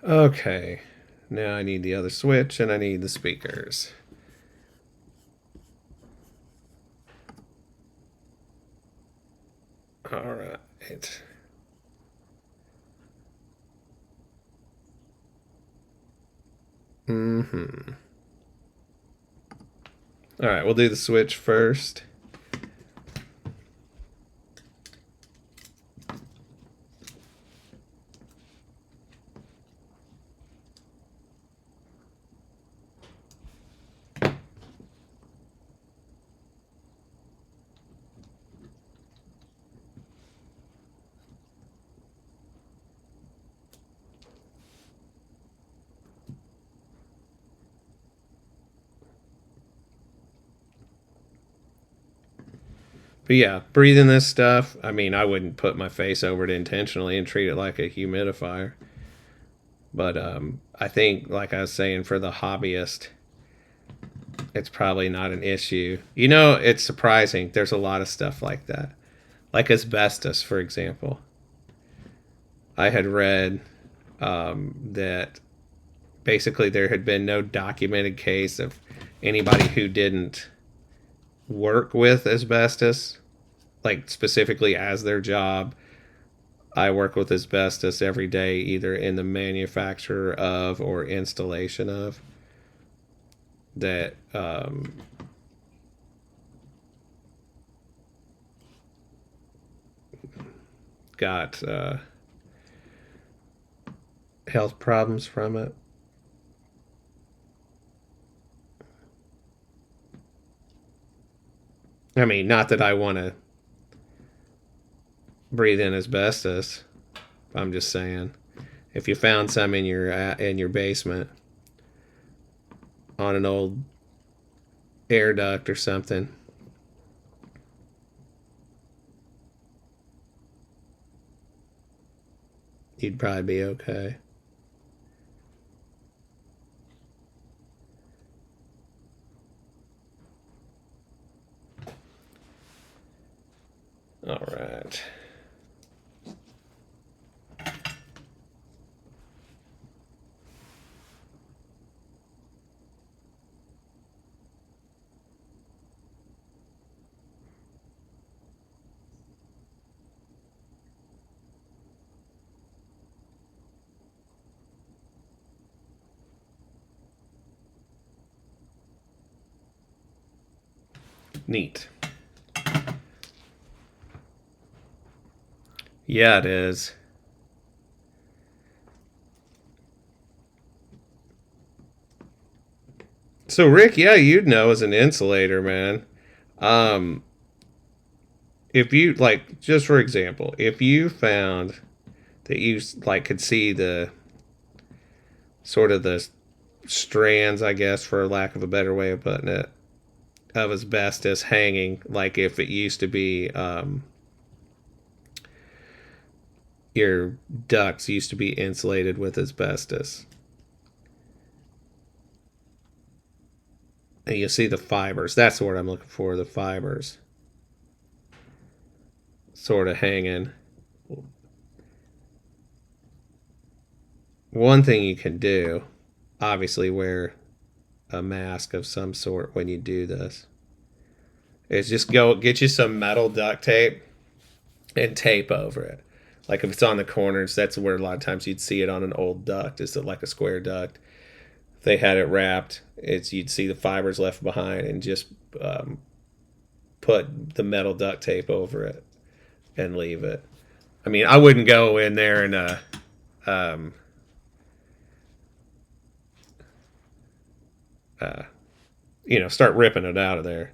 okay, now I need the other switch and I need the speakers. All right. Mm-hmm. All right, we'll do the switch first. But yeah, breathing this stuff, I mean, I wouldn't put my face over it intentionally and treat it like a humidifier. But I think, like I was saying, for the hobbyist, it's probably not an issue. You know, it's surprising. There's a lot of stuff like that. Like asbestos, for example. I had read that basically there had been no documented case of anybody who didn't work with asbestos, like specifically as their job. I work with asbestos every day, either in the manufacture of or installation of. That got health problems from it. I mean, not that I want to breathe in asbestos. I'm just saying, if you found some in your basement on an old air duct or something, you'd probably be okay. All right. Neat. Yeah, it is. So Rick, yeah, you'd know as an insulator, man. Um, if you like, just for example, if you found that you like could see the sort of the strands, I guess, for lack of a better way of putting it, of asbestos hanging, like if it used to be your ducts used to be insulated with asbestos, and you see the fibers. That's what I'm looking for. The fibers, sort of hanging. One thing you can do, obviously, wear a mask of some sort when you do this. Is just go get you some metal duct tape and tape over it. Like if it's on the corners, that's where a lot of times you'd see it on an old duct. Is it like a square duct? If they had it wrapped, it's you'd see the fibers left behind, and just put the metal duct tape over it and leave it. I mean, I wouldn't go in there and um, uh, start ripping it out of there.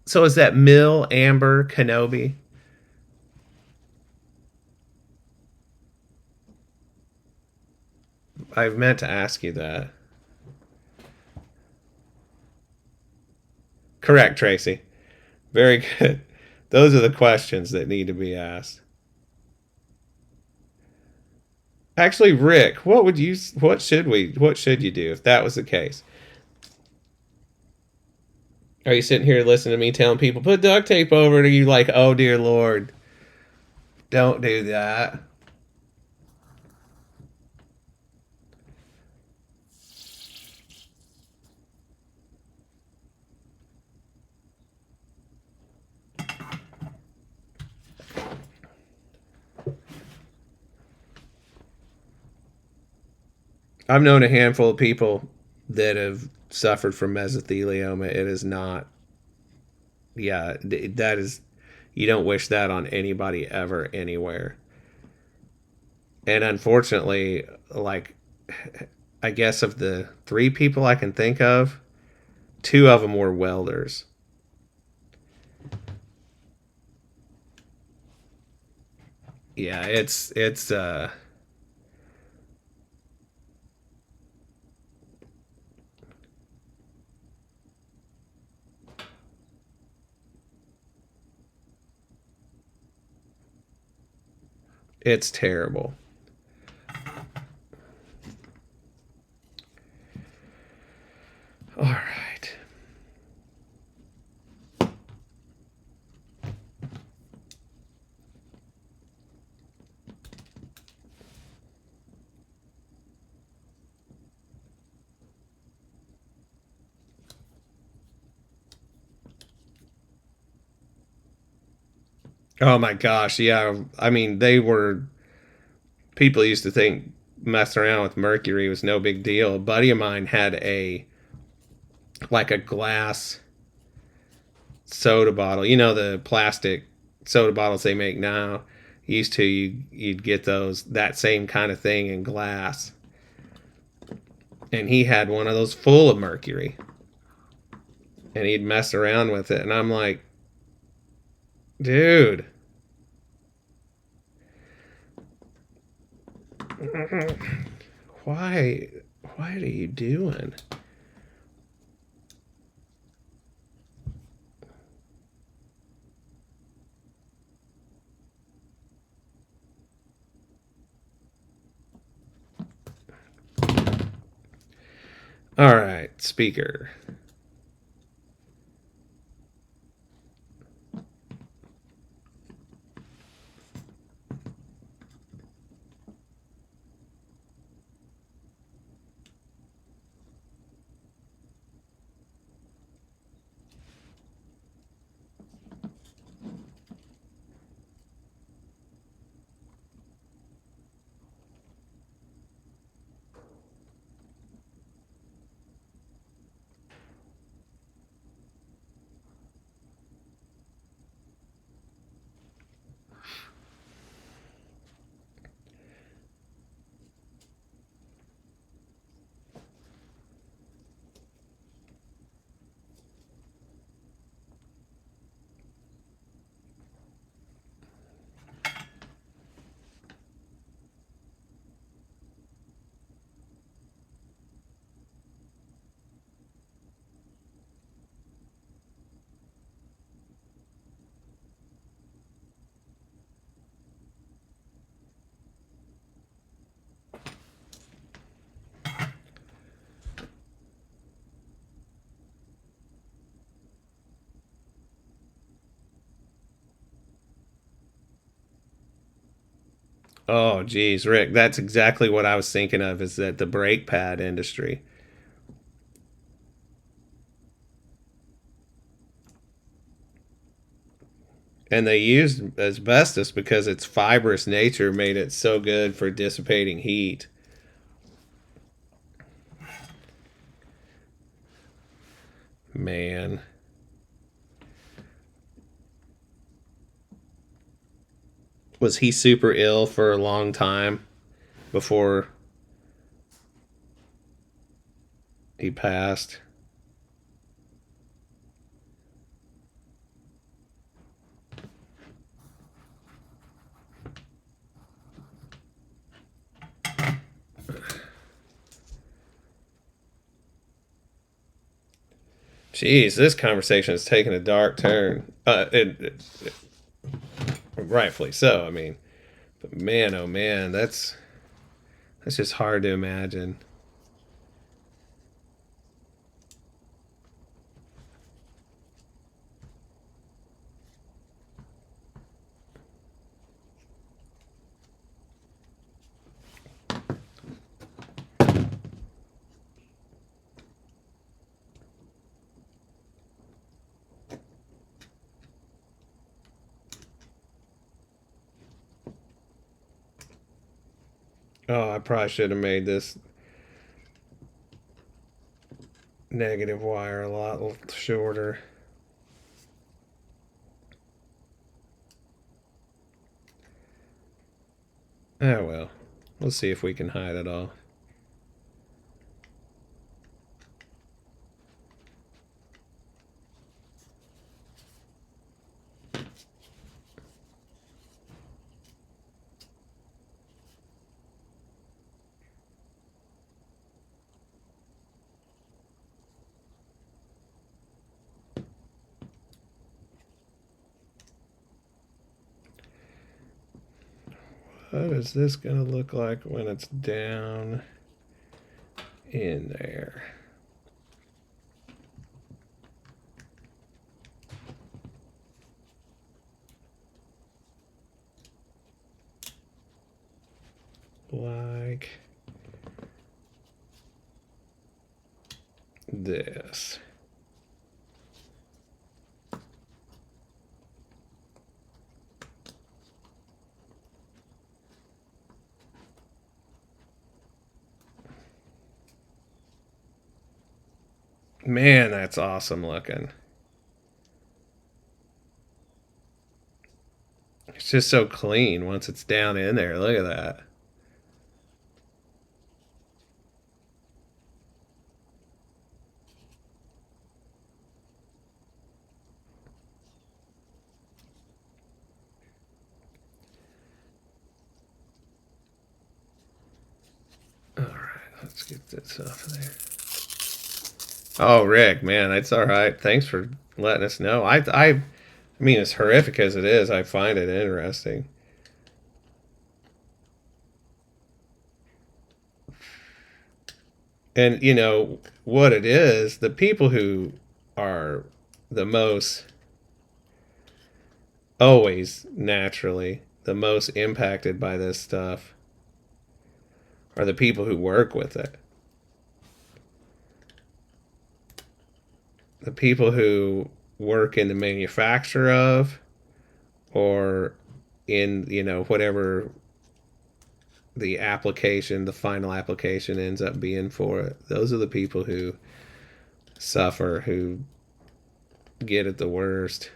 So is that Mill, Amber, Kenobi? I meant to ask you that. Correct, Tracy. Very good. Those are the questions that need to be asked. Actually, Rick, what should you do if that was the case? Are you sitting here listening to me telling people put duct tape over it? Are you like, oh dear Lord, don't do that? I've known a handful of people that have suffered from mesothelioma. It is not, yeah, that is, you don't wish that on anybody ever, anywhere. And unfortunately, like, I guess of the three people I can think of, two of them were welders. Yeah, it's terrible. All right. Oh my gosh, yeah. I mean, they were people used to think messing around with mercury was no big deal. A buddy of mine had a like a glass soda bottle. You know the plastic soda bottles they make now. Used to you'd get those that same kind of thing in glass, and he had one of those full of mercury, and he'd mess around with it, and I'm like, dude, why what are you doing? All right, speaker. Oh, geez, Rick, that's exactly what I was thinking of. Is that the brake pad industry? And they used asbestos because its fibrous nature made it so good for dissipating heat. Man, was he super ill for a long time before he passed? Jeez, this conversation has taken a dark turn. Rightfully so. I mean, but man, oh man, that's just hard to imagine. Oh, I probably should have made this negative wire a lot shorter. Oh well, we'll see if we can hide it all. What is this going to look like when it's down in there? like this. Man, that's awesome looking. It's just so clean once it's down in there. Look at that. All right, let's get this off of there. Oh, Rick, man, it's all right. Thanks for letting us know. I mean, as horrific as it is, I find it interesting. And you know what it is, the people who are the most, always naturally the most impacted by this stuff are the people who work with it. The people who work in the manufacture of, or in, you know, whatever the application, the final application ends up being for it. Those are the people who suffer, who get it the worst.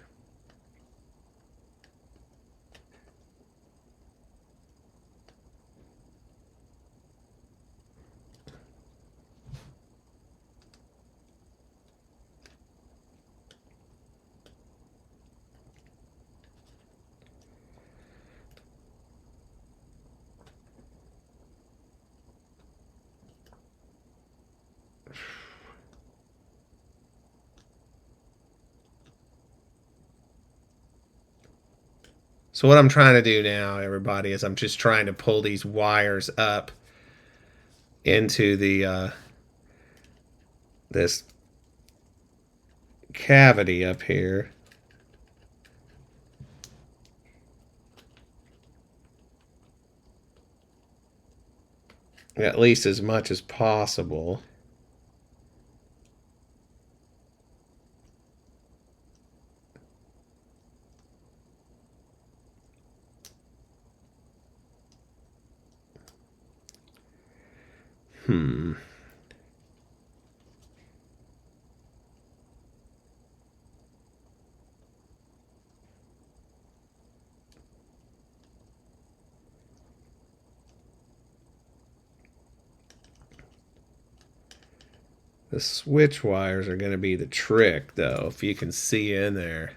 So what I'm trying to do now, everybody, is I'm just trying to pull these wires up into the this cavity up here. At least as much as possible. Hmm. The switch wires are going to be the trick, though, if you can see in there.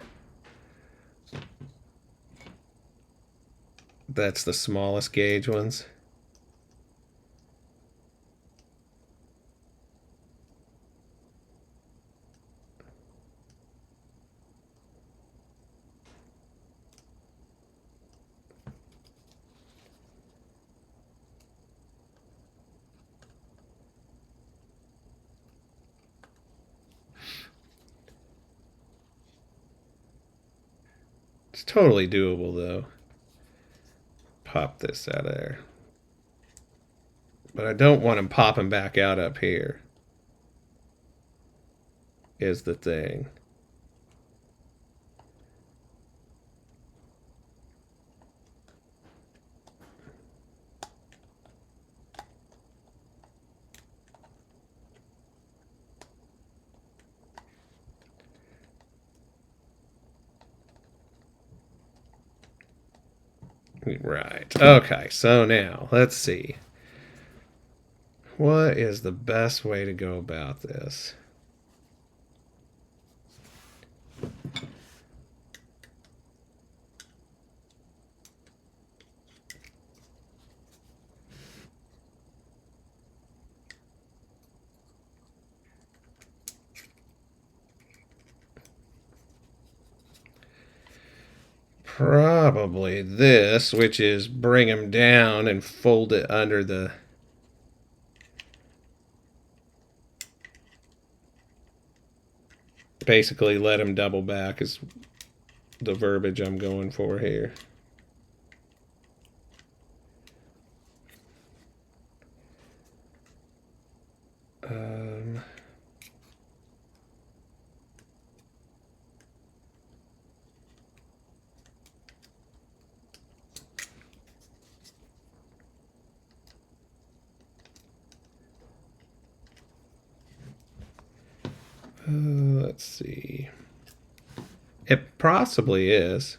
That's the smallest gauge ones. It's totally doable, though. Pop this out of there. But I don't want them popping back out up here, is the thing. Right. Okay, so now, let's see. What is the best way to go about this? Probably this, which is bring them down and fold it under the... Basically let them double back is the verbiage I'm going for here. Um, let's see. It possibly is,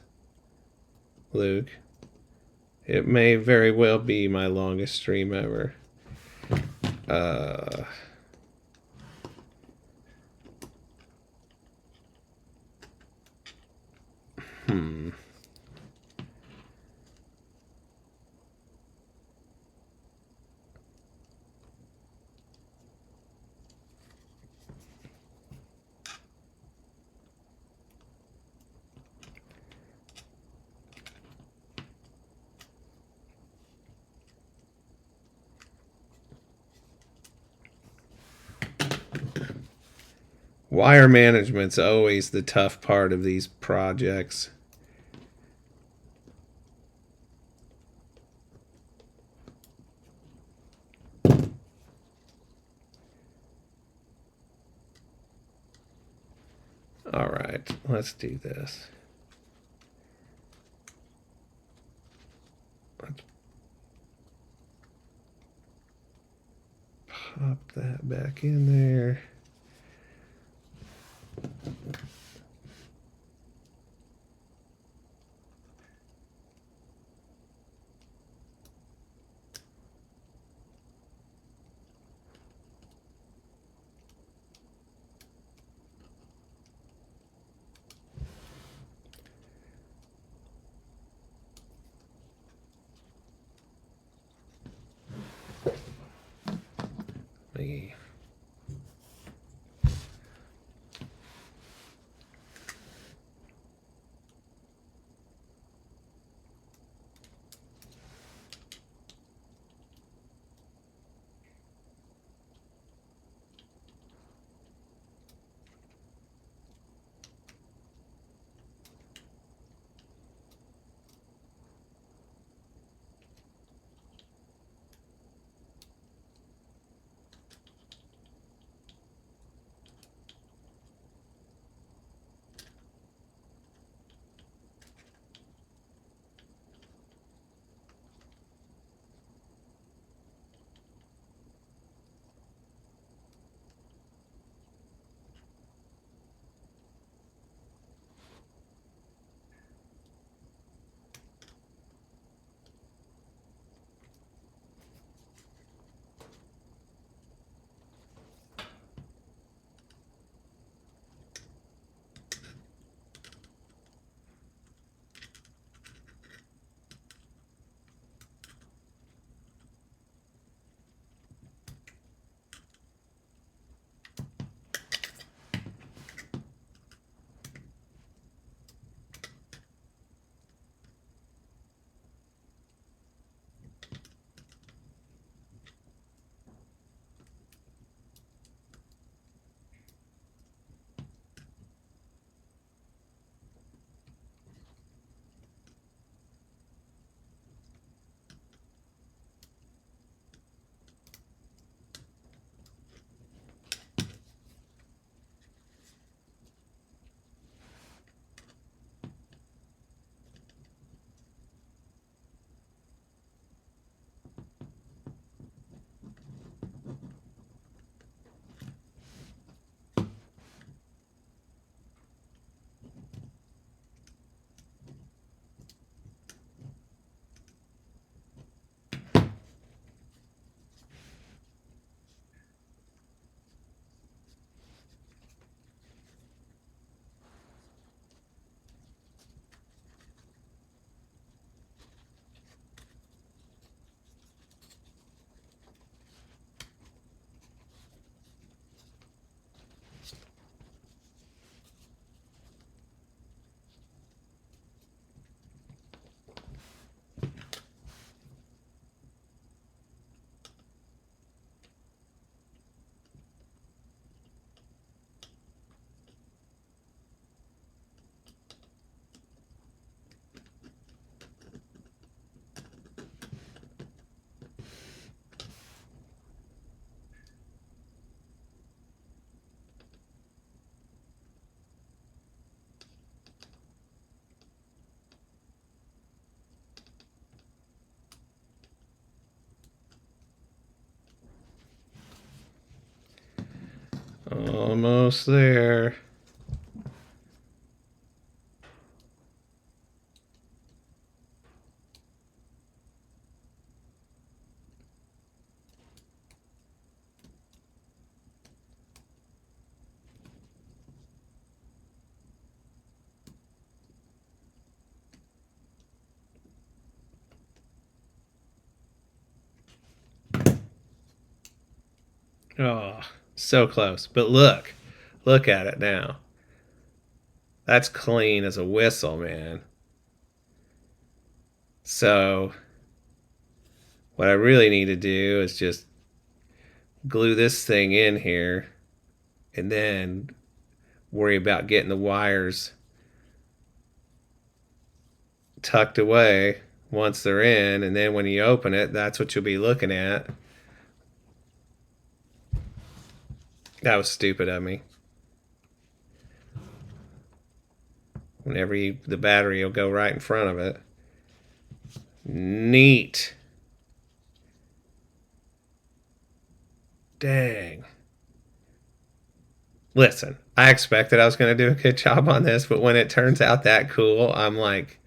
Luke. It may very well be my longest stream ever. Uh, hmm. Wire management's always the tough part of these projects. All right, let's do this. Let's pop that back in there. Me. Almost there. Oh, so close. But look at it now. That's clean as a whistle, man. So, what I really need to do is just glue this thing in here and then worry about getting the wires tucked away once they're in. And then when you open it, that's what you'll be looking at. That was stupid of me. The battery will go right in front of it. Neat. Dang. Listen, I expected I was going to do a good job on this, but when it turns out that cool, I'm like,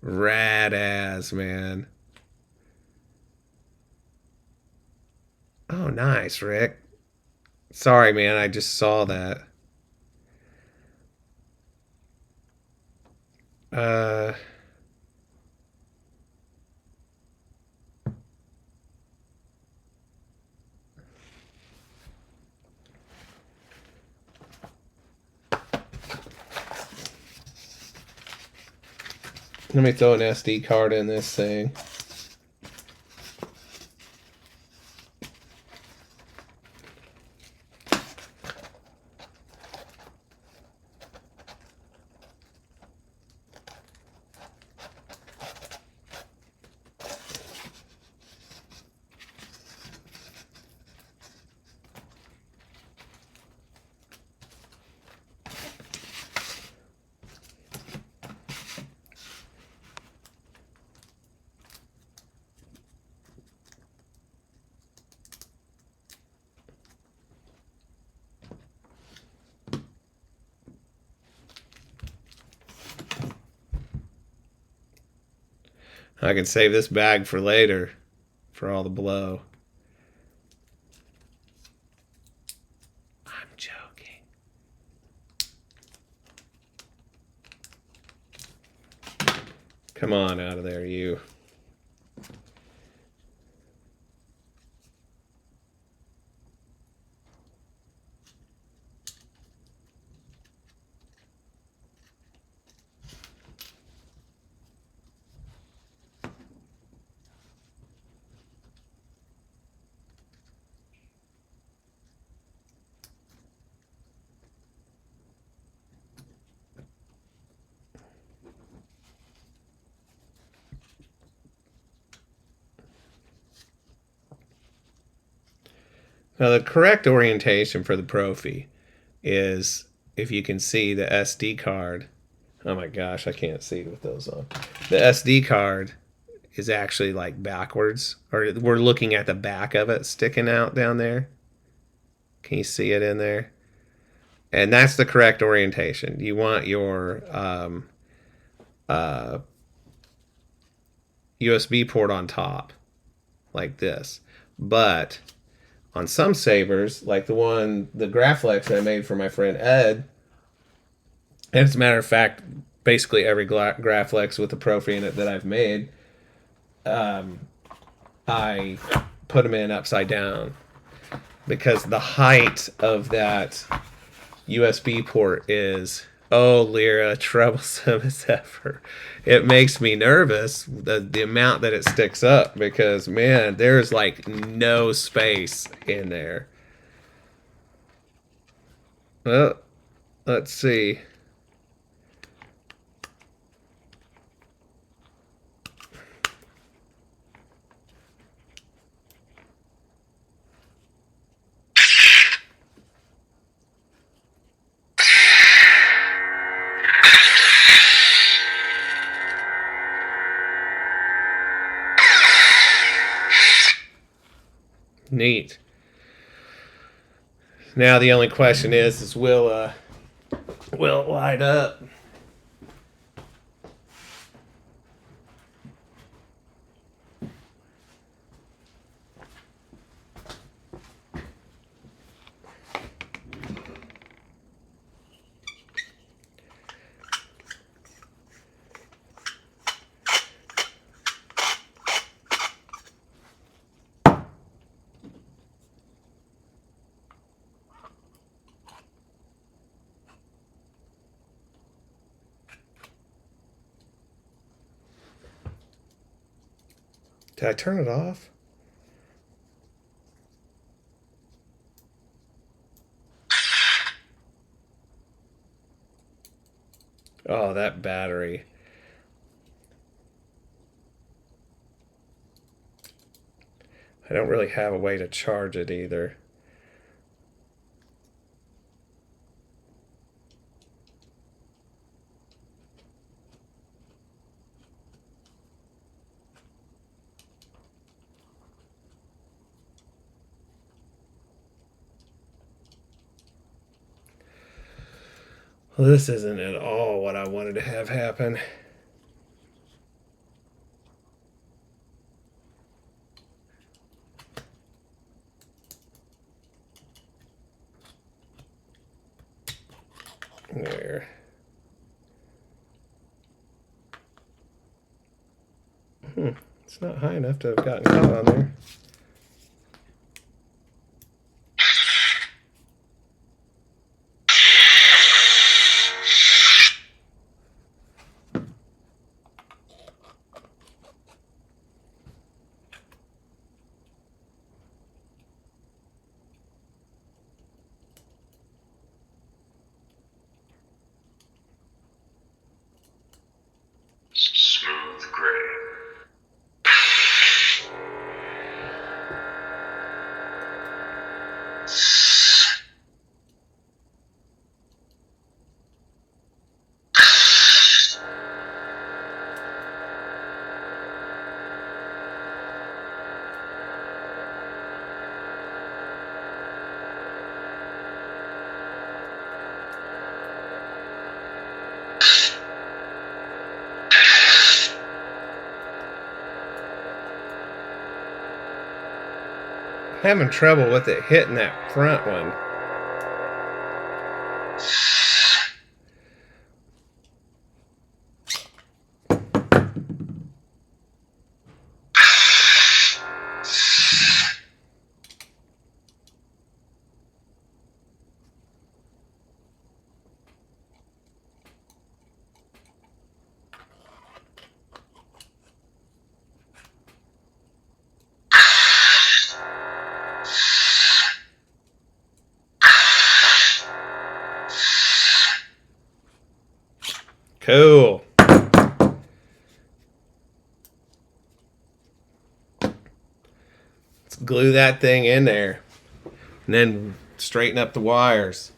rad ass, man. Oh, nice, Rick. Sorry, man, I just saw that. Uh, Let me throw an SD card in this thing. I can save this bag for later for all the blow. I'm joking. Come on out of there, you. Now, the correct orientation for the Profi is, if you can see the SD card. Oh my gosh, I can't see with those on. The SD card is actually like backwards, or we're looking at the back of it sticking out down there. Can you see it in there? And that's the correct orientation. You want your USB port on top, like this. But on some sabers, like the Graflex that I made for my friend Ed, and as a matter of fact, basically every Graflex with a Profi in it that I've made, I put them in upside down because the height of that USB port is, oh, Lyra, troublesome as ever. It makes me nervous, the amount that it sticks up, because, man, there's like no space in there. Well, let's see. Neat. Now the only question is will it light up? Did I turn it off? Oh, that battery. I don't really have a way to charge it either. Well, this isn't at all what I wanted to have happen. There. It's not high enough to have gotten caught on there. Smooth gray. I'm having trouble with it hitting that front one. Cool. Let's glue that thing in there. And then straighten up the wires.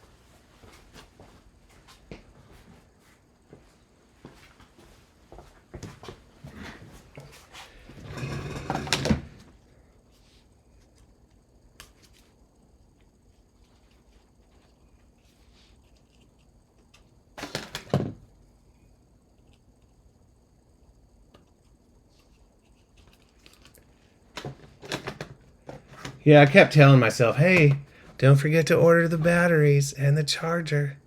Yeah, I kept telling myself, hey, don't forget to order the batteries and the charger.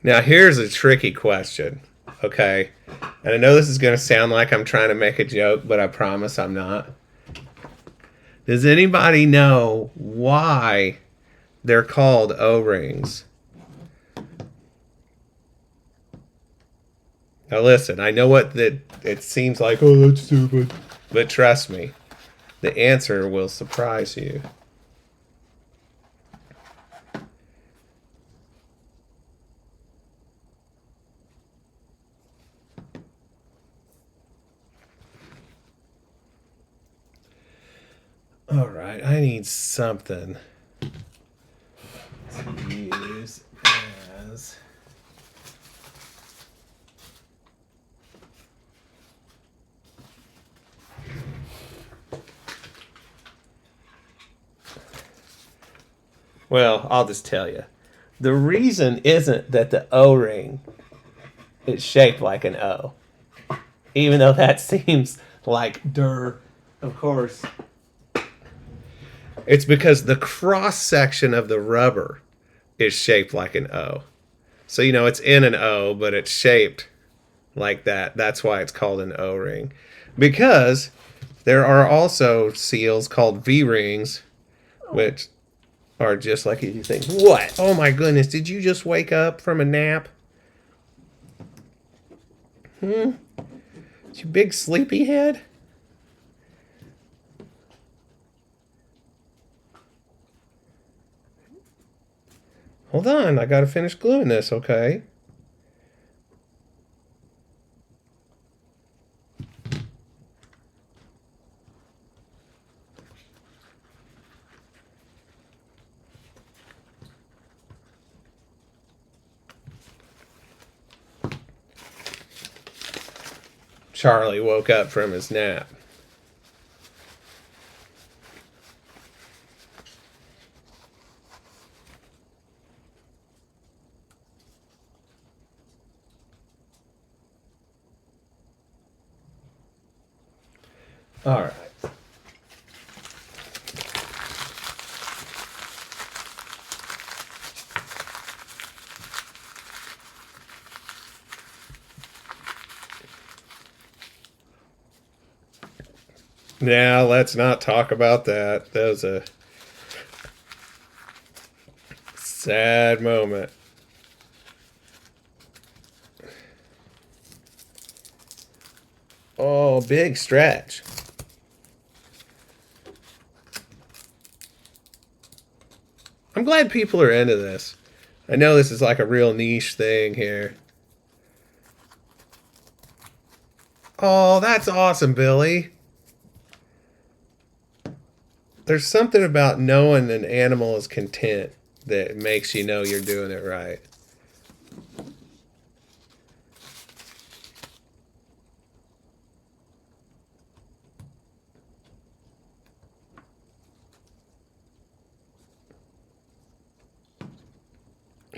Now, here's a tricky question, okay? And I know this is going to sound like I'm trying to make a joke, but I promise I'm not. Does anybody know why they're called O-rings? Now listen, I know what that it seems like, oh, that's stupid. But trust me, the answer will surprise you. All right, I need something is. Well, I'll just tell you. The reason isn't that the O-ring is shaped like an O. Even though that seems like of course. It's because the cross section of the rubber is shaped like an O. So, it's in an O, but it's shaped like that. That's why it's called an O-ring. Because there are also seals called V-rings, which are just like you think, what? Oh my goodness, did you just wake up from a nap? You big sleepyhead? Hold on, I gotta finish gluing this, okay? Charlie woke up from his nap. All right. Now, let's not talk about that. That was a sad moment. Oh, big stretch. I'm glad people are into this. I know this is like a real niche thing here. Oh, that's awesome, Billy. There's something about knowing an animal is content that makes you know you're doing it right.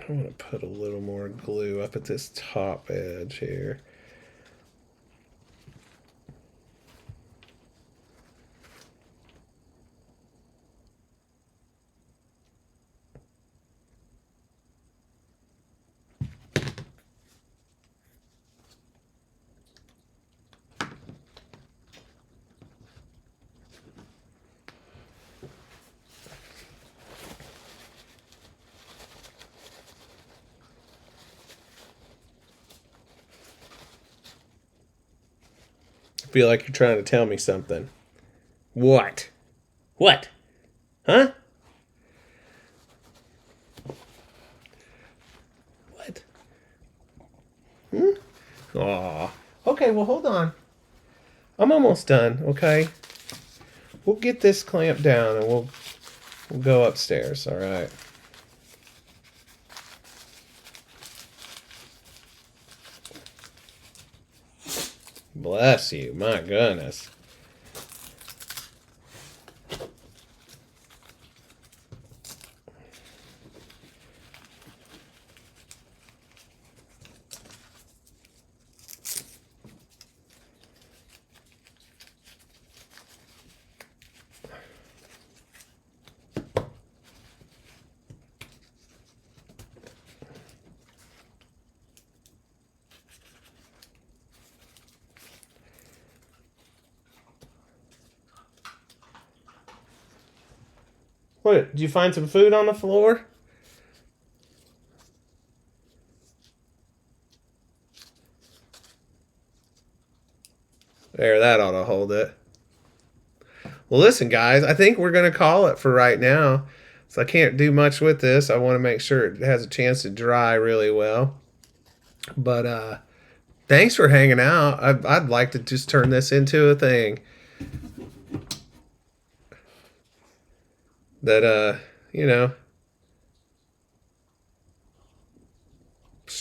I'm going to put a little more glue up at this top edge here. Feel like you're trying to tell me something. What? What? Huh? What? Aw. Okay, well, hold on. I'm almost done, okay? We'll get this clamped down and we'll go upstairs, all right? Bless you, my goodness. What, did you find some food on the floor? There, that ought to hold it. Well, listen, guys, I think we're going to call it for right now. So I can't do much with this. I want to make sure it has a chance to dry really well. But thanks for hanging out. I'd like to just turn this into a thing that, you know,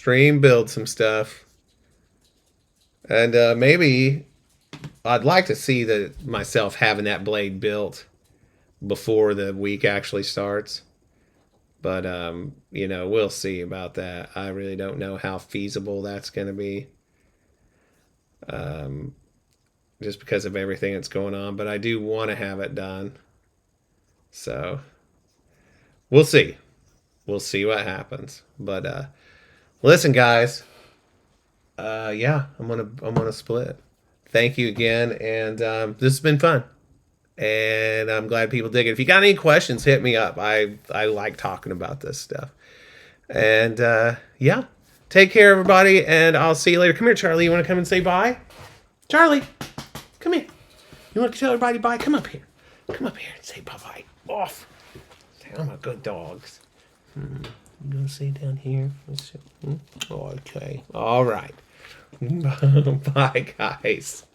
Stream build some stuff. And maybe I'd like to see myself having that blade built before the week actually starts. But we'll see about that. I really don't know how feasible that's going to be. Just because of everything that's going on, but I do want to have it done. So we'll see. We'll see what happens. But listen, guys. Yeah, I'm gonna split. Thank you again, and this has been fun, and I'm glad people dig it. If you got any questions, hit me up. I like talking about this stuff, and yeah, take care, everybody, and I'll see you later. Come here, Charlie. You want to come and say bye? Charlie, come here. You want to tell everybody bye? Come up here. Come up here and say bye-bye. Off. I'm a good dogs. You gonna say down here? Okay. All right. Bye, guys.